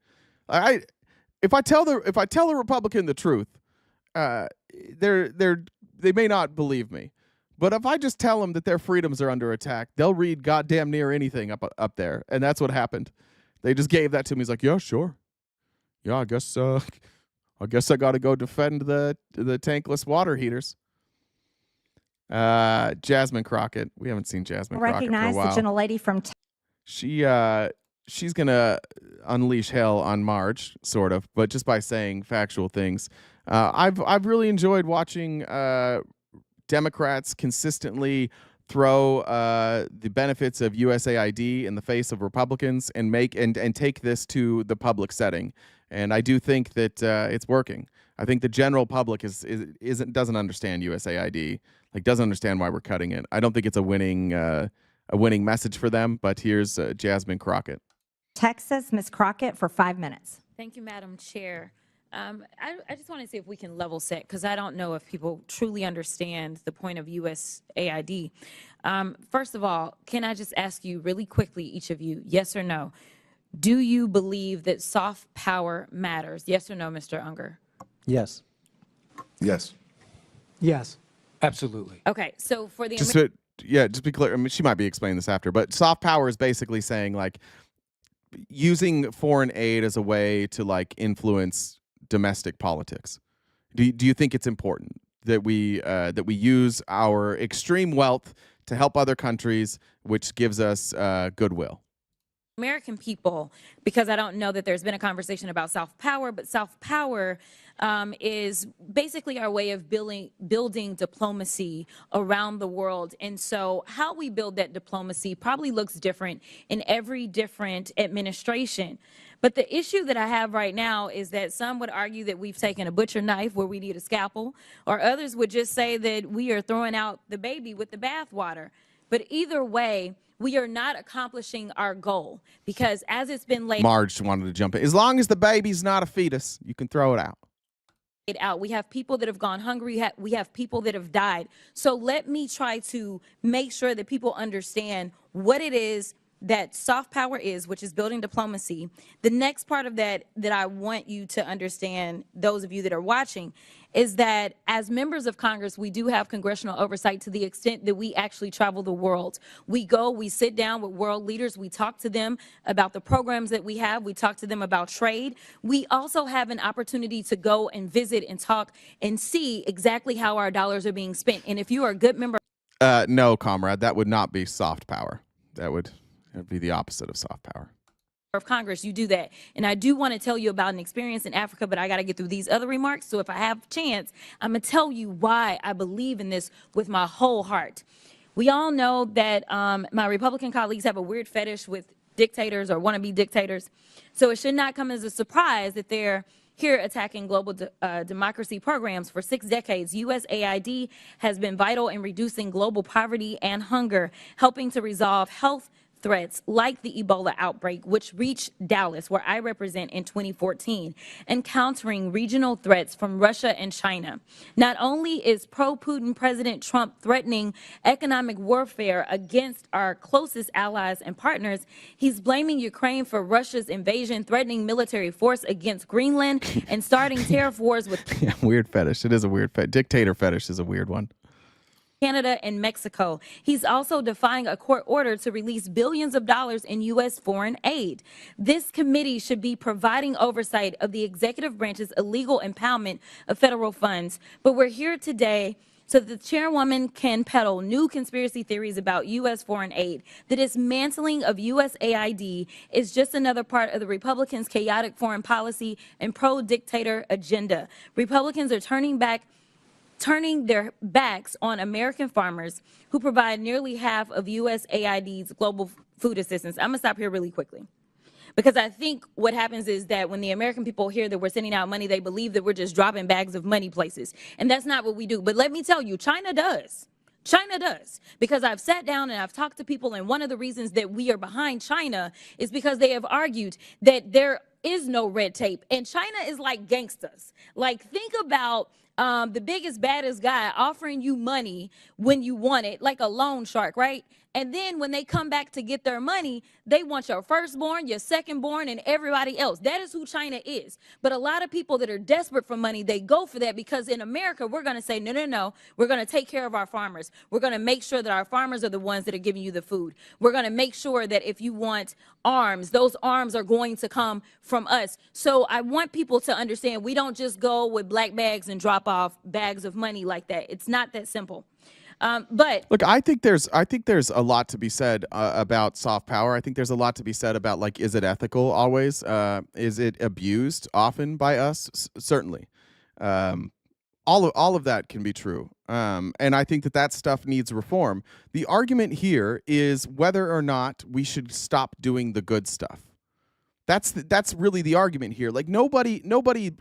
Speaker 1: If I tell the Republican the truth, they may not believe me, but if I just tell them that their freedoms are under attack, they'll read goddamn near anything up there, and that's what happened. They just gave that to me. He's like, "Yeah, sure, yeah, I guess I got to go defend the tankless water heaters." Jasmine Crockett, we haven't seen Jasmine Crockett for a while.
Speaker 4: Recognize the gentlelady from.
Speaker 1: She's gonna unleash hell on Marge, sort of, but just by saying factual things. I've really enjoyed watching Democrats consistently throw the benefits of USAID in the face of Republicans and take this to the public setting. And I do think that it's working. I think the general public doesn't understand USAID, doesn't understand why we're cutting it. I don't think it's a winning message for them. But here's Jasmine Crockett.
Speaker 4: Texas, Ms. Crockett, for 5 minutes.
Speaker 5: Thank you, Madam Chair. I just want to see if we can level set, because I don't know if people truly understand the point of USAID. First of all, can I just ask you really quickly, each of you, yes or no? Do you believe that soft power matters? Yes or no, Mr. Unger?
Speaker 12: Yes.
Speaker 2: Yes.
Speaker 16: Yes. Absolutely.
Speaker 5: Okay, so for the
Speaker 1: just be clear. I mean, she might be explaining this after, but soft power is basically saying using foreign aid as a way to influence domestic politics. Do you think it's important that we use our extreme wealth to help other countries, which gives us goodwill?
Speaker 5: American people, because I don't know that there's been a conversation about soft power, but soft power is basically our way of building diplomacy around the world. And so how we build that diplomacy probably looks different in every different administration. But the issue that I have right now is that some would argue that we've taken a butcher knife where we need a scalpel, or others would just say that we are throwing out the baby with the bathwater. But either way, we are not accomplishing our goal, because as it's been laid
Speaker 1: Marge wanted to jump in. As long as the baby's not a fetus, you can throw it out.
Speaker 5: We have people that have gone hungry. We have people that have died. So let me try to make sure that people understand what it is that soft power is, which is building diplomacy. The next part of that I want you to understand, those of you that are watching, is that as members of Congress, we do have congressional oversight to the extent that we actually travel the world. We go, we sit down with world leaders, we talk to them about the programs that we have, we talk to them about trade. We also have an opportunity to go and visit and talk and see exactly how our dollars are being spent. And if you are a good member...
Speaker 1: No, comrade, that would not be soft power. That would be the opposite of soft power.
Speaker 5: Of Congress, you do that. And I do want to tell you about an experience in Africa, but I got to get through these other remarks. So if I have a chance, I'm going to tell you why I believe in this with my whole heart. We all know that my Republican colleagues have a weird fetish with dictators or wannabe dictators. So it should not come as a surprise that they're here attacking global democracy programs. For 6 decades, USAID has been vital in reducing global poverty and hunger, helping to resolve health threats like the Ebola outbreak, which reached Dallas, where I represent, in 2014, and countering regional threats from Russia and China. Not only is pro-Putin President Trump threatening economic warfare against our closest allies and partners, he's blaming Ukraine for Russia's invasion, threatening military force against Greenland, and starting tariff wars with...
Speaker 1: Yeah, weird fetish. It is a weird fetish. Dictator fetish is a weird one.
Speaker 5: Canada and Mexico. He's also defying a court order to release billions of dollars in U.S. foreign aid. This committee should be providing oversight of the executive branch's illegal impoundment of federal funds. But we're here today so that the chairwoman can peddle new conspiracy theories about U.S. foreign aid. The dismantling of USAID is just another part of the Republicans' chaotic foreign policy and pro-dictator agenda. Republicans are turning their backs on American farmers who provide nearly half of USAID's global food assistance. I'm gonna stop here really quickly, because I think what happens is that when the American people hear that we're sending out money, they believe that we're just dropping bags of money places. And that's not what we do. But let me tell you, China does. China does, because I've sat down and I've talked to people, and one of the reasons that we are behind China is because they have argued that there is no red tape, and China is like gangsters. Like, think about the biggest, baddest guy offering you money when you want it, like a loan shark, right? And then when they come back to get their money, they want your firstborn, your secondborn, and everybody else. That is who China is. But a lot of people that are desperate for money, they go for that, because in America, we're going to say, no, no, no. We're going to take care of our farmers. We're going to make sure that our farmers are the ones that are giving you the food. We're going to make sure that if you want arms, those arms are going to come from us. So I want people to understand, we don't just go with black bags and drop off bags of money like that. It's not that simple. But
Speaker 1: look, I think there's a lot to be said about soft power. I think there's a lot to be said about, like, is it ethical always? Is it abused often by us? Certainly. All of that can be true. And I think that stuff needs reform. The argument here is whether or not we should stop doing the good stuff. That's really the argument here. Like, nobody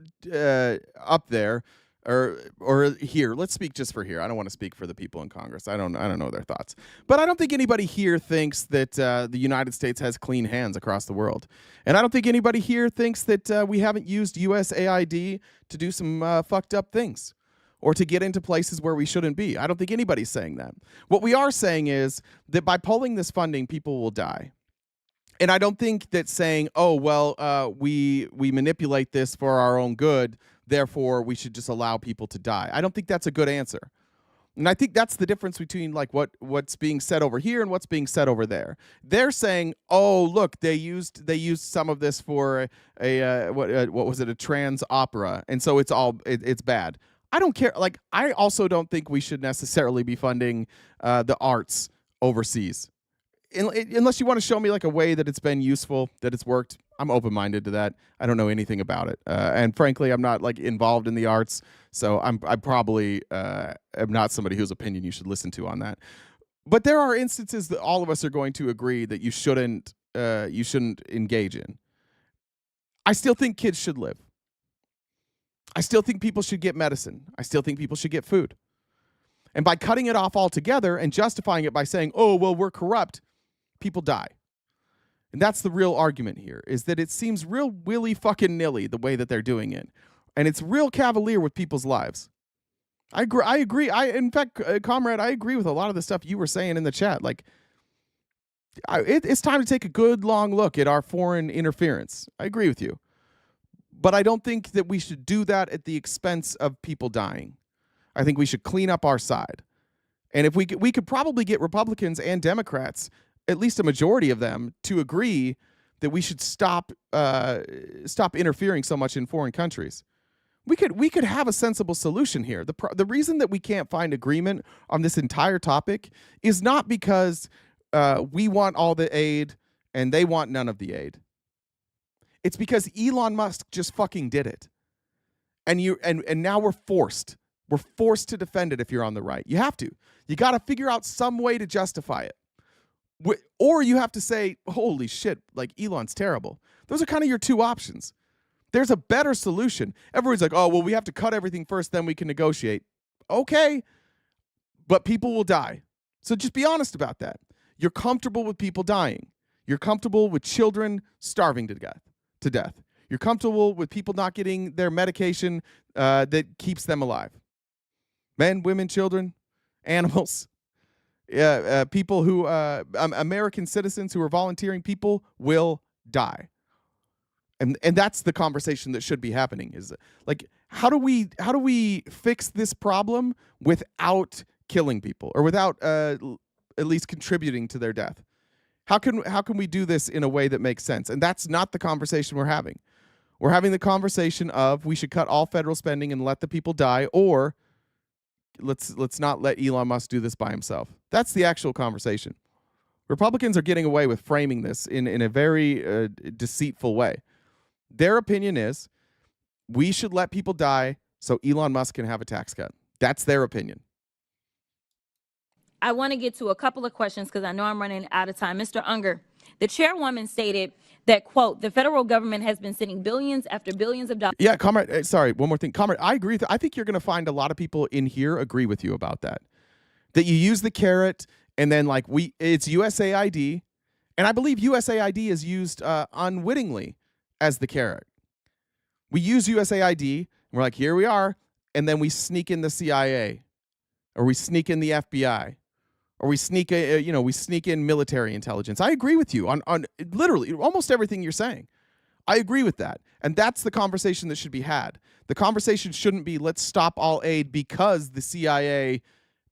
Speaker 1: up there or here, let's speak just for here. I don't want to speak for the people in Congress. I don't know their thoughts. But I don't think anybody here thinks that the United States has clean hands across the world. And I don't think anybody here thinks that we haven't used USAID to do some fucked up things or to get into places where we shouldn't be. I don't think anybody's saying that. What we are saying is that by pulling this funding, people will die. And I don't think that saying, oh, well, we manipulate this for our own good, therefore we should just allow people to die. I don't think that's a good answer. And I think that's the difference between, like, what's being said over here and what's being said over there. They're saying, oh, look, they used some of this for what was it, a trans opera, and so it's bad. I don't care. Like, I also don't think we should necessarily be funding the arts overseas. unless you want to show me like a way that it's been useful, that it's worked, I'm open-minded to that. I don't know anything about it, and frankly, I'm not like involved in the arts, so I probably am not somebody whose opinion you should listen to on that. But there are instances that all of us are going to agree that you shouldn't engage in. I still think kids should live. I still think people should get medicine. I still think people should get food. And by cutting it off altogether and justifying it by saying, oh, well, we're corrupt, people die. And that's the real argument here, is that it seems real willy fucking nilly the way that they're doing it. And it's real cavalier with people's lives. I agree. In fact, comrade, I agree with a lot of the stuff you were saying in the chat. Like, it's time to take a good long look at our foreign interference. I agree with you. But I don't think that we should do that at the expense of people dying. I think we should clean up our side. And if we could probably get Republicans and Democrats, at least a majority of them, to agree that we should stop interfering so much in foreign countries. We could have a sensible solution here. The reason that we can't find agreement on this entire topic is not because we want all the aid and they want none of the aid. It's because Elon Musk just fucking did it. And now we're forced. We're forced to defend it if you're on the right. You have to. You got to figure out some way to justify it. Or you have to say, holy shit, like Elon's terrible. Those are kind of your two options. There's a better solution. Everybody's like, oh, well, we have to cut everything first, then we can negotiate. Okay, but people will die. So just be honest about that. You're comfortable with people dying. You're comfortable with children starving to death. You're comfortable with people not getting their medication that keeps them alive. Men, women, children, animals, people who, American citizens who are volunteering, people will die. And that's the conversation that should be happening, is like, how do we fix this problem without killing people, or without at least contributing to their death? How can we do this in a way that makes sense? And that's not the conversation we're having. We're having the conversation of we should cut all federal spending and let the people die, or let's not let Elon Musk do this by himself. That's the actual conversation. Republicans are getting away with framing this in a very deceitful way. Their opinion is we should let people die so Elon Musk can have a tax cut. That's their opinion.
Speaker 5: I want to get to a couple of questions because I know I'm running out of time. Mr. Unger, the chairwoman stated that, quote, the federal government has been sending billions after billions of dollars.
Speaker 1: Yeah, comrade, sorry, one more thing. Comrade, I agree. I think you're going to find a lot of people in here agree with you about that. That you use the carrot and then like it's USAID. And I believe USAID is used unwittingly as the carrot. We use USAID, and we're like, here we are, and then we sneak in the CIA, or we sneak in the FBI, or we sneak in military intelligence. I agree with you on literally almost everything you're saying. I agree with that, and that's the conversation that should be had. The conversation shouldn't be let's stop all aid because the CIA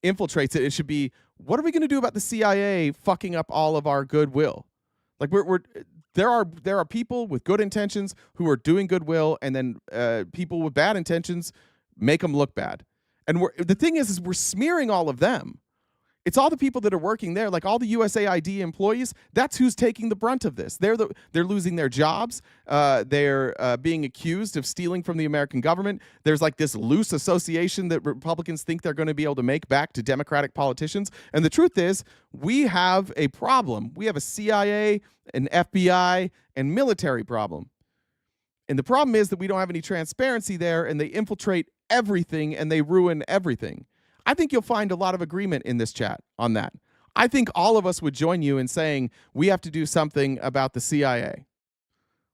Speaker 1: infiltrates it. It should be, what are we going to do about the CIA fucking up all of our goodwill? Like there are people with good intentions who are doing goodwill, and then people with bad intentions make them look bad. And the thing is we're smearing all of them. It's all the people that are working there, like all the USAID employees. That's who's taking the brunt of this. They're losing their jobs. They're being accused of stealing from the American government. There's like this loose association that Republicans think they're going to be able to make back to Democratic politicians. And the truth is, we have a problem. We have a CIA, an FBI, and military problem. And the problem is that we don't have any transparency there, and they infiltrate everything and they ruin everything. I think you'll find a lot of agreement in this chat on that. I think all of us would join you in saying we have to do something about the CIA.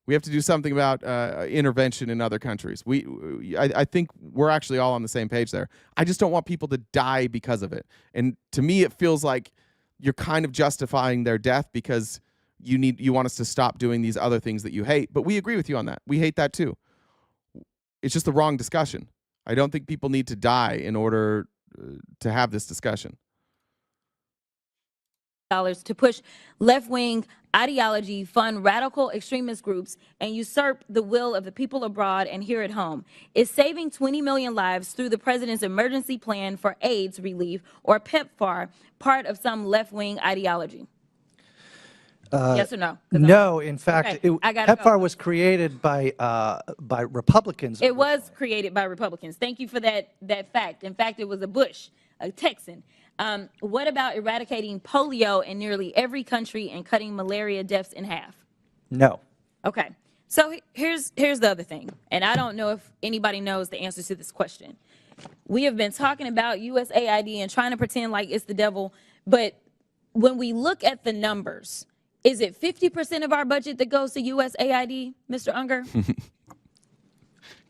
Speaker 1: We have to do something about intervention in other countries. I think we're actually all on the same page there. I just don't want people to die because of it. And to me, it feels like you're kind of justifying their death because you want us to stop doing these other things that you hate. But we agree with you on that. We hate that too. It's just the wrong discussion. I don't think people need to die in order to have this discussion.
Speaker 5: To push left-wing ideology, fund radical extremist groups, and usurp the will of the people abroad and here at home. Is saving 20 million lives through the president's emergency plan for AIDS relief, or PEPFAR, part of some left-wing ideology? Yes or no?
Speaker 7: No, in fact,
Speaker 5: Okay, I gotta go.
Speaker 7: PEPFAR was created by Republicans.
Speaker 5: It was created by Republicans. Thank you for that fact. In fact, it was a Bush, a Texan. What about eradicating polio in nearly every country and cutting malaria deaths in half?
Speaker 7: No.
Speaker 5: Okay. So here's the other thing, and I don't know if anybody knows the answer to this question. We have been talking about USAID and trying to pretend like it's the devil, but when we look at the numbers, is it 50% of our budget that goes to USAID, Mr. Unger?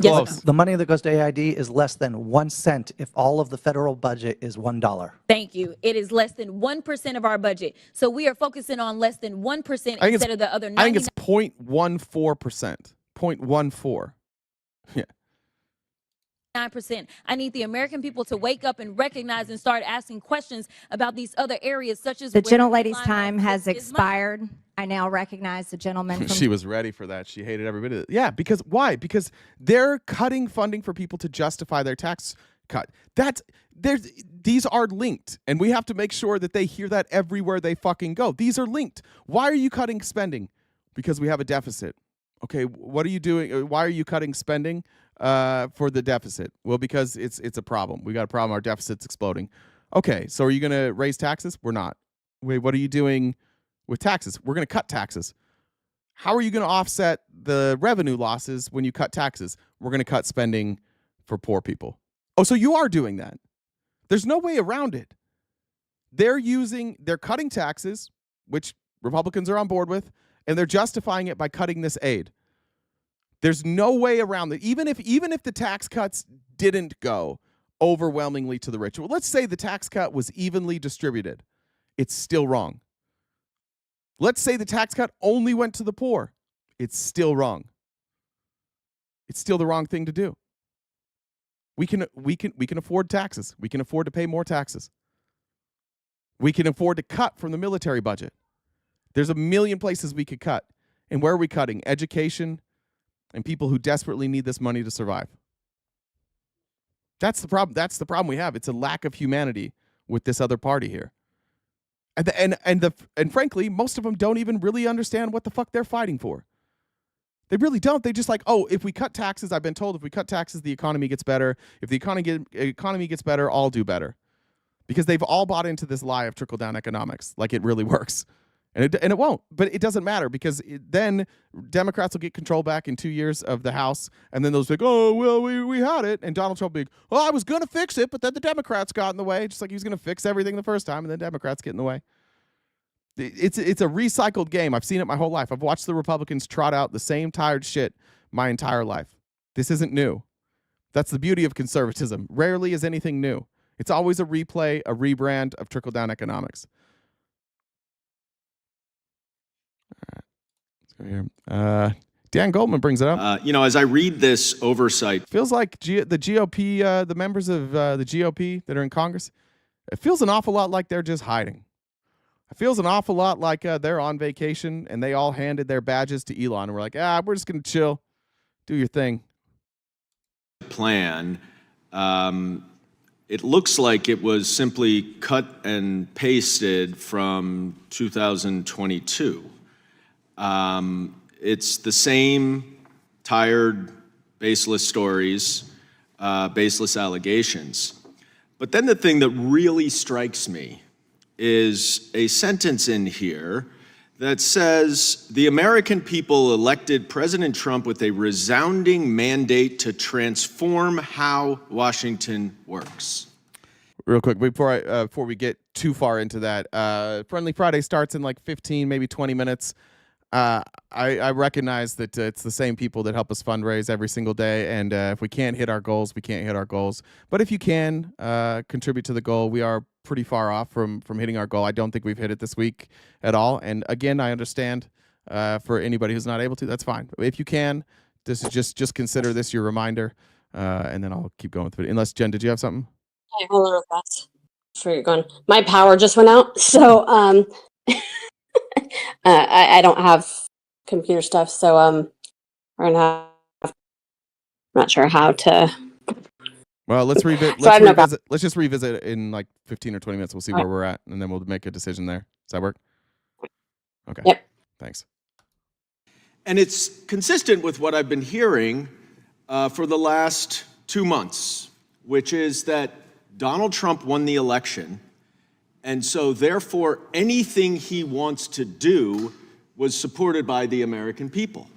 Speaker 7: Yes. The money that goes to AID is less than 1 cent if all of the federal budget is $1.
Speaker 5: Thank you. It is less than 1% of our budget. So we are focusing on less than 1% instead of the other 99%.
Speaker 1: I think it's 0.14%. 0.14. Yeah.
Speaker 5: 9%. I need the American people to wake up and recognize and start asking questions about these other areas, such as
Speaker 4: The
Speaker 5: where
Speaker 4: gentlelady's
Speaker 5: line
Speaker 4: time
Speaker 5: of
Speaker 4: has
Speaker 5: is money.
Speaker 4: expired. I now recognize the gentleman from
Speaker 1: She was ready for that. She hated every bit of it. Yeah, because why? Because they're cutting funding for people to justify their tax cut. These are linked, and we have to make sure that they hear that everywhere they fucking go. These are linked. Why are you cutting spending? Because we have a deficit. Okay, what are you doing? Why are you cutting spending for the deficit? Well, because it's a problem. We got a problem. Our deficit's exploding. Okay, so are you going to raise taxes? We're not. Wait, what are you doing with taxes? We're going to cut taxes. How are you going to offset the revenue losses when you cut taxes? We're going to cut spending for poor people. Oh, so you are doing that. There's no way around it. They're cutting taxes, which Republicans are on board with, and they're justifying it by cutting this aid. There's no way around it. Even if the tax cuts didn't go overwhelmingly to the rich. Well, let's say the tax cut was evenly distributed. It's still wrong. Let's say the tax cut only went to the poor. It's still wrong. It's still the wrong thing to do. We can afford taxes. We can afford to pay more taxes. We can afford to cut from the military budget. There's a million places we could cut. And where are we cutting? Education and people who desperately need this money to survive. That's the problem. That's the problem we have. It's a lack of humanity with this other party here. And frankly, most of them don't even really understand what the fuck they're fighting for. They really don't. They just like, oh, if we cut taxes, I've been told if we cut taxes, the economy gets better. If the economy gets better, I'll do better. Because they've all bought into this lie of trickle-down economics, like it really works. And it won't, but it doesn't matter because then Democrats will get control back in 2 years of the House, and then they'll say, oh, well, we had it. And Donald Trump will be, well, I was going to fix it, but then the Democrats got in the way, just like he was going to fix everything the first time, and then Democrats get in the way. It's a recycled game. I've seen it my whole life. I've watched the Republicans trot out the same tired shit my entire life. This isn't new. That's the beauty of conservatism. Rarely is anything new. It's always a replay, a rebrand of trickle-down economics. Here. Dan Goldman brings it up.
Speaker 8: As I read this oversight,
Speaker 1: feels like the GOP, the members of the GOP that are in Congress, it feels an awful lot like they're just hiding. It feels an awful lot like they're on vacation and they all handed their badges to Elon and we're like, we're just going to chill, do your thing.
Speaker 8: Plan, it looks like it was simply cut and pasted from 2022. It's the same tired, baseless stories, baseless allegations. But then the thing that really strikes me is a sentence in here that says, the American people elected President Trump with a resounding mandate to transform how Washington works.
Speaker 1: Real quick, before we get too far into that, Friendly Friday starts in like 15, maybe 20 minutes. I recognize that it's the same people that help us fundraise every single day, and if we can't hit our goals, we can't hit our goals. But if you can contribute to the goal, we are pretty far off from hitting our goal. I don't think we've hit it this week at all. And again, I understand for anybody who's not able to, that's fine. If you can, this is just consider this your reminder, and then I'll keep going with it. Unless, Jen, did you have something?
Speaker 6: Hey, hold on real fast before you're going. My power just went out, so I don't have computer stuff, so we're gonna have. I'm not sure how to.
Speaker 1: Well, let's revisit. Let's just revisit it in like 15 or 20 minutes. We'll see where we're at, and then we'll make a decision there. Does that work? Okay.
Speaker 6: Yep.
Speaker 1: Thanks.
Speaker 8: And it's consistent with what I've been hearing for the last 2 months, which is that Donald Trump won the election, and so therefore anything he wants to do was supported by the American people.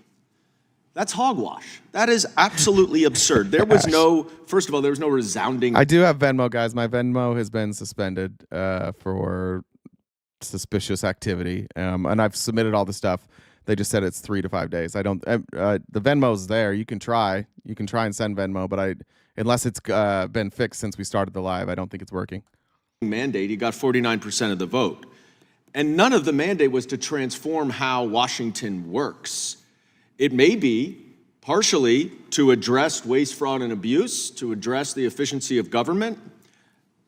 Speaker 8: That's hogwash. That is absolutely absurd. There was first of all, there was no resounding.
Speaker 1: I do have Venmo, guys. My Venmo has been suspended for suspicious activity, and I've submitted all the stuff. They just said it's 3 to 5 days. I don't. The Venmo's there. You can try. You can try and send Venmo, but unless it's been fixed since we started the live, I don't think it's working.
Speaker 8: Mandate. He got 49% of the vote, and none of the mandate was to transform how Washington works. It may be partially to address waste, fraud, and abuse, to address the efficiency of government.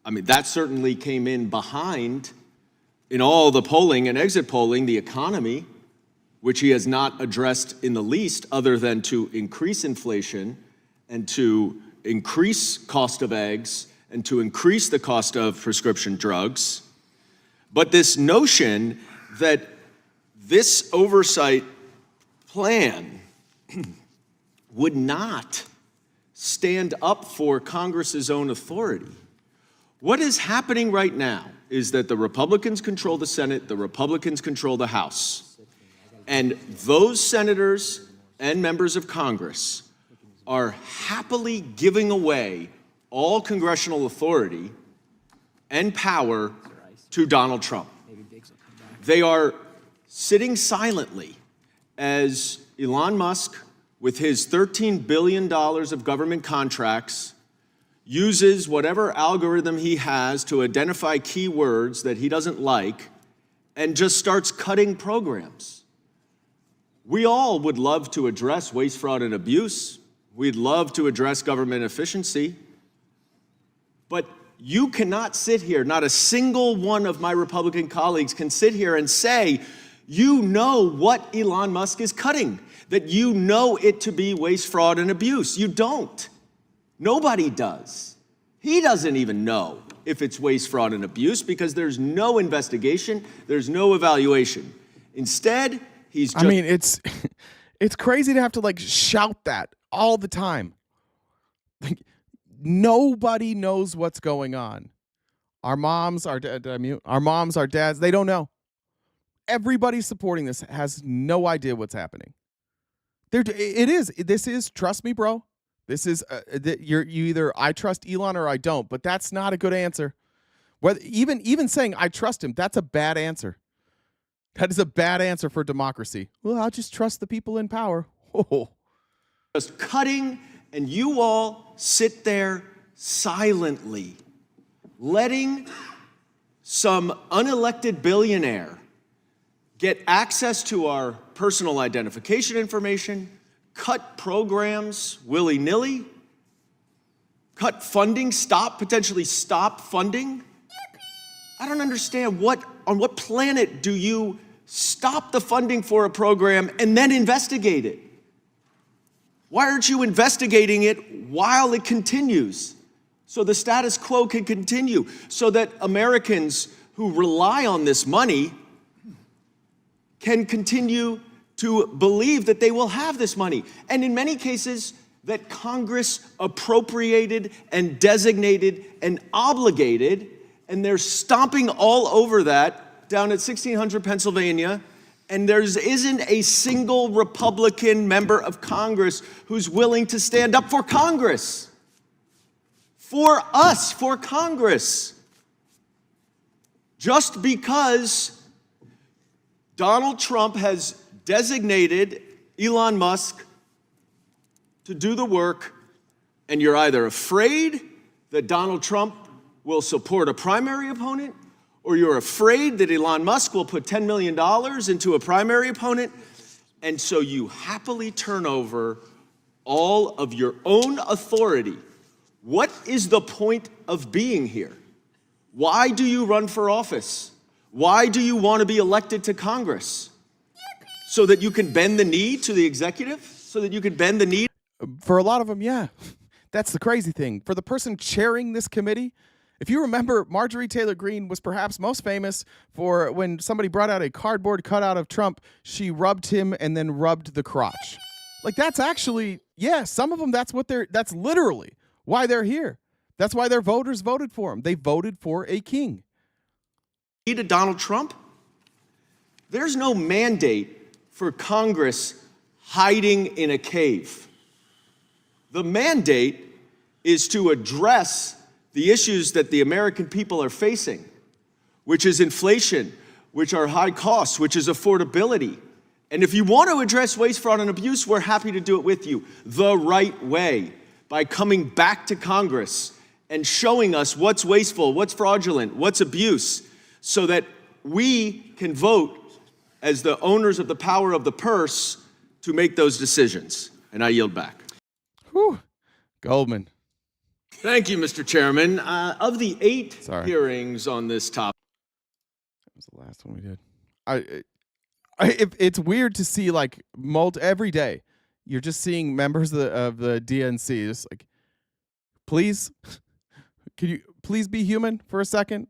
Speaker 8: I mean, that certainly came in behind, in all the polling and exit polling, the economy, which he has not addressed in the least, other than to increase inflation and to increase cost of eggs and to increase the cost of prescription drugs. But this notion that this oversight plan would not stand up for Congress's own authority. What is happening right now is that the Republicans control the Senate, the Republicans control the House. And those senators and members of Congress are happily giving away all congressional authority and power to Donald Trump. They are sitting silently as Elon Musk, with his $13 billion of government contracts, uses whatever algorithm he has to identify keywords that he doesn't like and just starts cutting programs. We all would love to address waste, fraud, and abuse. We'd love to address government efficiency. But you cannot sit here, not a single one of my Republican colleagues can sit here and say, you know what Elon Musk is cutting, that you know it to be waste, fraud, and abuse. You don't. Nobody does. He doesn't even know if it's waste, fraud, and abuse because there's no investigation, there's no evaluation. Instead, he's just...
Speaker 1: I mean, it's crazy to have to like shout that all the time. Like, nobody knows what's going on. Our moms, our dads, they don't know. Everybody supporting this has no idea what's happening. This is, trust me, bro. This is, you either I trust Elon or I don't, but that's not a good answer. Whether even saying I trust him, that's a bad answer. That is a bad answer for democracy. Well, I'll just trust the people in power. Oh.
Speaker 8: Just cutting, and you all sit there silently, letting some unelected billionaire get access to our personal identification information, cut programs willy-nilly, cut funding, potentially stop funding. I don't understand on what planet do you stop the funding for a program and then investigate it? Why aren't you investigating it while it continues? So the status quo can continue, so that Americans who rely on this money can continue to believe that they will have this money. And in many cases, that Congress appropriated and designated and obligated, and they're stomping all over that down at 1600 Pennsylvania, and there isn't a single Republican member of Congress who's willing to stand up for Congress. For us, for Congress. Just because Donald Trump has designated Elon Musk to do the work, and you're either afraid that Donald Trump will support a primary opponent, or you're afraid that Elon Musk will put $10 million into a primary opponent, and so you happily turn over all of your own authority. What is the point of being here? Why do you run for office? Why do you want to be elected to Congress? So that you can bend the knee to the executive? So that you can bend the knee?
Speaker 1: For a lot of them, yeah. That's the crazy thing. For the person chairing this committee If you remember, Marjorie Taylor Greene was perhaps most famous for when somebody brought out a cardboard cutout of Trump, she rubbed him and then rubbed the crotch. Like, that's actually, yeah, some of them, that's literally why they're here. That's why their voters voted for him. They voted for a king.
Speaker 8: To Donald Trump, there's no mandate for Congress hiding in a cave. The mandate is to address the issues that the American people are facing, which is inflation, which are high costs, which is affordability. And if you want to address waste, fraud, and abuse, we're happy to do it with you the right way, by coming back to Congress and showing us what's wasteful, what's fraudulent, what's abuse, so that we can vote as the owners of the power of the purse to make those decisions. And I yield back.
Speaker 1: Whew. Goldman.
Speaker 8: Thank you, Mr. Chairman. Of the 8 hearings on this topic.
Speaker 1: That was the last one we did. It's weird to see, like, every day you're just seeing members of the DNC just like, please, can you please be human for a second?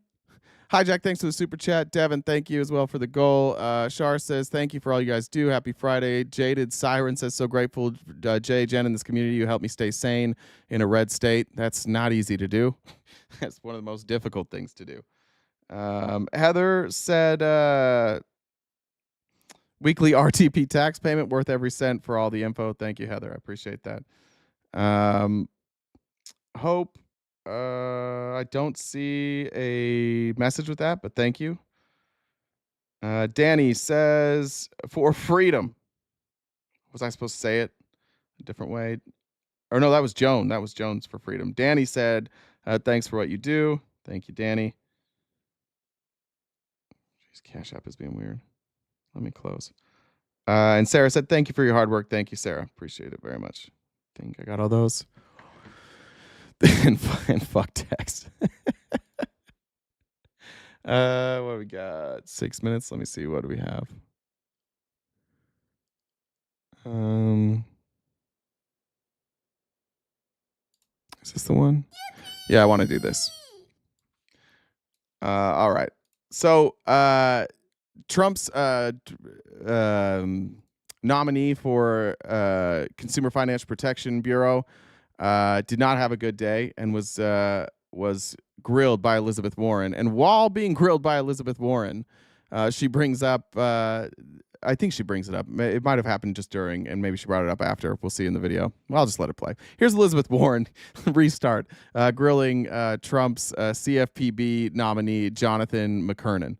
Speaker 1: Hijack, thanks for the super chat. Devin, thank you as well for the goal. Shar says, thank you for all you guys do. Happy Friday. Jaded Siren says, so grateful, Jay, Jen, in this community, you helped me stay sane in a red state. That's not easy to do. That's one of the most difficult things to do. Heather said, weekly RTP tax payment worth every cent for all the info. Thank you, Heather. I appreciate that. Hope. I don't see a message with that, but thank you. Danny says, for freedom. Was I supposed to say it a different way? Or no, that was Joan. That was Jones for freedom. Danny said, thanks for what you do. Thank you, Danny. Jeez, Cash App is being weird. Let me close. And Sarah said, thank you for your hard work. Thank you, Sarah. Appreciate it very much. I think I got all those. and fuck text. What do we got? 6 minutes. Let me see. What do we have? Is this the one? Yeah, I want to do this. All right. So Trump's nominee for Consumer Financial Protection Bureau did not have a good day and was grilled by Elizabeth Warren. And while being grilled by Elizabeth Warren, she brings up, I think she brings it up. It might have happened just during, and maybe she brought it up after. We'll see in the video. Well, I'll just let it play. Here's Elizabeth Warren, restart, grilling Trump's CFPB nominee, Jonathan McKernan.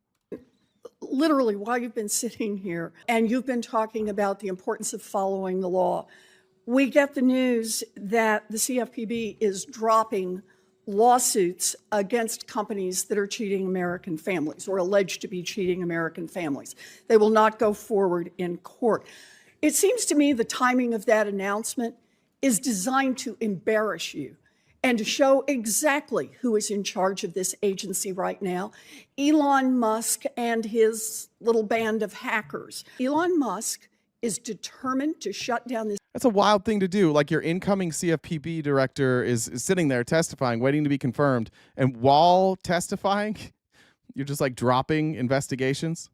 Speaker 9: Literally, while you've been sitting here and you've been talking about the importance of following the law, we get the news that the CFPB is dropping lawsuits against companies that are cheating American families or alleged to be cheating American families. They will not go forward in court. It seems to me the timing of that announcement is designed to embarrass you and to show exactly who is in charge of this agency right now. Elon Musk and his little band of hackers. Elon Musk is determined to shut down this.
Speaker 1: That's a wild thing to do. Like, your incoming CFPB director is sitting there testifying, waiting to be confirmed. And while testifying, you're just like dropping investigations.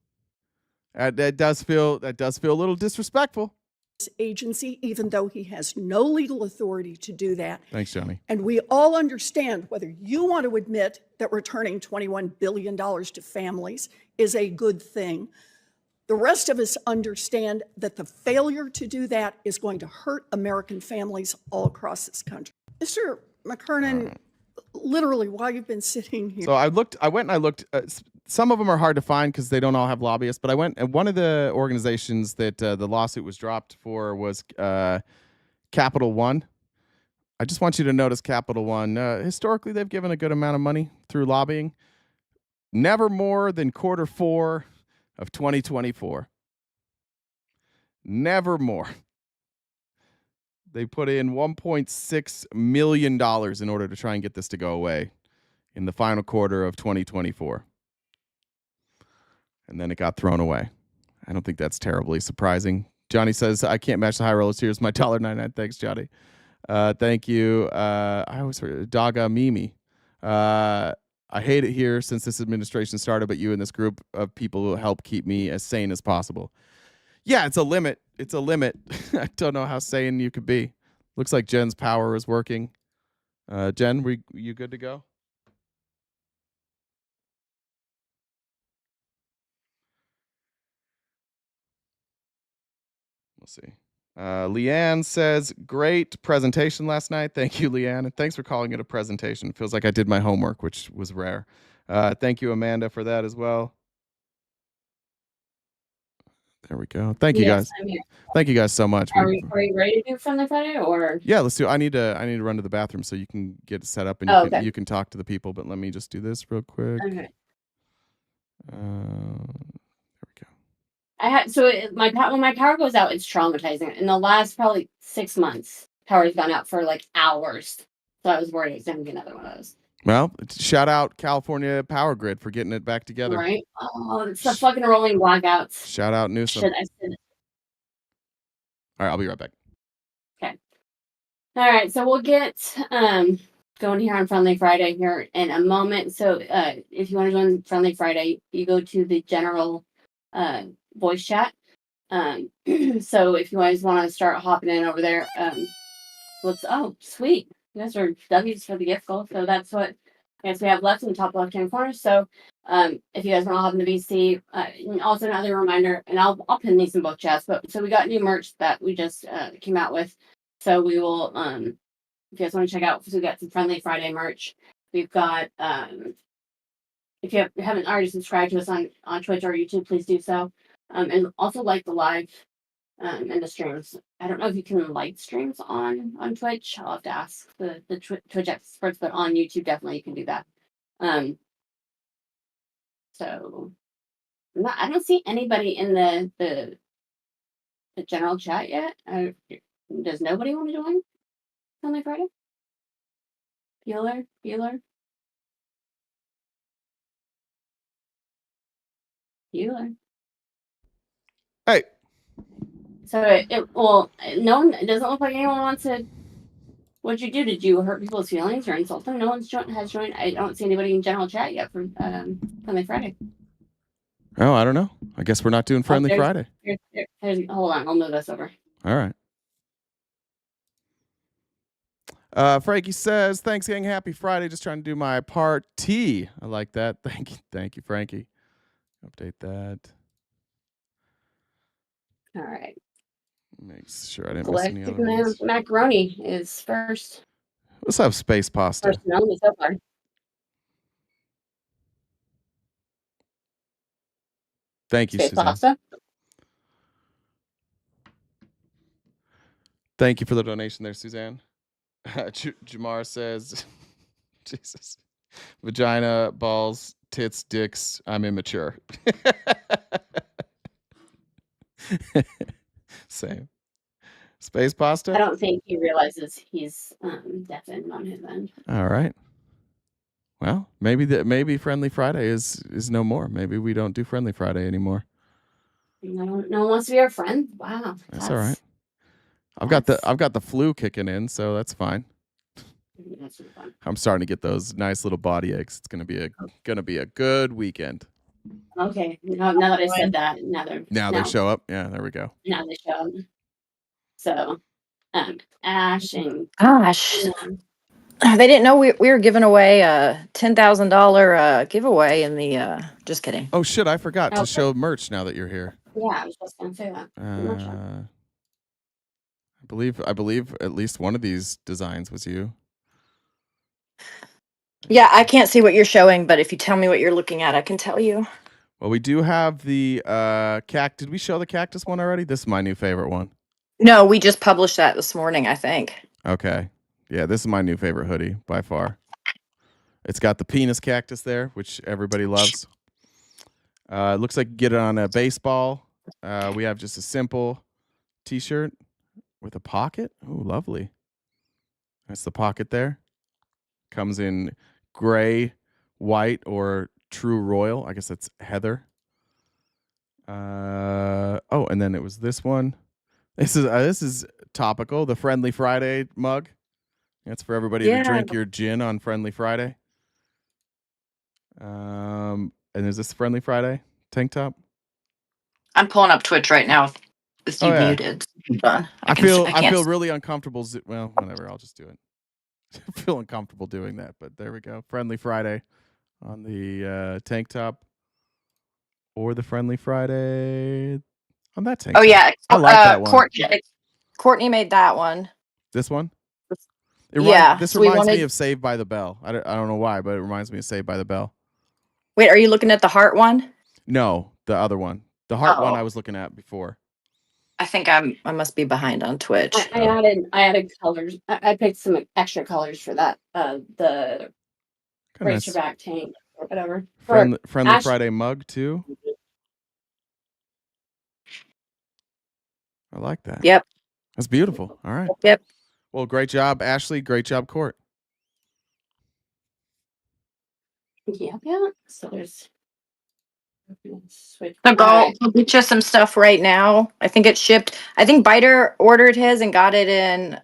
Speaker 1: That does feel a little disrespectful.
Speaker 9: This agency, even though he has no legal authority to do that.
Speaker 1: Thanks, Johnny.
Speaker 9: And we all understand, whether you want to admit that returning $21 billion to families is a good thing, the rest of us understand that the failure to do that is going to hurt American families all across this country. Mr. McKernan, literally, while you've been sitting here.
Speaker 1: So I went and I looked. Some of them are hard to find because they don't all have lobbyists. But I went, and one of the organizations that the lawsuit was dropped for was Capital One. I just want you to notice Capital One. Historically, they've given a good amount of money through lobbying. Never more than Q4 of 2024. Never more. They put in $1.6 million in order to try and get this to go away in the final quarter of 2024. And then it got thrown away. I don't think that's terribly surprising. Johnny says, I can't match the high rollers. Here's my $1.99. Thanks, Johnny. Thank you. I always heard Daga Mimi. I hate it here since this administration started, but you and this group of people will help keep me as sane as possible. Yeah, it's a limit. It's a limit. I don't know how sane you could be. Looks like Jen's power is working. Jen, you good to go? We'll see. Leanne says, great presentation last night. Thank you, Leanne. And thanks for calling it a presentation. It feels like I did my homework, which was rare. Thank you, Amanda, for that as well. There we go. Thank you, guys.
Speaker 6: I'm here.
Speaker 1: Thank you guys so much.
Speaker 6: Are you ready to do Friendly Friday or?
Speaker 1: Yeah, let's do. I need to run to the bathroom so you can get it set up and you can talk to the people. But let me just do this real quick.
Speaker 6: Okay.
Speaker 1: There we go.
Speaker 6: When my power goes out, it's traumatizing. In the last probably 6 months, power's gone out for like hours. So I was worried it was going to be another one of those.
Speaker 1: Well, shout out California Power Grid for getting it back together.
Speaker 6: Right? Oh, it's the fucking rolling blackouts.
Speaker 1: Shout out Newsom.
Speaker 6: Shit, I said it.
Speaker 1: All right, I'll be right back.
Speaker 6: Okay. All right, so we'll get going here on Friendly Friday here in a moment. So if you want to join Friendly Friday, you go to the general voice chat. So if you guys want to start hopping in over there, sweet. You guys are W's for the gift goal. So that's what I guess we have left in the top left-hand corner. So if you guys want to hop into VC, and also another reminder, and I'll pin these in both chats, but so we got new merch that we just came out with. So we will, if you guys want to check out, so we got some Friendly Friday merch. We've got, if you haven't already subscribed to us on Twitch or YouTube, please do so. And also like the live and the streams. I don't know if you can live streams on Twitch. I'll have to ask the Twitch experts, but on YouTube, definitely you can do that. So I don't see anybody in the general chat yet. Does nobody want to join Friendly Friday? Bueller?
Speaker 1: Hey.
Speaker 6: So no one. It doesn't look like anyone wants to. What'd you do? Did you hurt people's feelings or insult them? No one's has joined. I don't see anybody in general chat yet for Friendly Friday.
Speaker 1: Oh, I don't know. I guess we're not doing Friendly Friday.
Speaker 6: Hold on, I'll move this over.
Speaker 1: All right. Frankie says, thanks, gang. Happy Friday. Just trying to do my part T. I like that. Thank you, Frankie. Update that.
Speaker 6: All right.
Speaker 1: Make sure I didn't miss any other
Speaker 6: Galactic
Speaker 1: ones.
Speaker 6: Macaroni is first.
Speaker 1: Let's have space pasta.
Speaker 6: First and only so far.
Speaker 1: Thank you,
Speaker 6: Space
Speaker 1: Suzanne.
Speaker 6: pasta.
Speaker 1: Thank you for the donation there, Suzanne. Jamar says, Jesus, vagina, balls, tits, dicks, I'm immature. Same. Space pasta?
Speaker 6: I don't think he realizes he's deafened on his end.
Speaker 1: All right. Well, maybe Friendly Friday is no more. Maybe we don't do Friendly Friday anymore.
Speaker 6: No one wants to be our friend. Wow.
Speaker 1: That's all right. I've got the flu kicking in, so that's fine.
Speaker 6: That's really fun.
Speaker 1: I'm starting to get those nice little body aches. It's gonna be a good weekend.
Speaker 6: Okay. Now that I said that, now
Speaker 1: They show up. Yeah, there we go.
Speaker 6: Now they show up. So, Ash and
Speaker 11: Gosh. They didn't know we were giving away a $10,000 giveaway in the. Just kidding.
Speaker 1: Oh shit! I forgot to show merch now that you're here.
Speaker 6: Yeah, I was just gonna say that.
Speaker 1: I believe at least one of these designs was you.
Speaker 11: Yeah, I can't see what you're showing, but if you tell me what you're looking at, I can tell you.
Speaker 1: Well, we do have the cactus. Did we show the cactus one already? This is my new favorite one.
Speaker 11: No, we just published that this morning, I think.
Speaker 1: Okay. Yeah, this is my new favorite hoodie by far. It's got the penis cactus there, which everybody loves. It looks like you get it on a baseball. We have just a simple t-shirt with a pocket. Oh, lovely. That's the pocket there. Comes in gray, white, or true royal. I guess that's heather. And then it was this one. This is topical. The Friendly Friday mug. That's for everybody to drink your gin on Friendly Friday. And is this Friendly Friday tank top?
Speaker 11: I'm pulling up Twitch right now with you muted. Hold on.
Speaker 1: I feel
Speaker 11: can't.
Speaker 1: really uncomfortable. Well, whatever. I'll just do it. I feel uncomfortable doing that, but there we go. Friendly Friday on the tank top, or the Friendly Friday on that tank.
Speaker 11: Oh
Speaker 1: top.
Speaker 11: yeah,
Speaker 1: I like that one.
Speaker 11: Courtney made that one.
Speaker 1: This one. This
Speaker 11: so we
Speaker 1: reminds me
Speaker 11: wanted-
Speaker 1: of Saved by the Bell. I don't know why, but it reminds me of Saved by the Bell.
Speaker 11: Wait, are you looking at the heart one?
Speaker 1: No, the other one. The heart one
Speaker 11: Oh.
Speaker 1: I was looking at before.
Speaker 11: I think I must be behind on Twitch.
Speaker 6: I added colors. I picked some extra colors for that. The
Speaker 1: Nice.
Speaker 6: Razorback tank or whatever.
Speaker 1: Friendly
Speaker 6: Ash-
Speaker 1: Friday mug too. I like that.
Speaker 11: Yep.
Speaker 1: That's beautiful. All right.
Speaker 11: Yep.
Speaker 1: Well, great job, Ashley. Great job, Court.
Speaker 6: Yeah. So there's. Switch.
Speaker 11: So go get you some stuff right now. I think it shipped. I think Biter ordered his and got it in.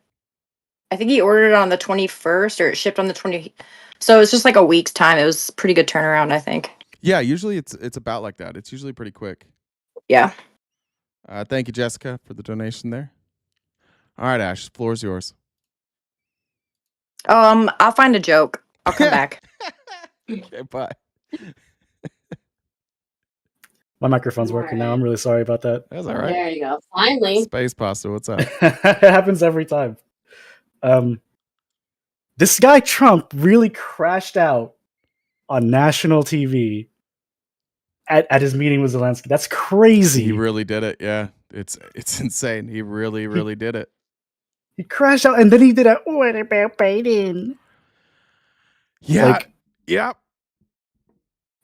Speaker 11: I think he ordered it on the 21st, or it shipped on the 20. So it's just like a week's time. It was pretty good turnaround, I think.
Speaker 1: Yeah, usually it's about like that. It's usually pretty quick.
Speaker 11: Yeah.
Speaker 1: Thank you, Jessica, for the donation there. All right, Ash, the floor is yours.
Speaker 11: I'll find a joke. I'll come back.
Speaker 1: Okay, bye.
Speaker 13: My microphone's working now. I'm really sorry about that.
Speaker 1: That's all right.
Speaker 6: There you go. Finally.
Speaker 1: Space Pasta, what's up?
Speaker 13: It happens every time. This guy Trump really crashed out on national TV at his meeting with Zelensky. That's crazy.
Speaker 1: He really did it. Yeah, it's insane. He really did it.
Speaker 13: He crashed out, and then he did a "What about Biden?"
Speaker 1: Yeah. Yep.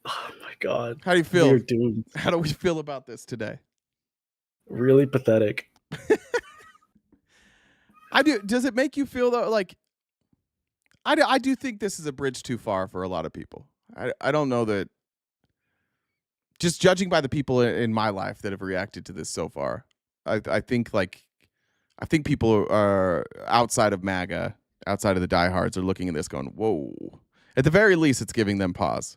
Speaker 13: Oh my god.
Speaker 1: How do you feel?
Speaker 13: We're doomed.
Speaker 1: How do we feel about this today?
Speaker 13: Really pathetic.
Speaker 1: I do. Does it make you feel though like? I do think this is a bridge too far for a lot of people. I don't know that. Just judging by the people in my life that have reacted to this so far, I think people are outside of MAGA, outside of the diehards, are looking at this going, "Whoa!" At the very least, it's giving them pause.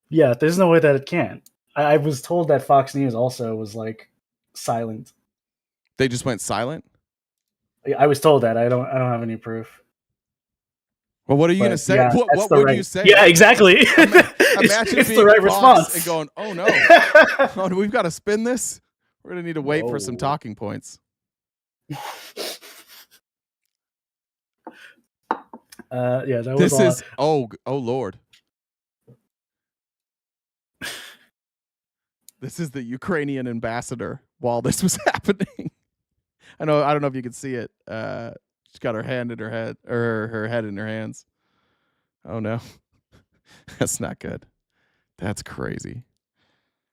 Speaker 13: Yeah, there's no way that it can. I was told that Fox News also was like silent.
Speaker 1: They just went silent.
Speaker 13: I was told that. I don't have any proof.
Speaker 1: Well, what are you going to say?
Speaker 13: Yeah,
Speaker 1: what would you say?
Speaker 13: Yeah, exactly.
Speaker 1: Imagine
Speaker 13: it's
Speaker 1: being
Speaker 13: the right
Speaker 1: Fox
Speaker 13: response.
Speaker 1: and going, "Oh no, oh, we've got to spin this. We're going to need to wait for some talking points."
Speaker 13: Yeah, that was.
Speaker 1: This is oh Lord. This is the Ukrainian ambassador while this was happening. I don't know if you can see it. She's got her hand in her head, or her head in her hands. Oh no. That's not good. That's crazy.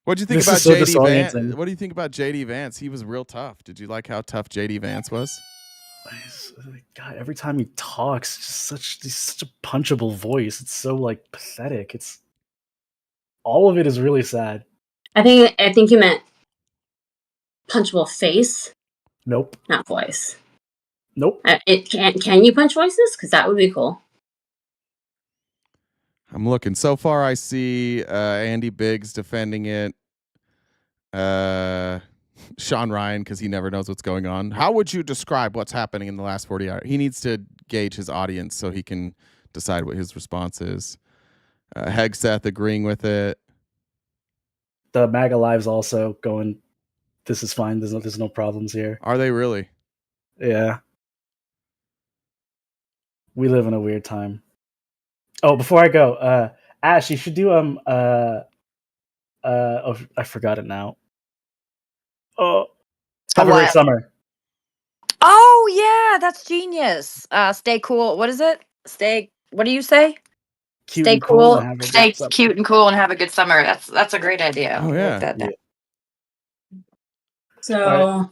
Speaker 1: What do you think
Speaker 13: This
Speaker 1: about
Speaker 13: is so
Speaker 1: JD Vance?
Speaker 13: disorienting.
Speaker 1: What do you think about JD Vance? He was real tough. Did you like how tough JD Vance was?
Speaker 13: God, every time he talks, he's such a punchable voice. It's so like pathetic. It's all of it is really sad.
Speaker 6: I think you meant punchable face,
Speaker 13: Nope.
Speaker 6: not voice.
Speaker 13: Nope.
Speaker 6: Can you punch voices? Because that would be cool.
Speaker 1: I'm looking. So far, I see Andy Biggs defending it. Sean Ryan, because he never knows what's going on. How would you describe what's happening in the last 40 hours? He needs to gauge his audience so he can decide what his response is. Hegseth agreeing with it.
Speaker 13: The MAGA Lives also going, this is fine. There's no problems here.
Speaker 1: Are they really?
Speaker 13: Yeah. We live in a weird time. Oh, before I go, Ash, you should do I forgot it now. Oh, have a great summer.
Speaker 11: Oh yeah, that's genius. Stay cool. What is it? What do you say?
Speaker 13: Cute
Speaker 11: Stay
Speaker 13: and cool
Speaker 11: cool.
Speaker 13: and have a good
Speaker 11: Stay
Speaker 13: summer.
Speaker 11: cute and cool and have a good summer. That's a great idea.
Speaker 1: Oh
Speaker 11: I'll
Speaker 1: yeah.
Speaker 11: write that down.
Speaker 6: So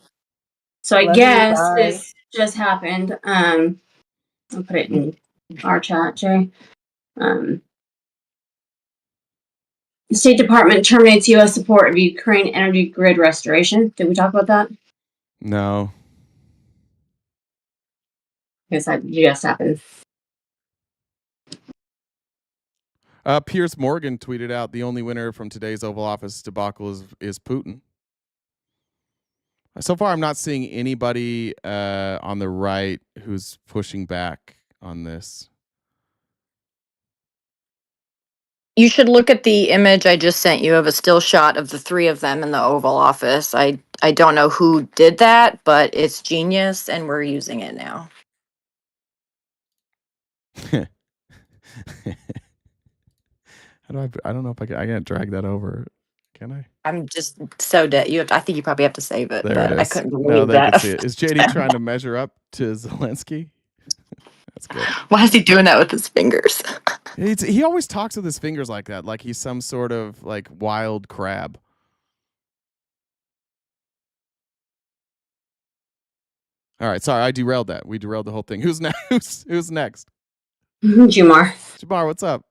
Speaker 6: I
Speaker 13: Love you,
Speaker 6: guess
Speaker 13: bye.
Speaker 6: this just happened. I'll put it in our chat, Jay. The State Department terminates U.S. support of Ukraine energy grid restoration. Did we talk about that?
Speaker 1: No.
Speaker 6: I guess that just happened.
Speaker 1: Piers Morgan tweeted out the only winner from today's Oval Office debacle is Putin. So far, I'm not seeing anybody on the right who's pushing back on this.
Speaker 11: You should look at the image I just sent you of a still shot of the three of them in the Oval Office. I don't know who did that, but it's genius, and we're using it now.
Speaker 1: I don't know if I can't drag that over. Can I?
Speaker 11: I'm just so dead. I think you probably have to save it,
Speaker 1: There
Speaker 11: but
Speaker 1: it
Speaker 11: I
Speaker 1: is.
Speaker 11: couldn't
Speaker 1: Now
Speaker 11: believe
Speaker 1: they can
Speaker 11: that.
Speaker 1: see it. Is JD trying to measure up to Zelensky? That's good.
Speaker 11: Why is he doing that with his fingers?
Speaker 1: He always talks with his fingers like that, like he's some sort of like wild crab. All right, sorry, I derailed that. We derailed the whole thing. Who's next? Who's next?
Speaker 6: Jamar.
Speaker 1: Jamar, what's up?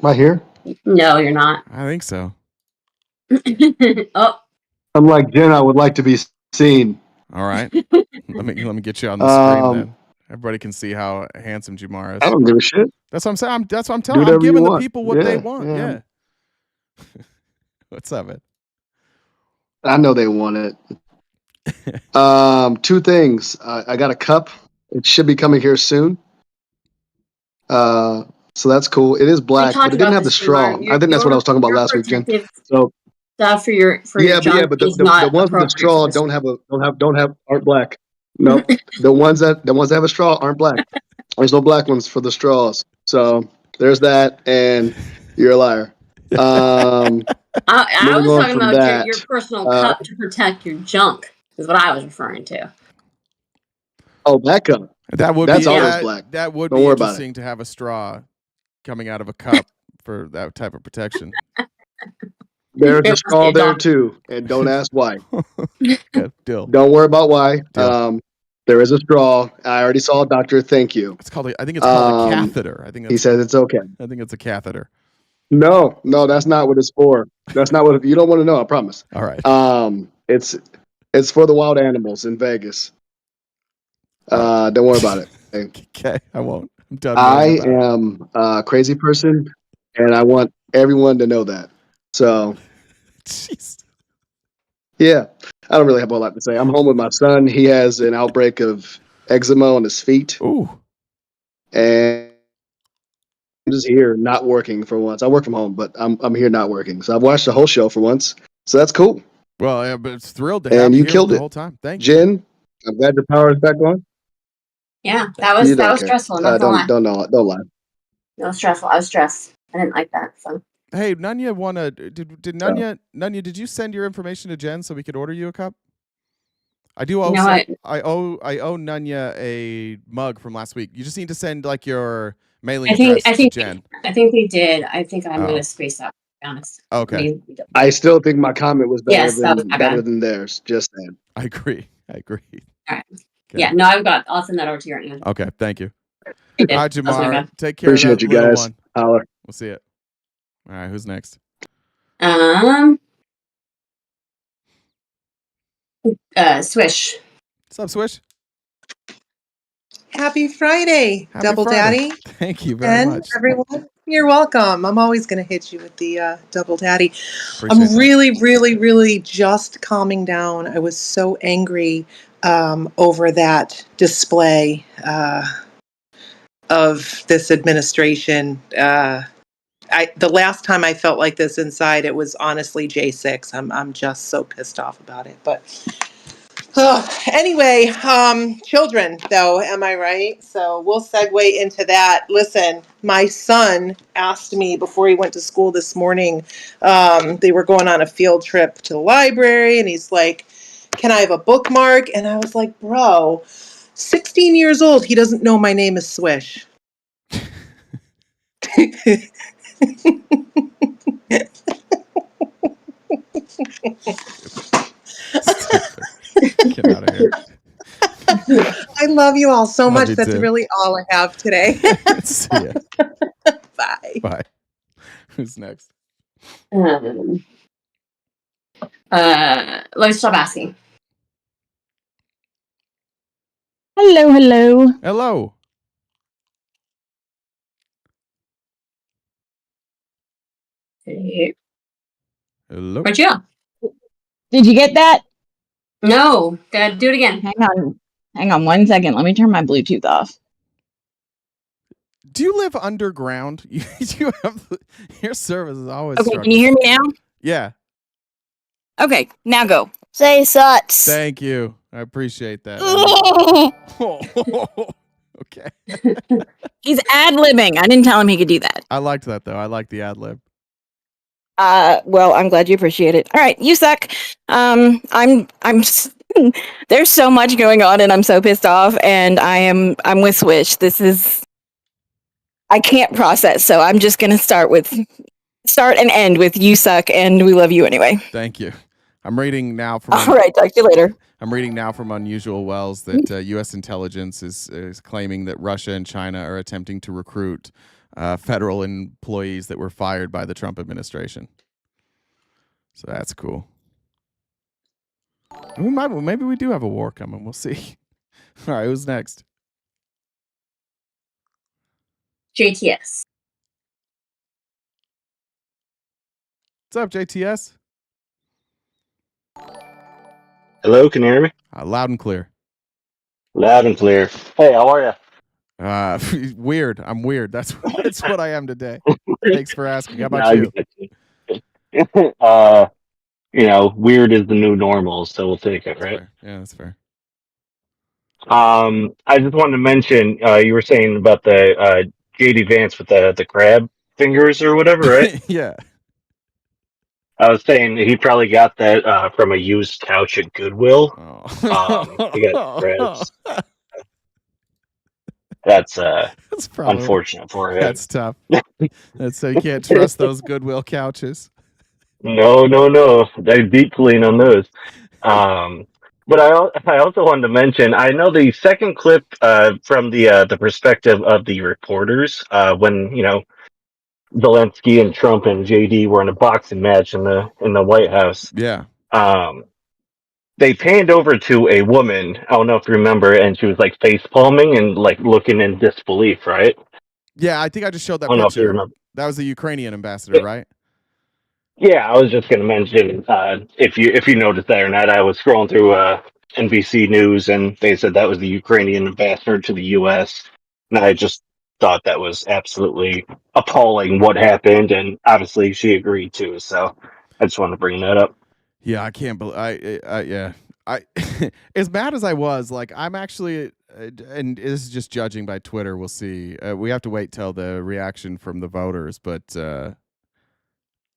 Speaker 14: Am I here?
Speaker 6: No, you're not.
Speaker 1: I think so.
Speaker 6: Oh.
Speaker 14: I'm like Jen. I would like to be seen.
Speaker 1: All right. let me get you on the screen then. Everybody can see how handsome Jamar is.
Speaker 14: I don't give a shit.
Speaker 1: That's what I'm saying. That's what I'm
Speaker 14: Do
Speaker 1: telling. I'm
Speaker 14: whatever you
Speaker 1: giving the
Speaker 14: want.
Speaker 1: people what they want.
Speaker 14: Yeah.
Speaker 1: What's up, man?
Speaker 14: I know they want it. Two things. I got a cup. It should be coming here soon. So that's cool. It is black, but it didn't have the straw. I think that's what I was talking about last week, Jen. So
Speaker 6: stuff for your junk
Speaker 14: but
Speaker 6: is
Speaker 14: the
Speaker 6: not
Speaker 14: ones with the straw aren't black. No, the ones that have a straw aren't black. There's no black ones for the straws. So there's that, and you're a liar.
Speaker 6: I was
Speaker 14: moving on
Speaker 6: talking
Speaker 14: from
Speaker 6: about
Speaker 14: that,
Speaker 6: your personal cup to protect your junk, is what I was referring to.
Speaker 14: Oh, that cup. That's always black.
Speaker 1: That would
Speaker 14: Don't
Speaker 1: be
Speaker 14: worry about
Speaker 1: interesting to have a straw coming out of a cup for that type of protection.
Speaker 14: There's a straw there too, and don't ask why.
Speaker 1: Good deal.
Speaker 14: Don't worry about why. There is a straw. I already saw a doctor. Thank you.
Speaker 1: It's called. I think it's called a catheter. I think
Speaker 14: he says it's okay.
Speaker 1: I think it's a catheter.
Speaker 14: No, that's not what it's for. That's not what you don't want to know. I promise.
Speaker 1: All right.
Speaker 14: It's for the wild animals in Vegas. Don't worry about it.
Speaker 1: Okay, I won't. I'm done.
Speaker 14: I am a crazy person, and I want everyone to know that. So,
Speaker 1: jeez.
Speaker 14: Yeah, I don't really have a lot to say. I'm home with my son. He has an outbreak of eczema on his feet.
Speaker 1: Ooh.
Speaker 14: And I'm just here not working for once. I work from home, but I'm here not working. So I've watched the whole show for once. So that's cool.
Speaker 1: Well, yeah, but it's thrilled to have
Speaker 14: And
Speaker 1: you
Speaker 14: you
Speaker 1: here
Speaker 14: killed
Speaker 1: the
Speaker 14: it.
Speaker 1: whole time. Thank you.
Speaker 14: Jen, I'm glad your power is back on.
Speaker 6: Yeah, that was
Speaker 14: care.
Speaker 6: stressful. Not gonna lie.
Speaker 14: Don't lie.
Speaker 6: It was stressful. I was stressed. I didn't like that. So
Speaker 1: Hey, Nunya did Nunya, did you send your information to Jen so we could order you a cup? I do owe I owe Nunya a mug from last week. You just need to send like your mailing address to Jen.
Speaker 6: I think they did. I think I'm gonna space out, to be honest.
Speaker 1: Okay.
Speaker 14: I still think my comment was better
Speaker 6: Yes, that was my
Speaker 14: better
Speaker 6: bad.
Speaker 14: than theirs. Just saying.
Speaker 1: I agree.
Speaker 6: All right. Yeah, no, I'll send that over to you right now.
Speaker 1: Okay, thank you.
Speaker 6: You did.
Speaker 1: All right,
Speaker 6: That was my
Speaker 1: Jamar.
Speaker 6: bad.
Speaker 1: Take care
Speaker 14: Appreciate
Speaker 1: of that
Speaker 14: you
Speaker 1: little
Speaker 14: guys.
Speaker 1: one.
Speaker 14: Holler.
Speaker 1: We'll see it. All right, who's next?
Speaker 6: Swish.
Speaker 1: What's up, Swish?
Speaker 18: Happy Friday,
Speaker 1: Happy
Speaker 18: Double
Speaker 1: Friday.
Speaker 18: Daddy.
Speaker 1: Thank you very
Speaker 18: And
Speaker 1: much.
Speaker 18: everyone, you're welcome. I'm always going to hit you with the Double Daddy.
Speaker 1: Appreciate
Speaker 18: I'm
Speaker 1: that.
Speaker 18: really just calming down. I was so angry over that display of this administration. The last time I felt like this inside, it was honestly J6. I'm just so pissed off about it. But anyway, children, though, am I right? So we'll segue into that. Listen, my son asked me before he went to school this morning, they were going on a field trip to the library, and he's like, can I have a bookmark? And I was like, bro, 16 years old, he doesn't know my name is Swish.
Speaker 1: Get out of here.
Speaker 18: I love you all so
Speaker 1: Love
Speaker 18: much.
Speaker 1: you
Speaker 18: That's
Speaker 1: too.
Speaker 18: really all I have today.
Speaker 1: See ya.
Speaker 18: Bye.
Speaker 1: Bye. Who's next?
Speaker 6: Let me stop asking.
Speaker 17: Hello, hello.
Speaker 1: Hello.
Speaker 6: Hey.
Speaker 1: Hello.
Speaker 6: Where'd you go?
Speaker 17: Did you get that?
Speaker 6: No. Dad, do it again.
Speaker 17: Hang on 1 second. Let me turn my Bluetooth off.
Speaker 1: Do you live underground? You have your service is always.
Speaker 17: Okay, can you hear me now?
Speaker 1: Yeah.
Speaker 17: Okay, now go. Say suts.
Speaker 1: Thank you. I appreciate that. Okay.
Speaker 17: He's ad-libbing. I didn't tell him he could do that.
Speaker 1: I liked that though. I like the ad lib.
Speaker 17: Well, I'm glad you appreciate it. All right, you suck. There's so much going on and I'm so pissed off and I'm with Swish. I can't process, so I'm just going to start and end with you suck and we love you anyway.
Speaker 1: Thank you. I'm reading now from.
Speaker 17: All right, talk to you later.
Speaker 1: I'm reading now from Unusual Wells that U.S. intelligence is claiming that Russia and China are attempting to recruit federal employees that were fired by the Trump administration. So that's cool. Maybe we do have a war coming. We'll see. All right, who's next?
Speaker 6: JTS.
Speaker 1: What's up, JTS?
Speaker 19: Hello, can you hear me?
Speaker 1: Loud and clear.
Speaker 19: Loud and clear. Hey, how are you?
Speaker 1: Weird. I'm weird. That's what I am today. Thanks for asking. How about you?
Speaker 19: Weird is the new normal, so we'll take it, right?
Speaker 1: Fair. Yeah, that's fair.
Speaker 19: I just wanted to mention, you were saying about the JD Vance with the crab fingers or whatever, right?
Speaker 1: Yeah.
Speaker 19: I was saying he probably got that from a used couch at Goodwill. He got crabs. That's
Speaker 1: probably
Speaker 19: unfortunate for him.
Speaker 1: That's tough. That's so you can't trust those Goodwill couches.
Speaker 19: No. They're deep clean on those. But I also wanted to mention, I know the second clip from the perspective of the reporters when Zelensky and Trump and JD were in a boxing match in the White House.
Speaker 1: Yeah.
Speaker 19: They panned over to a woman. I don't know if you remember, and she was like face palming and like looking in disbelief, right?
Speaker 1: Yeah, I think I just showed that
Speaker 19: I don't know if you
Speaker 1: picture.
Speaker 19: remember.
Speaker 1: That was the Ukrainian ambassador, right?
Speaker 19: Yeah, I was just going to mention if you noticed that or not. I was scrolling through NBC News, and they said that was the Ukrainian ambassador to the U.S. And I just thought that was absolutely appalling what happened, and obviously she agreed to. So I just wanted to bring that up.
Speaker 1: Yeah, I can't believe. I as mad as I was, like I'm actually, and this is just judging by Twitter. We'll see. We have to wait till the reaction from the voters, but.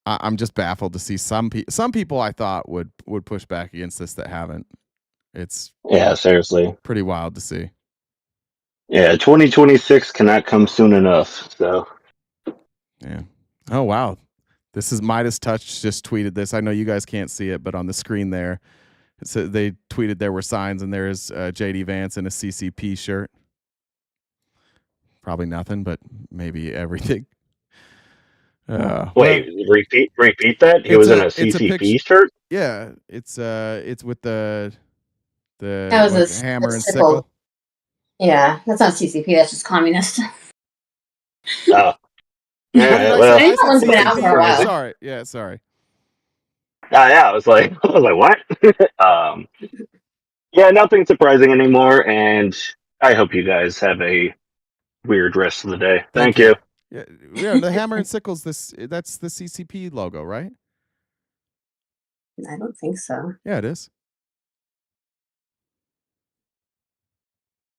Speaker 1: I'm just baffled to see some people I thought would push back against this that haven't. It's
Speaker 19: seriously
Speaker 1: pretty wild to see.
Speaker 19: Yeah, 2026 cannot come soon enough. So
Speaker 1: yeah. Oh wow, this is Midas Touch just tweeted this. I know you guys can't see it, but on the screen there, so they tweeted there were signs, and there's JD Vance in a CCP shirt. Probably nothing, but maybe everything.
Speaker 19: Wait, repeat that? He was in a CCP shirt?
Speaker 1: Yeah, it's with the
Speaker 6: That was a
Speaker 1: hammer and
Speaker 6: sickle.
Speaker 1: sickle.
Speaker 6: Yeah, that's not CCP. That's just communist.
Speaker 19: Oh, yeah. Well,
Speaker 6: that one's been out for a while.
Speaker 1: Sorry. Yeah, sorry.
Speaker 19: Yeah, I was like, what? Yeah, nothing surprising anymore, and I hope you guys have a weird rest of the day. Thank you.
Speaker 1: Yeah, the hammer and sickles. That's the CCP logo, right?
Speaker 6: I don't think so.
Speaker 1: Yeah, it is.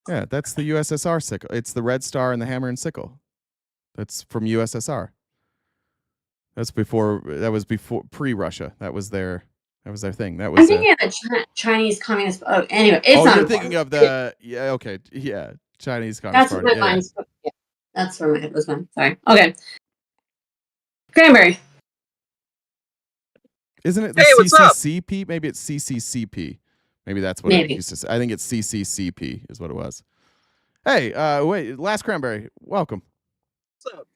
Speaker 1: Yeah, that's the USSR sickle. It's the red star and the hammer and sickle. That's from USSR. That was before pre-Russia. That was their thing. That was.
Speaker 6: I'm thinking of the Chinese Communist. Oh, anyway, it's not.
Speaker 1: You're thinking of the okay, Chinese Communist Party.
Speaker 6: That's what my mind's. Yeah, that's where my head was going. Sorry. Okay. Cranberry.
Speaker 1: Isn't it the CCCP? Maybe it's CCCP. Maybe that's what it used to say. I think it's CCCP is what it was. Hey, wait, last Cranberry, welcome.
Speaker 20: What's up?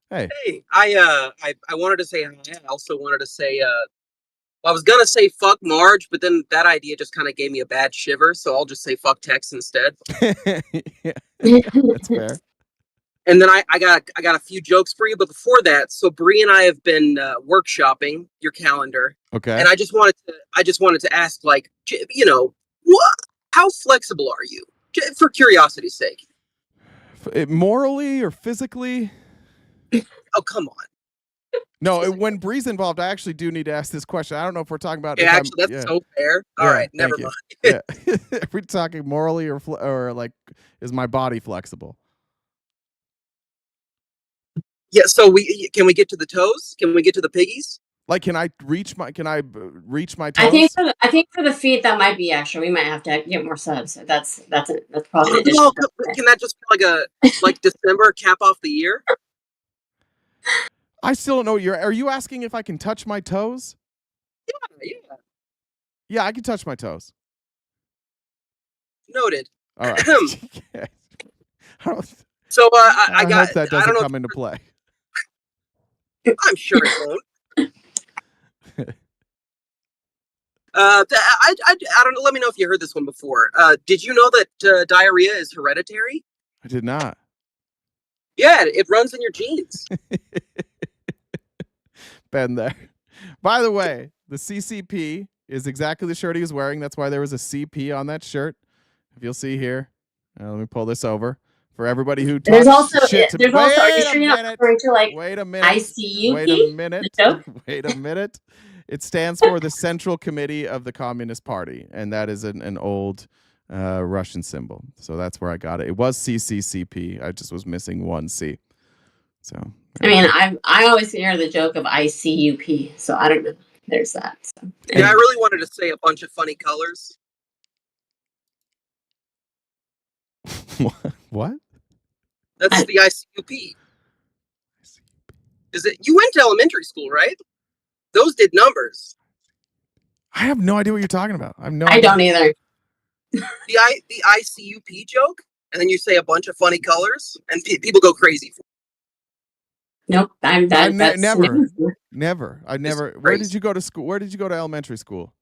Speaker 1: Hey.
Speaker 20: Hey, I wanted to say hi. I also wanted to say
Speaker 15: I was gonna say fuck Marge, but then that idea just kind of gave me a bad shiver, so I'll just say fuck Tex instead.
Speaker 1: That's fair.
Speaker 15: And then I got a few jokes for you, but before that, so Bree and I have been workshopping your calendar,
Speaker 1: Okay.
Speaker 15: and I just wanted to ask, like, what? How flexible are you? For curiosity's sake.
Speaker 1: Morally or physically?
Speaker 15: Oh, come on.
Speaker 1: No, when Bree's involved, I actually do need to ask this question. I don't know if we're talking about.
Speaker 15: Yeah, actually, that's so fair. All right, never mind.
Speaker 1: Yeah. Are we talking morally or like, is my body flexible?
Speaker 15: Yeah. So can we get to the toes? Can we get to the piggies?
Speaker 1: Like, can I reach my toes?
Speaker 6: I think for the feet that might be extra. We might have to get more subs. That's probably.
Speaker 15: No, can that just be like December cap off the year?
Speaker 1: I still don't know. Are you asking if I can touch my toes?
Speaker 15: Yeah.
Speaker 1: Yeah, I can touch my toes.
Speaker 15: Noted.
Speaker 1: All right.
Speaker 15: So
Speaker 1: I
Speaker 15: got.
Speaker 1: hope that doesn't come into play.
Speaker 15: I'm sure it won't. I don't know. Let me know if you heard this one before. Did you know that diarrhea is hereditary?
Speaker 1: I did not.
Speaker 15: Yeah, it runs in your genes.
Speaker 1: Been there. By the way, the CCP is exactly the shirt he was wearing. That's why there was a CP on that shirt. If you'll see here, let me pull this over for everybody who
Speaker 6: There's
Speaker 1: talks
Speaker 6: also
Speaker 1: shit to
Speaker 6: there's
Speaker 1: me.
Speaker 6: also. Are you sure you're not referring to like
Speaker 1: Wait a minute.
Speaker 6: ICUP?
Speaker 1: Wait a minute. Wait a minute. It stands for the Central Committee of the Communist Party, and that is an old Russian symbol. So that's where I got it. It was CCCP. I just was missing one C. So
Speaker 6: I mean, I always hear the joke of ICUP, so I don't know. There's that. So.
Speaker 15: Yeah, I really wanted to say a bunch of funny colors.
Speaker 1: What?
Speaker 15: That's the ICUP. Is it? You went to elementary school, right? Those did numbers.
Speaker 1: I have no idea what you're talking about. I
Speaker 6: don't either.
Speaker 15: The ICUP joke, and then you say a bunch of funny colors, and people go crazy for it.
Speaker 6: Nope,
Speaker 1: never. I never. Where did you go to school? Where did you go to elementary school?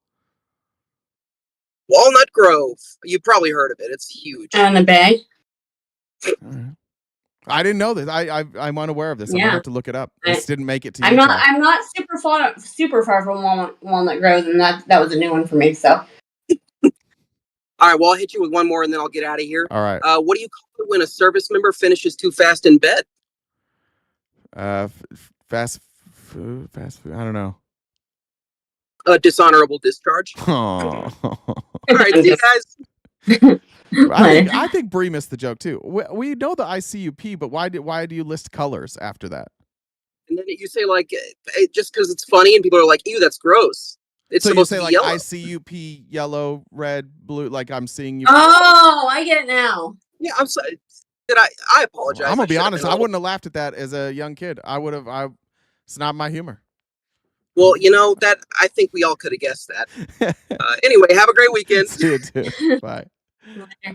Speaker 15: Walnut Grove. You've probably heard of it. It's huge.
Speaker 6: On the Bay.
Speaker 1: I didn't know this. I'm unaware of this. I'm gonna have to look it up. This didn't make it to.
Speaker 6: I'm not super far from Walnut Grove, and that was a new one for me. So.
Speaker 15: All right. Well, I'll hit you with one more, and then I'll get out of here.
Speaker 1: All right.
Speaker 15: What do you call it when a service member finishes too fast in bed?
Speaker 1: Fast food. I don't know.
Speaker 15: Dishonorable discharge.
Speaker 1: Oh.
Speaker 15: All right, see you guys.
Speaker 1: I think Bree missed the joke too. We know the ICUP, but why do you list colors after that?
Speaker 15: And then you say like just because it's funny, and people are like, "Ew, that's gross." It's
Speaker 1: so
Speaker 15: supposed
Speaker 1: you say
Speaker 15: to
Speaker 1: like
Speaker 15: be yellow.
Speaker 1: ICUP, yellow, red, blue. Like I'm seeing you.
Speaker 6: Oh, I get it now.
Speaker 15: Yeah, I'm sorry. I apologize.
Speaker 1: I'm gonna be honest. I wouldn't have laughed at that as a young kid. I would have. It's not my humor.
Speaker 15: Well, that I think we all could have guessed that. Anyway, have a great weekend.
Speaker 1: See you too. Bye.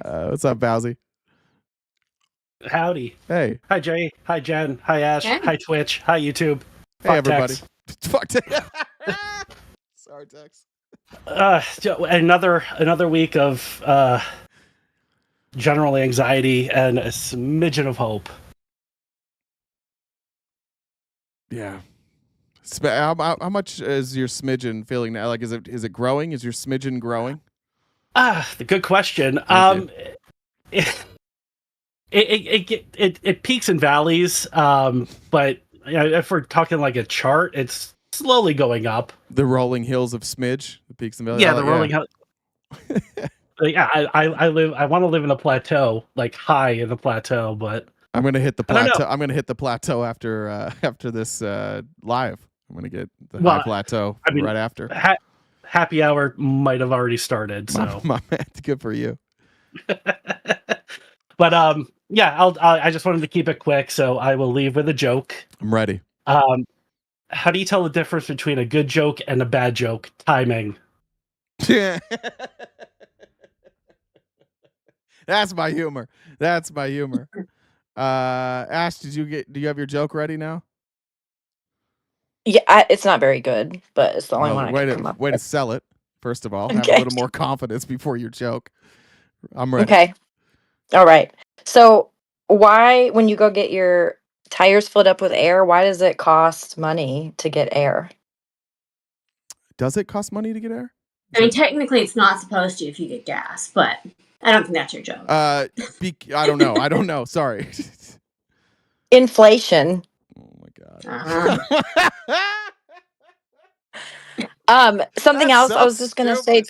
Speaker 1: What's up, Bowsy?
Speaker 20: Howdy.
Speaker 1: Hey.
Speaker 20: Hi, Jay. Hi, Jen. Hi, Ash.
Speaker 6: Hey.
Speaker 20: Hi, Twitch. Hi, YouTube.
Speaker 1: Hey, everybody. Fuck Tex. Sorry, Tex.
Speaker 20: Another week of general anxiety and a smidgen of hope.
Speaker 1: Yeah. How much is your smidgen feeling now? Like, is it growing? Is your smidgen growing?
Speaker 20: The good question. It peaks and valleys, but if we're talking like a chart, it's slowly going up.
Speaker 1: The rolling hills of smidge, the peaks and valleys.
Speaker 20: Yeah, the rolling hills. Yeah, I want to live in a plateau, like high in the plateau, but
Speaker 1: I'm gonna hit the plateau. I'm gonna hit the plateau after this live. I'm gonna get the high plateau right after.
Speaker 20: Happy hour might have already started. So
Speaker 1: my man, good for you.
Speaker 20: But I just wanted to keep it quick, so I will leave with a joke.
Speaker 1: I'm ready.
Speaker 20: How do you tell the difference between a good joke and a bad joke? Timing.
Speaker 1: Yeah. That's my humor. Ash, do you have your joke ready now?
Speaker 11: Yeah, it's not very good, but it's the only one I
Speaker 1: way
Speaker 11: can
Speaker 1: to
Speaker 11: come up
Speaker 1: way to
Speaker 11: with.
Speaker 1: sell it. First of all, have a
Speaker 11: Okay.
Speaker 1: little more confidence before your joke. I'm ready.
Speaker 11: Okay. All right. So why, when you go get your tires filled up with air, why does it cost money to get air?
Speaker 1: Does it cost money to get air?
Speaker 6: I mean, technically, it's not supposed to if you get gas, but I don't think that's your joke.
Speaker 1: I don't know. I don't know. Sorry.
Speaker 11: Inflation.
Speaker 6: Uh-huh.
Speaker 11: Something
Speaker 1: That's
Speaker 11: else
Speaker 1: so
Speaker 11: I was just gonna say.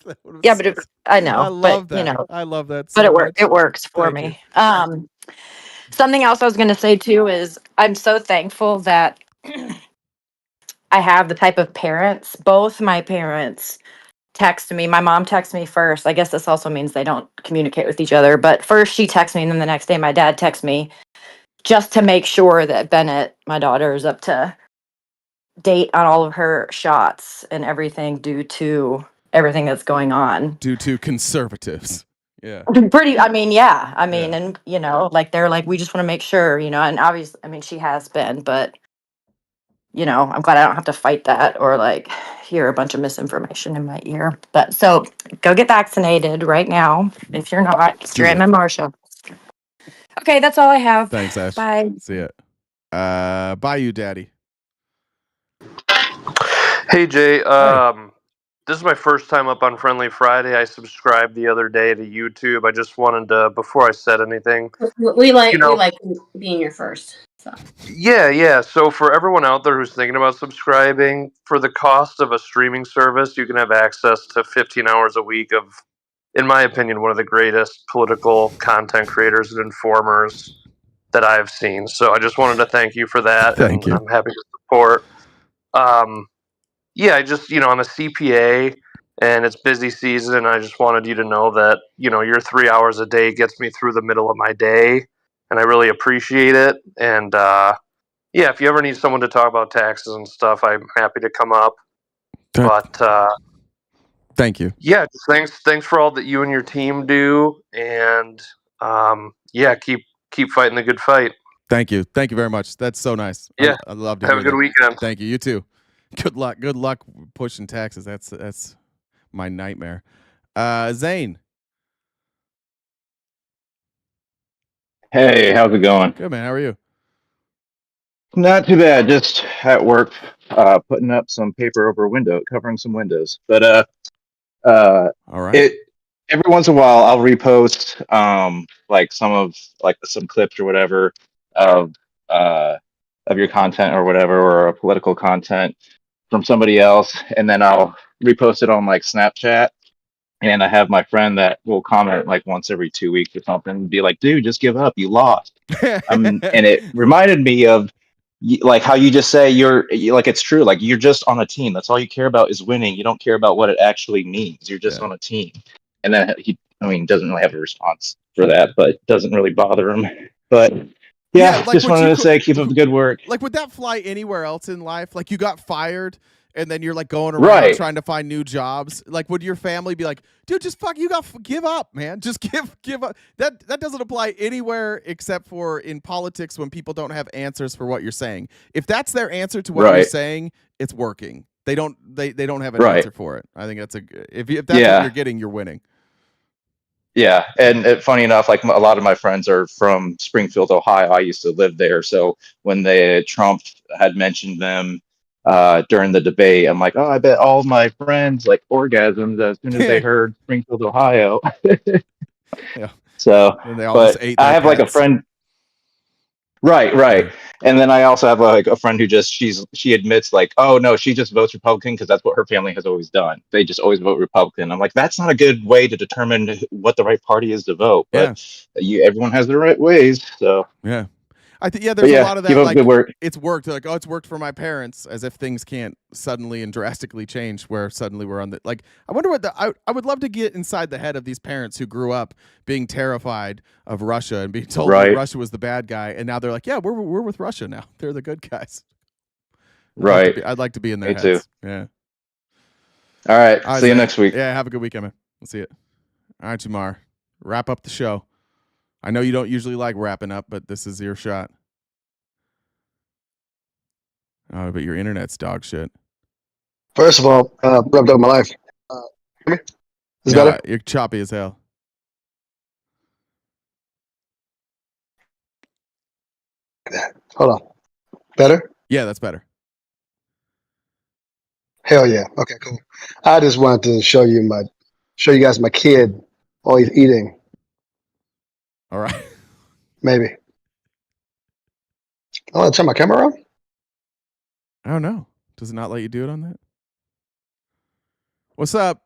Speaker 1: That was
Speaker 11: Yeah,
Speaker 1: so
Speaker 11: but I know,
Speaker 1: I love
Speaker 11: but you
Speaker 1: that.
Speaker 11: know,
Speaker 1: I love that
Speaker 11: but
Speaker 1: so
Speaker 11: it
Speaker 1: much.
Speaker 11: it works for
Speaker 1: Thank you.
Speaker 11: me. Something else I was gonna say too is I'm so thankful that I have the type of parents. Both my parents text me. My mom texts me first. I guess this also means they don't communicate with each other. But first she texts me, and then the next day my dad texts me just to make sure that Bennett, my daughter, is up to date on all of her shots and everything due to everything that's going on.
Speaker 1: Due to conservatives. Yeah.
Speaker 11: Pretty, I mean, yeah. I mean,
Speaker 1: Yeah.
Speaker 11: and you know, like they're like, we just want to make sure, you know, and obviously, I mean, she has been, but you know, I'm glad I don't have to fight that or like hear a bunch of misinformation in my ear. But so go get vaccinated right now. If you're not, Stram and Marsha. Okay, that's all I have.
Speaker 1: Thanks, Ash.
Speaker 11: Bye.
Speaker 1: See ya. Bye, you daddy.
Speaker 10: Hey Jay, this is my first time up on Friendly Friday. I subscribed the other day to YouTube. I just wanted to, before I said anything,
Speaker 6: We like being your first. So.
Speaker 10: yeah. So for everyone out there who's thinking about subscribing, for the cost of a streaming service, you can have access to 15 hours a week of, in my opinion, one of the greatest political content creators and informers that I've seen. So I just wanted to thank you for that,
Speaker 1: Thank
Speaker 10: and
Speaker 1: you.
Speaker 10: I'm happy to support. Yeah, I just, I'm a CPA and it's busy season, and I just wanted you to know that, your 3 hours a day gets me through the middle of my day, and I really appreciate it. And yeah, if you ever need someone to talk about taxes and stuff, I'm happy to come up. But
Speaker 1: Thank you.
Speaker 10: yeah, just thanks for all that you and your team do, and yeah, keep fighting the good fight.
Speaker 1: Thank you. Thank you very much. That's so nice.
Speaker 10: Yeah.
Speaker 1: I love to
Speaker 10: Have
Speaker 1: hear
Speaker 10: a good
Speaker 1: that.
Speaker 10: weekend.
Speaker 1: Thank you. You too. Good luck. Good luck pushing taxes. That's my nightmare. Zane.
Speaker 19: Hey, how's it going?
Speaker 1: Good, man. How are you?
Speaker 19: Not too bad. Just at work, putting up some paper over a window, covering some windows. But
Speaker 1: all right.
Speaker 19: It every once in a while I'll repost like some clips or whatever of your content or whatever, or a political content from somebody else, and then I'll repost it on like Snapchat. And I have my friend that will comment like once every 2 weeks or something, and be like, "Dude, just give up. You lost." And it reminded me of like how you just say like it's true. Like you're just on a team. That's all you care about is winning. You don't care about what it actually means. You're just on a team. And then doesn't really have a response for that, but doesn't really bother him. But yeah,
Speaker 1: like
Speaker 19: just
Speaker 1: what
Speaker 19: wanted
Speaker 1: you
Speaker 19: to say, keep up the good work.
Speaker 1: Like, would that fly anywhere else in life? Like, you got fired, and then you're like going around
Speaker 19: Right.
Speaker 1: trying to find new jobs. Like, would your family be like, "Dude, just give up, man. Just give up." That doesn't apply anywhere except for in politics when people don't have answers for what you're saying. If that's their answer to what you're
Speaker 19: Right.
Speaker 1: saying, it's working. They don't have an
Speaker 19: Right.
Speaker 1: answer for it. I think that's if that's
Speaker 19: Yeah.
Speaker 1: what you're getting, you're winning.
Speaker 19: Yeah, and funny enough, like a lot of my friends are from Springfield, Ohio. I used to live there, so when Trump had mentioned them during the debate, I'm like, oh, I bet all my friends like orgasms as soon as they heard Springfield, Ohio.
Speaker 1: Yeah.
Speaker 19: So,
Speaker 1: And they all just
Speaker 19: but
Speaker 1: ate
Speaker 19: I
Speaker 1: their
Speaker 19: have like a
Speaker 1: pets.
Speaker 19: friend. Right. And then I also have like a friend who she admits like, oh no, she just votes Republican because that's what her family has always done. They just always vote Republican. I'm like, that's not a good way to determine what the right party is to vote. But everyone has their right ways. So
Speaker 1: yeah. I think there's a lot of that.
Speaker 19: Keep up
Speaker 1: Like
Speaker 19: good work.
Speaker 1: it's worked. Like, oh, it's worked for my parents, as if things can't suddenly and drastically change. Where suddenly we're on the like. I wonder what I would love to get inside the head of these parents who grew up being terrified of Russia and being told that
Speaker 19: Right.
Speaker 1: Russia was the bad guy, and now they're like, yeah, we're with Russia now. They're the good guys.
Speaker 19: Right.
Speaker 1: I'd like to be in their
Speaker 19: Me too.
Speaker 1: heads. Yeah.
Speaker 19: All right. See you
Speaker 1: Zane.
Speaker 19: next week.
Speaker 1: Yeah. Have a good weekend, man. We'll see you. All right, Jamar. Wrap up the show. I know you don't usually like wrapping up, but this is your shot. Oh, but your internet's dog shit.
Speaker 14: First of all, rubbed up my life. Hear me? Is
Speaker 1: No,
Speaker 14: better?
Speaker 1: you're choppy as hell.
Speaker 14: Hold on. Better?
Speaker 1: Yeah, that's better.
Speaker 14: Hell yeah. Okay, cool. I just wanted to show you guys my kid while he's eating.
Speaker 1: All right.
Speaker 14: Maybe. I want to turn my camera on.
Speaker 1: I don't know. Does it not let you do it on that? What's up?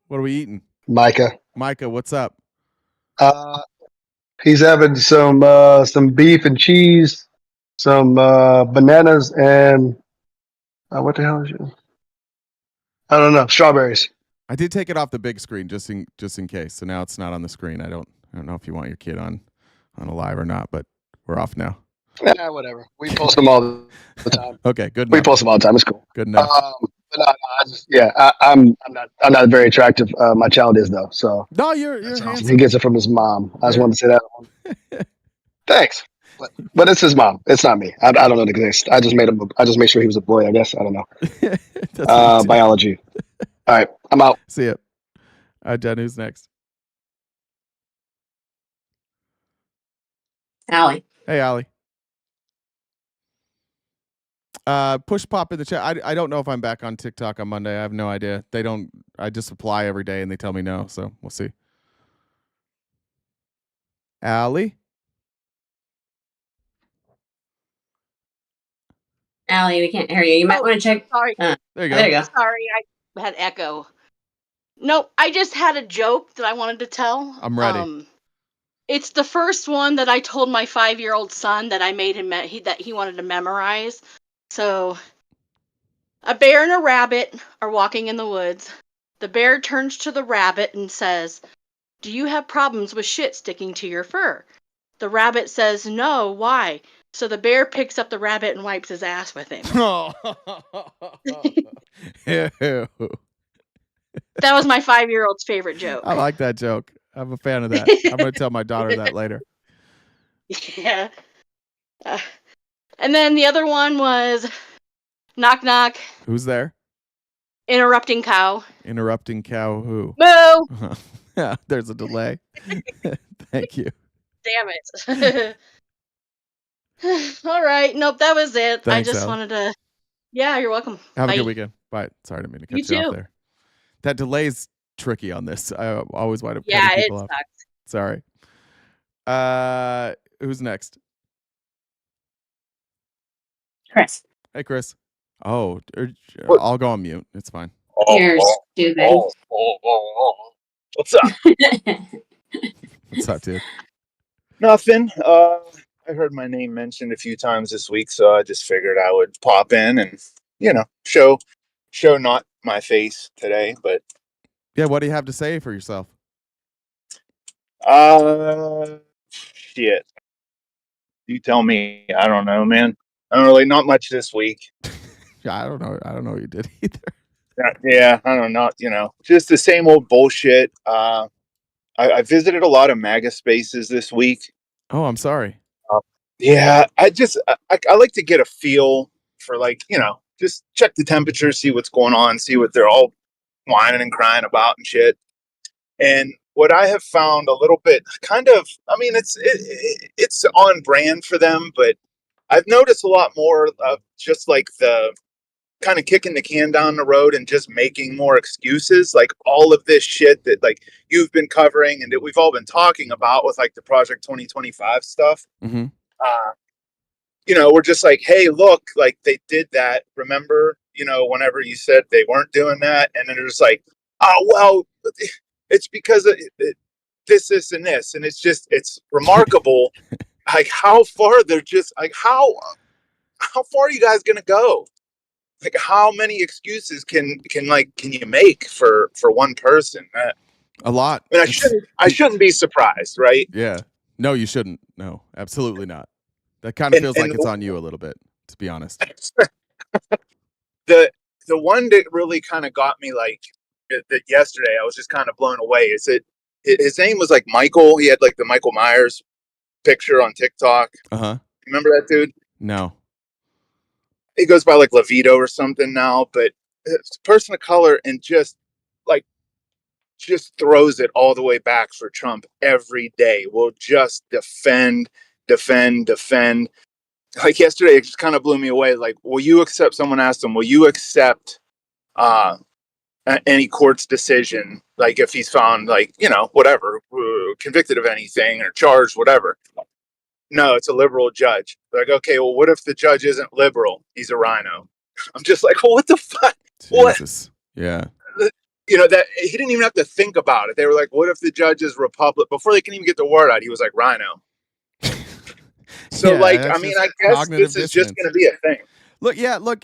Speaker 1: What are we eating?
Speaker 14: Micah.
Speaker 1: Micah, what's up?
Speaker 14: He's having some beef and cheese, some bananas, and what the hell is it? I don't know. Strawberries.
Speaker 1: I did take it off the big screen just in case. So now it's not on the screen. I don't know if you want your kid on a live or not, but we're off now.
Speaker 14: Yeah, whatever. We post them all the time.
Speaker 1: Okay, good
Speaker 14: We
Speaker 1: enough.
Speaker 14: post them all the time. It's cool.
Speaker 1: Good enough.
Speaker 14: But I'm not very attractive. My child is though. So
Speaker 1: no, you're
Speaker 14: awesome.
Speaker 1: handsome.
Speaker 14: He gets it from his mom. I just wanted to say that. Thanks. But it's his mom. It's not me. I don't know it exists. I just made sure he was a boy. I guess I don't know. Biology. All right, I'm out.
Speaker 1: See ya. All right, Jen, who's next?
Speaker 6: Allie.
Speaker 1: Hey, Allie. Push pop in the chat. I don't know if I'm back on TikTok on Monday. I have no idea. I just apply every day and they tell me no, so we'll see. Allie?
Speaker 6: Allie, we can't hear you. You might want to check.
Speaker 21: Sorry.
Speaker 1: There you go.
Speaker 6: There you go.
Speaker 21: Sorry, I had echo. No, I just had a joke that I wanted to tell.
Speaker 1: I'm ready.
Speaker 21: It's the first one that I told my 5-year-old son that I made him that he wanted to memorize. So, a bear and a rabbit are walking in the woods. The bear turns to the rabbit and says, "Do you have problems with shit sticking to your fur?" The rabbit says, "No, why?" So the bear picks up the rabbit and wipes his ass with him. That was my 5-year-old's favorite joke.
Speaker 1: I like that joke. I'm a fan of that. I'm going to tell my daughter that later.
Speaker 21: Yeah. And then the other one was knock knock.
Speaker 1: Who's there?
Speaker 21: Interrupting cow.
Speaker 1: Interrupting cow who?
Speaker 21: Moo.
Speaker 1: Yeah, there's a delay. Thank you.
Speaker 21: Damn it. All right. Nope, that was it.
Speaker 1: Thanks,
Speaker 21: I just
Speaker 1: Al.
Speaker 21: wanted to. Yeah, you're welcome.
Speaker 1: Have a
Speaker 21: Bye.
Speaker 1: good weekend. Bye. Sorry to mean to cut
Speaker 21: You
Speaker 1: you off
Speaker 21: too.
Speaker 1: there. That delay's tricky on this. I always wind up
Speaker 21: Yeah,
Speaker 1: cutting
Speaker 21: it
Speaker 1: people off.
Speaker 21: sucks.
Speaker 1: Sorry. Who's next?
Speaker 6: Chris.
Speaker 1: Hey, Chris. Oh, I'll go on mute. It's fine.
Speaker 6: You're stupid.
Speaker 22: What's up?
Speaker 1: What's up, dude?
Speaker 22: Nothing. I heard my name mentioned a few times this week, so I just figured I would pop in and, show not my face today, but
Speaker 1: Yeah, what do you have to say for yourself?
Speaker 22: shit. You tell me. I don't know, man. I don't really, not much this week.
Speaker 1: Yeah, I don't know. I don't know what you did either.
Speaker 22: Yeah, I don't know. Just the same old bullshit. I visited a lot of MAGA spaces this week.
Speaker 1: Oh, I'm sorry.
Speaker 22: Yeah, I like to get a feel for just check the temperature, see what's going on, see what they're all whining and crying about and shit. And what I have found a little bit it's on brand for them, but I've noticed a lot more of just like the kind of kicking the can down the road and just making more excuses, like all of this shit that like you've been covering and that we've all been talking about with like the Project 2025 stuff.
Speaker 1: Mm-hmm.
Speaker 22: We're just like, hey, look, like they did that. Remember, whenever you said they weren't doing that, and then they're just like, oh well, it's because of this, and this, and it's remarkable, like how far they're just like how far are you guys gonna go? Like how many excuses can you make for one person?
Speaker 1: A lot.
Speaker 22: I mean, I shouldn't be surprised, right?
Speaker 1: Yeah. No, you shouldn't. No, absolutely not. That kind of feels like it's on you a little bit, to be honest.
Speaker 22: The one that really kind of got me like that yesterday, I was just kind of blown away. Is his name was like Michael. He had like the Michael Myers picture on TikTok.
Speaker 1: Uh-huh.
Speaker 22: Remember that dude?
Speaker 1: No.
Speaker 22: He goes by like Levito or something now, but it's a person of color and just throws it all the way back for Trump every day. Will just defend. Like yesterday, it just kind of blew me away. Like, someone asked him, will you accept any court's decision? Like if he's found whatever, convicted of anything or charged, whatever. No, it's a liberal judge. They're like, okay, well, what if the judge isn't liberal? He's a rhino. I'm just like, well, what the fuck?
Speaker 1: Jesus. Yeah.
Speaker 22: That he didn't even have to think about it. They were like, what if the judge is Republican? Before they can even get the word out, he was like, rhino. So,
Speaker 1: Yeah,
Speaker 22: I guess this is just going to be a thing.
Speaker 1: Look,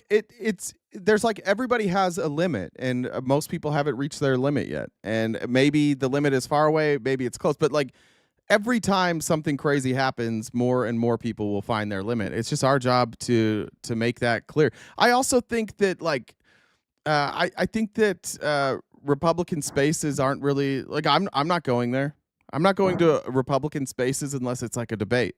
Speaker 1: it's there's like everybody has a limit, and most people haven't reached their limit yet. And maybe the limit is far away, maybe it's close, but like every time something crazy happens, more and more people will find their limit. It's just our job to make that clear. I also think that I think that Republican spaces aren't really like I'm not going there. I'm not going to Republican spaces unless it's like a debate.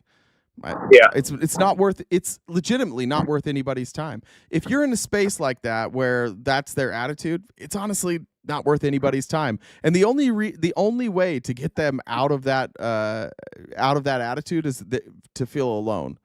Speaker 1: It's legitimately not worth anybody's time. If you're in a space like that where that's their attitude, it's honestly not worth anybody's time. And the only way to get them out of that attitude is to feel alone.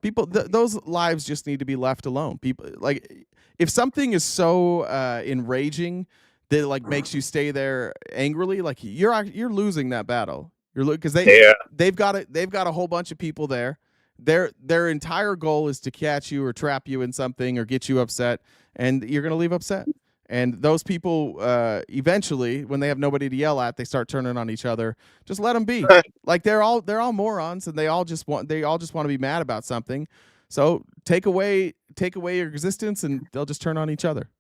Speaker 1: People, those lives just need to be left alone. People, like, if something is so enraging that like makes you stay there angrily, like you're losing that battle. Because they've got a whole bunch of people there. Their entire goal is to catch you or trap you in something or get you upset, and you're gonna leave upset. And those people eventually, when they have nobody to yell at, they start turning on each other. Just let them be. Like they're all morons, and they all just want to be mad about something. So take away your existence, and they'll just turn on each other.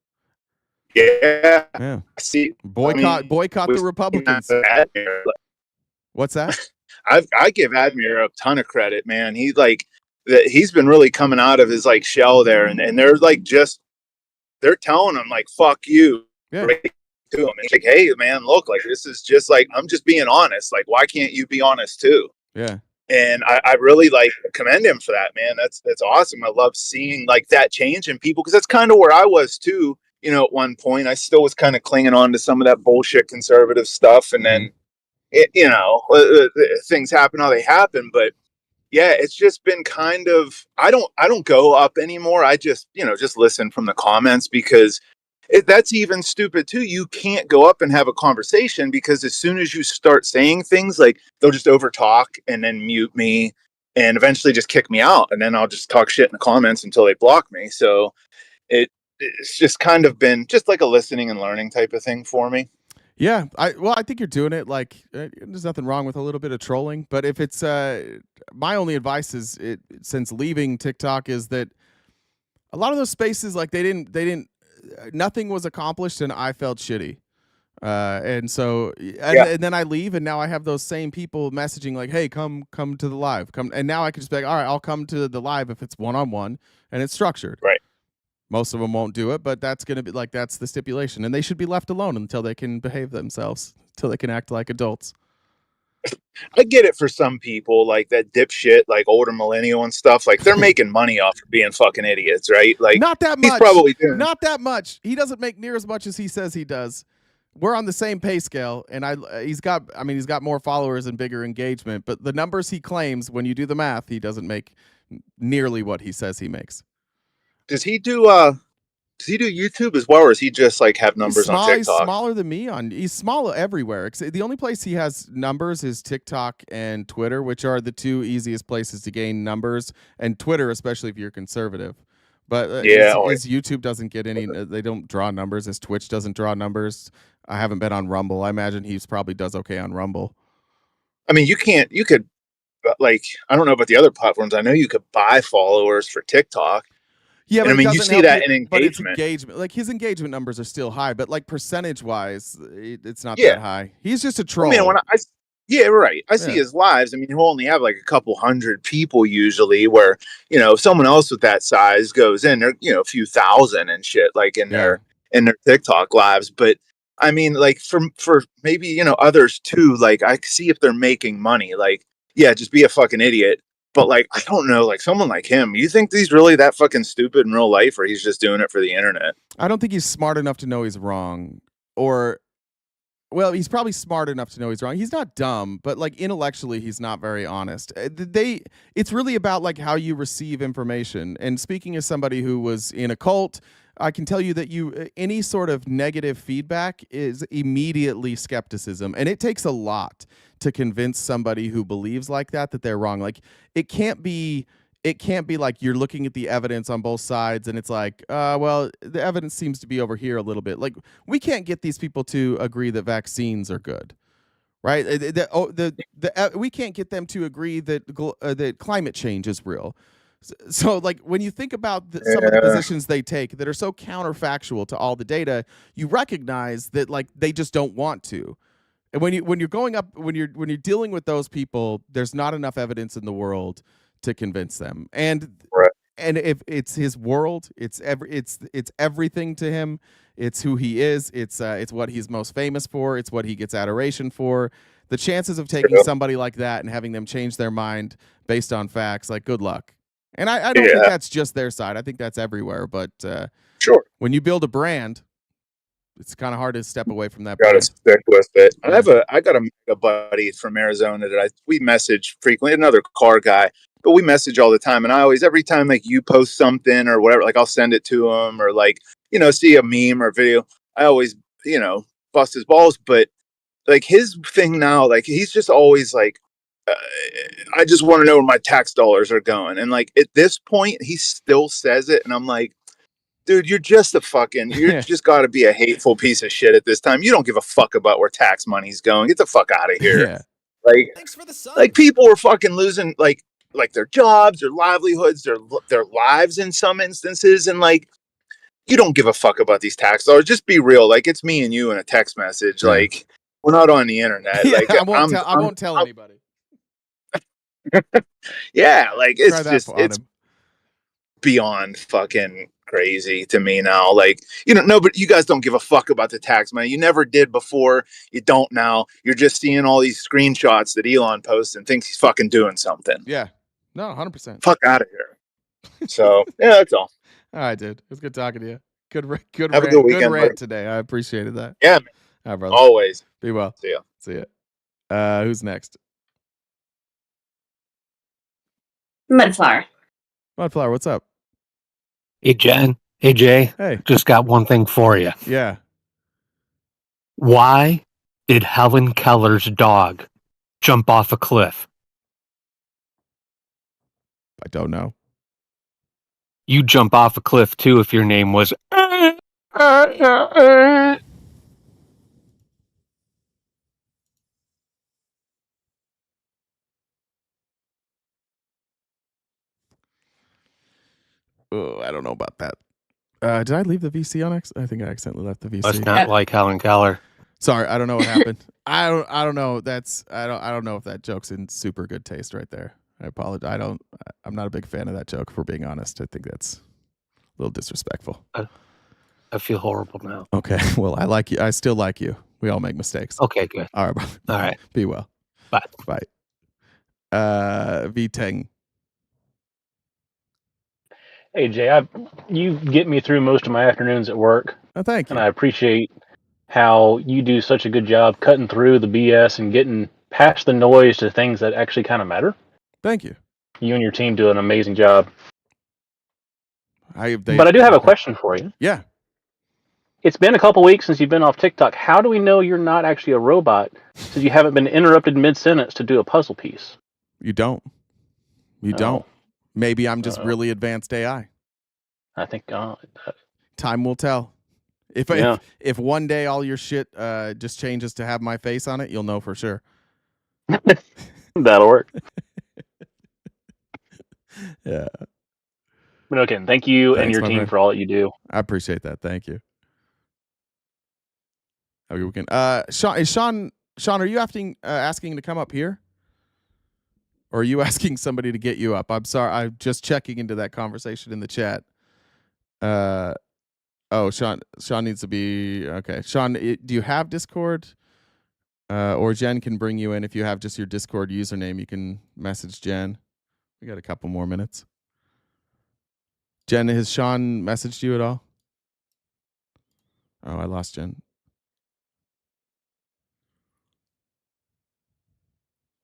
Speaker 22: Yeah.
Speaker 1: See, boycott the Republicans. What's that?
Speaker 22: I give Admir a ton of credit, man. He's been really coming out of his shell there, and they're they're telling him fuck you, right to him. It's like, hey man, look, this is just I'm just being honest. Why can't you be honest too?
Speaker 1: Yeah.
Speaker 22: And I really commend him for that, man. That's awesome. I love seeing that change in people, because that's kind of where I was too. At one point, I still was kind of clinging on to some of that bullshit conservative stuff, and then. Things happen how they happen, but yeah, it's just been kind of, I don't go up anymore. I just listen from the comments, because that's even stupid too. You can't go up and have a conversation, because as soon as you start saying things, they'll just overtalk and then mute me and eventually just kick me out. And then I'll just talk shit in the comments until they block me. So it's just kind of been just like a listening and learning type of thing for me.
Speaker 1: Yeah, I think you're doing it. There's nothing wrong with a little bit of trolling, but if it's my only advice is since leaving TikTok is that a lot of those spaces nothing was accomplished, and I felt shitty, and so and then I leave, and now I have those same people messaging hey, come to the live, and now I can just be all right, I'll come to the live if it's one-on-one and it's structured.
Speaker 22: Right.
Speaker 1: Most of them won't do it, but that's going to be that's the stipulation. And they should be left alone until they can behave themselves, until they can act like adults.
Speaker 22: I get it for some people, that dipshit, older millennial and stuff. They're making money off of being fucking idiots, right?
Speaker 1: Not that much.
Speaker 22: He's probably doing.
Speaker 1: Not that much. He doesn't make near as much as he says he does. We're on the same pay scale, and he's got more followers and bigger engagement. But the numbers he claims, when you do the math, he doesn't make nearly what he says he makes.
Speaker 22: Does he do YouTube as well, or does he just have numbers on TikTok?
Speaker 1: He's smaller than me. He's smaller everywhere. The only place he has numbers is TikTok and Twitter, which are the two easiest places to gain numbers. And Twitter, especially if you're conservative. But his YouTube doesn't get any. They don't draw numbers. His Twitch doesn't draw numbers. I haven't been on Rumble. I imagine he probably does okay on Rumble.
Speaker 22: I mean, you could I don't know about the other platforms. I know you could buy followers for TikTok.
Speaker 1: Yeah, but
Speaker 22: you see that in engagement.
Speaker 1: But it's engagement. His engagement numbers are still high, but percentage-wise, it's not that high. He's just a troll.
Speaker 22: Right. I see his lives. I mean, he'll only have a couple hundred people usually, where, if someone else with that size goes in, they're, a few thousand and shit, in their TikTok lives. But I mean, for maybe, others too, I see if they're making money, just be a fucking idiot. But like, I don't know, like someone like him, you think he's really that fucking stupid in real life, or he's just doing it for the internet?
Speaker 1: I don't think he's smart enough to know he's wrong, or well, he's probably smart enough to know he's wrong. He's not dumb, but like intellectually, he's not very honest. It's really about like how you receive information. And speaking as somebody who was in a cult, I can tell you that any sort of negative feedback is immediately skepticism, and it takes a lot to convince somebody who believes like that they're wrong. Like it can't be like you're looking at the evidence on both sides and it's like, well, the evidence seems to be over here a little bit. Like we can't get these people to agree that vaccines are good, right? We can't get them to agree that climate change is real. So like when you think about some of the positions they take that are so counterfactual to all the data, you recognize that like they just don't want to. And when you're dealing with those people, there's not enough evidence in the world to convince them. And if it's his world, it's everything to him. It's who he is. It's what he's most famous for. It's what he gets adoration for. The chances of taking somebody like that and having them change their mind based on facts, like good luck. And I don't think that's just their side. I think that's everywhere. But
Speaker 22: sure,
Speaker 1: when you build a brand, it's kind of hard to step away from that.
Speaker 22: Gotta stick with it. I got a buddy from Arizona that we message frequently, another car guy, but we message all the time. And I always, every time like you post something or whatever, like I'll send it to him or like, see a meme or video. I always, bust his balls. But like his thing now, like he's just always like, I just want to know where my tax dollars are going. And like at this point, he still says it. And I'm like, dude, you're just just got to be a hateful piece of shit at this time. You don't give a fuck about where tax money's going. Get the fuck out of here.
Speaker 1: Yeah.
Speaker 22: Like, thanks for the sun. Like people are fucking losing like their jobs, their livelihoods, their lives in some instances. And like, you don't give a fuck about these tax dollars. Just be real. Like it's me and you in a text message. Yeah. Like we're not on the internet.
Speaker 1: Yeah,
Speaker 22: like
Speaker 1: I won't tell anybody.
Speaker 22: Yeah. Like it's beyond fucking crazy to me now. Like, but you guys don't give a fuck about the tax money. You never did before. You don't now. You're just seeing all these screenshots that Elon posts and thinks he's fucking doing something.
Speaker 1: Yeah. No, 100%.
Speaker 22: Fuck out of here. So, yeah, that's all.
Speaker 1: All right, dude. It was good talking to you. Good
Speaker 22: Have a good weekend,
Speaker 1: rant today. I appreciated that.
Speaker 22: Yeah, man.
Speaker 1: All right, brother.
Speaker 22: Always.
Speaker 1: Be well.
Speaker 22: See ya.
Speaker 1: See ya. Who's next?
Speaker 6: Mudflower.
Speaker 1: Mudflower, what's up?
Speaker 3: Hey, Jen. Hey, Jay.
Speaker 1: Hey.
Speaker 3: Just got one thing for you.
Speaker 1: Yeah.
Speaker 3: Why did Helen Keller's dog jump off a cliff?
Speaker 1: I don't know.
Speaker 3: You jump off a cliff too if your name was.
Speaker 1: Oh, I don't know about that. Did I leave the VC on I think I accidentally left the VC.
Speaker 3: Must not like Helen Keller.
Speaker 1: Sorry, I don't know what happened. I don't know. I don't know if that joke's in super good taste right there. I apologize. I'm not a big fan of that joke, for being honest. I think that's a little disrespectful.
Speaker 3: I feel horrible now.
Speaker 1: Okay. Well, I like you. I still like you. We all make mistakes.
Speaker 3: Okay, good.
Speaker 1: All right, bro.
Speaker 3: All right.
Speaker 1: Be well.
Speaker 3: Bye.
Speaker 1: Bye. V-Teng.
Speaker 12: Hey, Jay, you get me through most of my afternoons at work.
Speaker 1: Oh, thank you.
Speaker 12: And I appreciate how you do such a good job cutting through the BS and getting past the noise to things that actually kind of matter.
Speaker 1: Thank you.
Speaker 12: You and your team do an amazing job.
Speaker 1: But
Speaker 12: I do have a question for you.
Speaker 1: Yeah.
Speaker 12: It's been a couple weeks since you've been off TikTok. How do we know you're not actually a robot since you haven't been interrupted mid-sentence to do a puzzle piece?
Speaker 1: You don't. You don't. Maybe I'm just really advanced AI.
Speaker 12: I think
Speaker 1: time will tell. If one day all your shit just changes to have my face on it, you'll know for sure.
Speaker 12: That'll work.
Speaker 1: Yeah.
Speaker 12: But okay, thank you and your team for all that you do.
Speaker 1: I appreciate that. Thank you. Have a good weekend. Sean, are you asking to come up here? Or are you asking somebody to get you up? I'm sorry. I'm just checking into that conversation in the chat. Sean needs to be okay. Sean, do you have Discord? Or Jen can bring you in if you have just your Discord username. You can message Jen, We got a couple more minutes. Jen, has Sean messaged you at all? Oh, I lost Jen.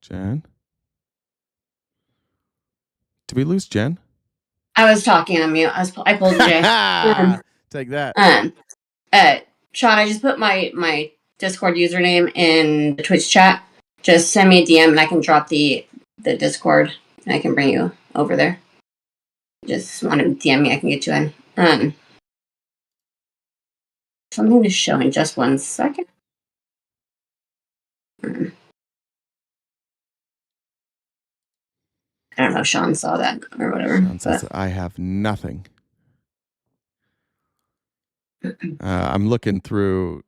Speaker 1: Jen? Did we lose Jen?
Speaker 6: I was talking on mute. I pulled Jay.
Speaker 1: Take that.
Speaker 6: Sean, I just put my Discord username in the Twitch chat. Just send me a DM and I can drop the Discord and I can bring you over there. Just want to DM me, I can get you in. Something to show in just 1 second. I don't know if Sean saw that or whatever.
Speaker 1: Sean says, I have nothing. I'm looking through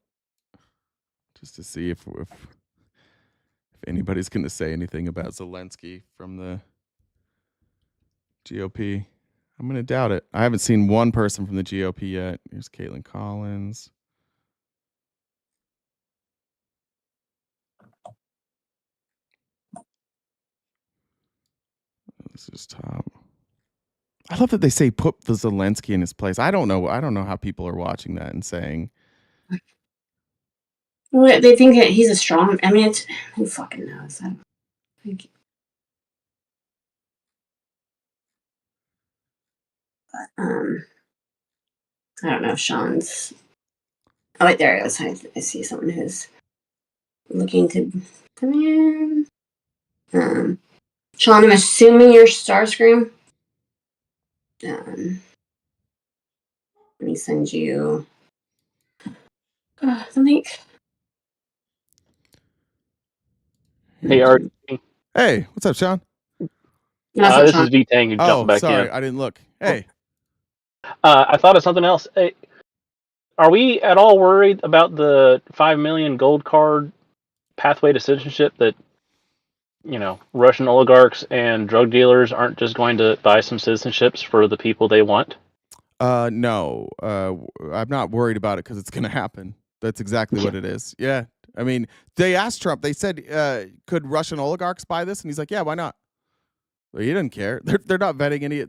Speaker 1: just to see if anybody's going to say anything about Zelensky from the GOP. I'm going to doubt it. I haven't seen one person from the GOP yet. Here's Caitlin Collins. This is top. I love that they say put the Zelensky in his place. I don't know how people are watching that and saying.
Speaker 6: Well, they think that he's a strong. I mean, who fucking knows? I don't know if Sean's. Oh wait, there it is. I see someone who's looking to come in. Sean, I'm assuming you're Starscream. Let me send you something.
Speaker 12: Hey, Art.
Speaker 1: Hey, what's up, Sean?
Speaker 12: This is V-Tang who jumped back
Speaker 1: sorry,
Speaker 12: in.
Speaker 1: I didn't look. Hey.
Speaker 12: I thought of something else. Hey, are we at all worried about the 5 million gold card pathway to citizenship that, Russian oligarchs and drug dealers aren't just going to buy some citizenships for the people they want?
Speaker 1: No. I'm not worried about it because it's going to happen. That's exactly what it is. Yeah. I mean, they asked Trump, they said, could Russian oligarchs buy this? And he's like, yeah, why not? Well, he doesn't care. They're not vetting any.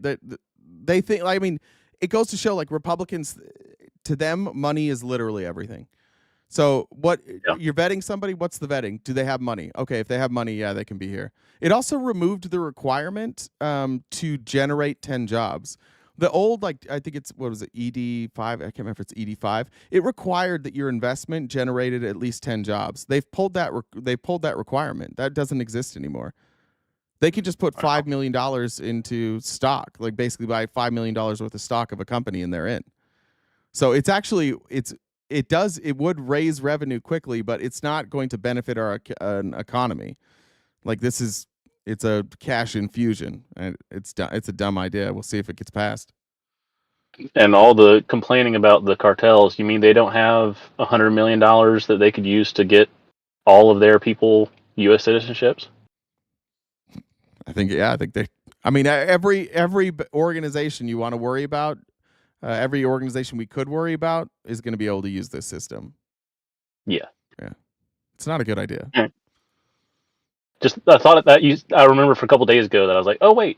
Speaker 1: They think, I mean, it goes to show like Republicans, to them, money is literally everything. So you're vetting somebody? What's the vetting? Do they have money? Okay, if they have money, yeah, they can be here. It also removed the requirement to generate 10 jobs. The old, I think it's, what was it, ED5? I can't remember if it's ED5. It required that your investment generated at least 10 jobs. They've pulled that requirement. That doesn't exist anymore. They could just put $5 million into stock, like basically buy $5 million worth of stock of a company and they're in. So it's actually, it would raise revenue quickly, but it's not going to benefit our economy. Like it's a cash infusion, and it's a dumb idea. We'll see if it gets passed.
Speaker 12: And all the complaining about the cartels, you mean they don't have $100 million that they could use to get all of their people U.S. citizenships?
Speaker 1: I think they. I mean, every organization you want to worry about, every organization we could worry about is going to be able to use this system.
Speaker 12: Yeah.
Speaker 1: It's not a good idea.
Speaker 12: I thought I remember for a couple days ago that I was like, oh wait,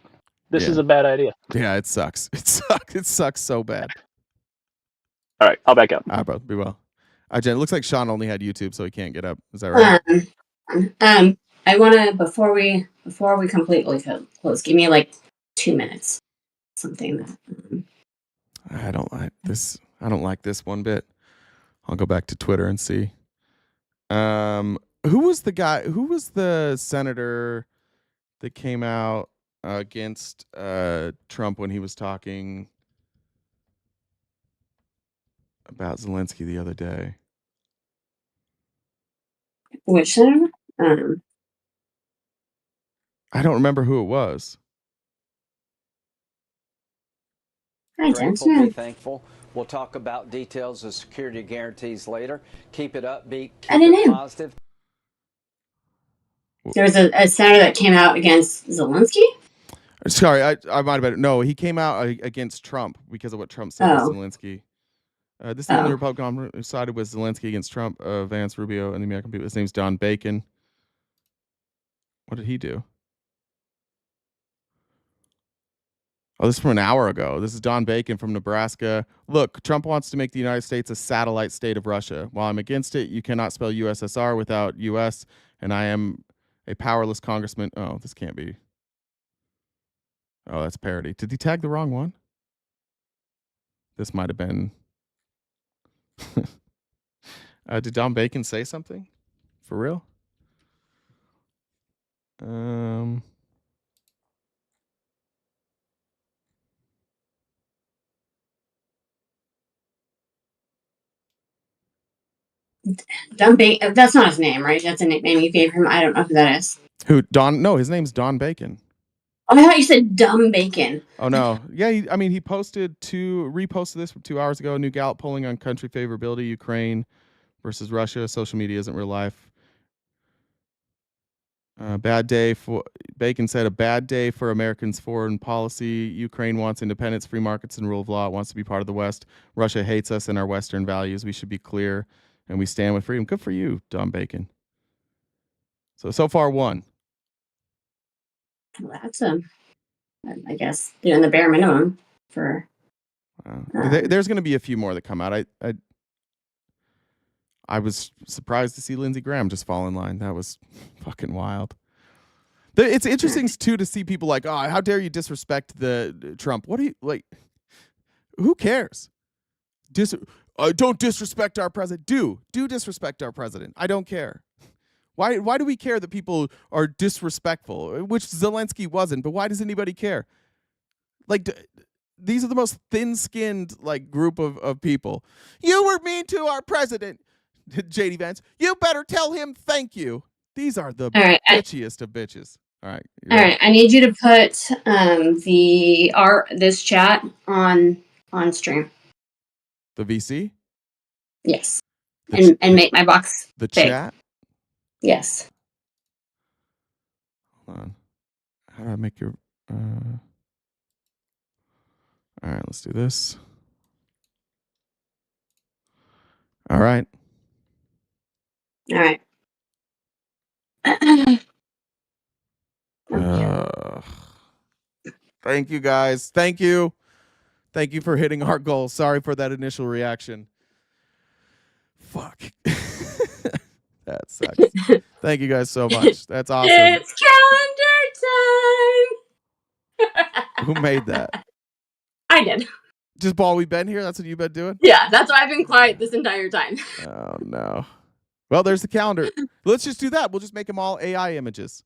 Speaker 12: this is a bad idea.
Speaker 1: Yeah, it sucks. It sucks so bad.
Speaker 12: All right, I'll back out.
Speaker 1: All right, bro. Be well. Jen, it looks like Sean only had YouTube, so he can't get up. Is that right?
Speaker 6: I want to before we completely close. Give me like 2 minutes. Something that.
Speaker 1: I don't like this. I don't like this one bit. I'll go back to Twitter and see. Who was the guy? Who was the senator that came out against Trump when he was talking about Zelensky the other day?
Speaker 6: Which senator?
Speaker 1: I don't remember who it was.
Speaker 2: Grateful, be thankful. We'll talk about details of security guarantees later. Keep it upbeat. Keep it positive.
Speaker 6: There was a senator that came out against Zelensky?
Speaker 1: Sorry, I might have been. No, he came out against Trump because of what Trump said to Zelensky. This is the only Republican who sided with Zelensky against Trump, Vance, Rubio, and the American people. His name's Don Bacon. What did he do? Oh, this is from an hour ago. This is Don Bacon from Nebraska. Look, Trump wants to make the United States a satellite state of Russia. While I'm against it, you cannot spell USSR without US, and I am a powerless congressman. Oh, this can't be. Oh, that's parody. Did he tag the wrong one? This might have been. Did Don Bacon say something? For real?
Speaker 6: That's not his name, right? That's a nickname you gave him. I don't know who that is.
Speaker 1: Who? Don? No, his name's Don Bacon.
Speaker 6: Oh, I thought you said dumb bacon.
Speaker 1: Oh no, yeah. He reposted this from 2 hours ago. New Gallup polling on country favorability: Ukraine versus Russia. Social media isn't real life. Bad day for Bacon said a bad day for Americans' foreign policy. Ukraine wants independence, free markets, and rule of law. It wants to be part of the West. Russia hates us and our Western values. We should be clear, and we stand with freedom. Good for you, Don Bacon. So far, one.
Speaker 6: Well, that's I guess doing the bare minimum for.
Speaker 1: There's going to be a few more that come out. I was surprised to see Lindsey Graham just fall in line. That was fucking wild. It's interesting too to see people like, oh, how dare you disrespect the Trump? What do you like? Who cares? Don't disrespect our president. Do disrespect our president. I don't care. Why do we care that people are disrespectful? Which Zelensky wasn't, but why does anybody care? Like, these are the most thin-skinned like group of people. You were mean to our president, JD Vance. You better tell him thank you. These are the bitchiest of bitches. All right.
Speaker 6: All right. I need you to put this chat on stream.
Speaker 1: The VC?
Speaker 6: Yes. And make my box
Speaker 1: the
Speaker 6: big.
Speaker 1: Chat?
Speaker 6: Yes.
Speaker 1: Hold on. How do I make your all right, let's do this. All right.
Speaker 6: All right.
Speaker 1: Thank you, guys. Thank you for hitting our goal. Sorry for that initial reaction. Fuck. That sucks. Thank you guys so much. That's awesome.
Speaker 6: It's calendar time.
Speaker 1: Who made that?
Speaker 6: I did.
Speaker 1: Just while we've been here? That's what you've been doing?
Speaker 6: Yeah, that's why I've been quiet this entire time.
Speaker 1: Oh, no. Well, there's the calendar. Let's just do that. We'll just make them all AI images.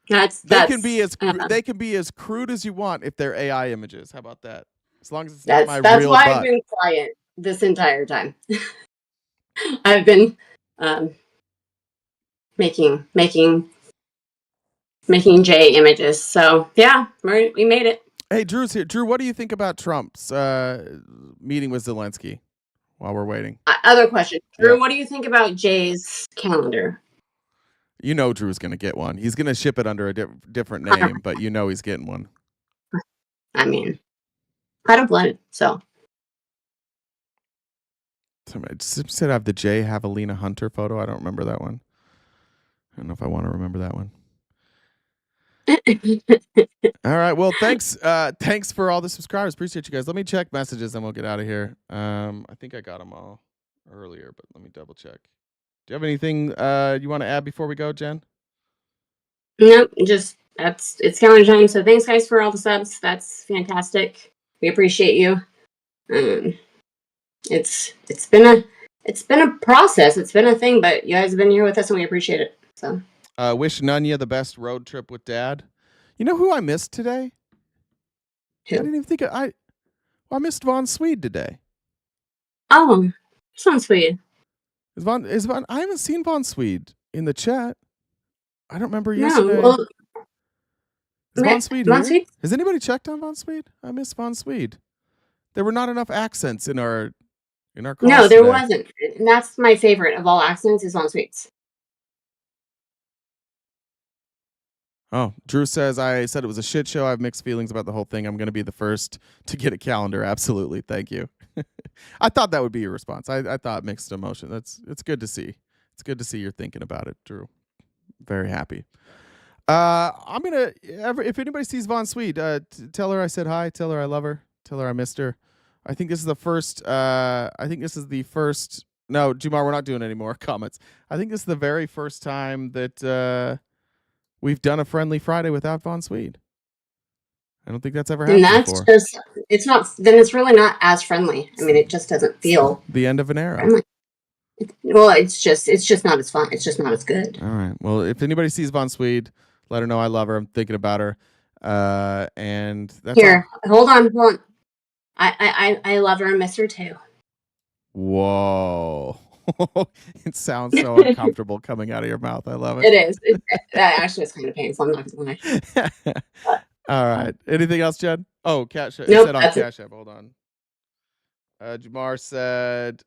Speaker 1: They can be as crude as you want if they're AI images. How about that? As long as it's not my real butt.
Speaker 6: That's why I've been quiet this entire time. I've been making J images. So yeah, we made it.
Speaker 1: Hey, Drew's here. Drew, what do you think about Trump's meeting with Zelensky while we're waiting?
Speaker 6: Other question. Drew, what do you think about Jay's calendar?
Speaker 1: You know Drew's going to get one. He's going to ship it under a different name, but you know he's getting one.
Speaker 6: I mean, I don't blend it, so.
Speaker 1: Somebody said I have the J Javelina Hunter photo. I don't remember that one. I don't know if I want to remember that one. All right. Well, thanks. Thanks for all the subscribers. Appreciate you guys. Let me check messages and we'll get out of here. I think I got them all earlier, but let me double check. Do you have anything you want to add before we go, Jen?
Speaker 6: Nope. Just it's calendar time. So thanks, guys, for all the subs. That's fantastic. We appreciate you. It's been a process. It's been a thing, but you guys have been here with us, and we appreciate it. So.
Speaker 1: Wish Nunya the best road trip with Dad. You know who I missed today?
Speaker 6: Who?
Speaker 1: I didn't even think I missed Von Swede today.
Speaker 6: Oh, Von Swede.
Speaker 1: I haven't seen Von Swede in the chat. I don't remember yesterday.
Speaker 6: Well,
Speaker 1: is Von Swede here? Has anybody checked on Von Swede? I missed Von Swede. There were not enough accents in our class.
Speaker 6: No, there wasn't. And that's my favorite of all accents is Von Swede's.
Speaker 1: Oh, Drew says, I said it was a shit show. I have mixed feelings about the whole thing. I'm going to be the first to get a calendar. Absolutely. Thank you. I thought that would be your response. I thought mixed emotion. It's good to see. It's good to see you're thinking about it, Drew. Very happy. I'm gonna. If anybody sees Von Swede, tell her I said hi. Tell her I love her. Tell her I missed her. I think this is the first. No, Jumar, we're not doing any more comments. I think this is the very first time that we've done a Friendly Friday without Von Swede. I don't think that's ever happened
Speaker 6: And that's
Speaker 1: before.
Speaker 6: just, it's not, then it's really not as friendly. I mean, it just doesn't feel
Speaker 1: the end of an era.
Speaker 6: friendly. Well, it's just not as fun. It's just not as good.
Speaker 1: All right. Well, if anybody sees Von Swede, let her know I love her. I'm thinking about her. And that's
Speaker 6: Here, hold on. I love her and miss her too.
Speaker 1: Whoa. It sounds so uncomfortable coming out of your mouth. I love it.
Speaker 6: It is. That actually is kind of painful. I'm not going to lie.
Speaker 1: All right. Anything else, Jen? Oh, Cash App.
Speaker 6: Nope,
Speaker 1: Said on
Speaker 6: that's it.
Speaker 1: Cash App. Hold on. Jamar said,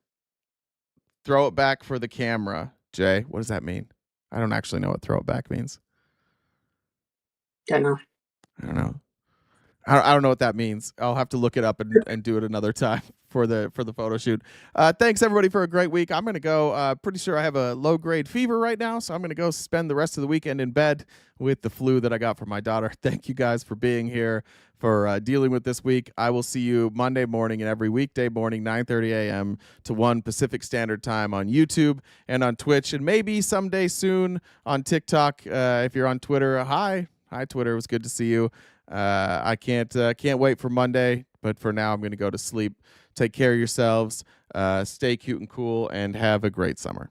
Speaker 1: throw it back for the camera. Jay, what does that mean? I don't actually know what throw it back means.
Speaker 6: Don't know.
Speaker 1: I don't know. I don't know what that means. I'll have to look it up and do it another time for the photo shoot. Thanks everybody for a great week. I'm gonna go. Pretty sure I have a low grade fever right now, so I'm gonna go spend the rest of the weekend in bed with the flu that I got from my daughter. Thank you guys for being here, for dealing with this week. I will see you Monday morning and every weekday morning, 9:30 a.m. to 1 Pacific Standard Time on YouTube and on Twitch, and maybe someday soon on TikTok. If you're on Twitter, hi Twitter. It was good to see you. I can't wait for Monday, but for now I'm going to go to sleep. Take care of yourselves, stay cute and cool, and have a great summer.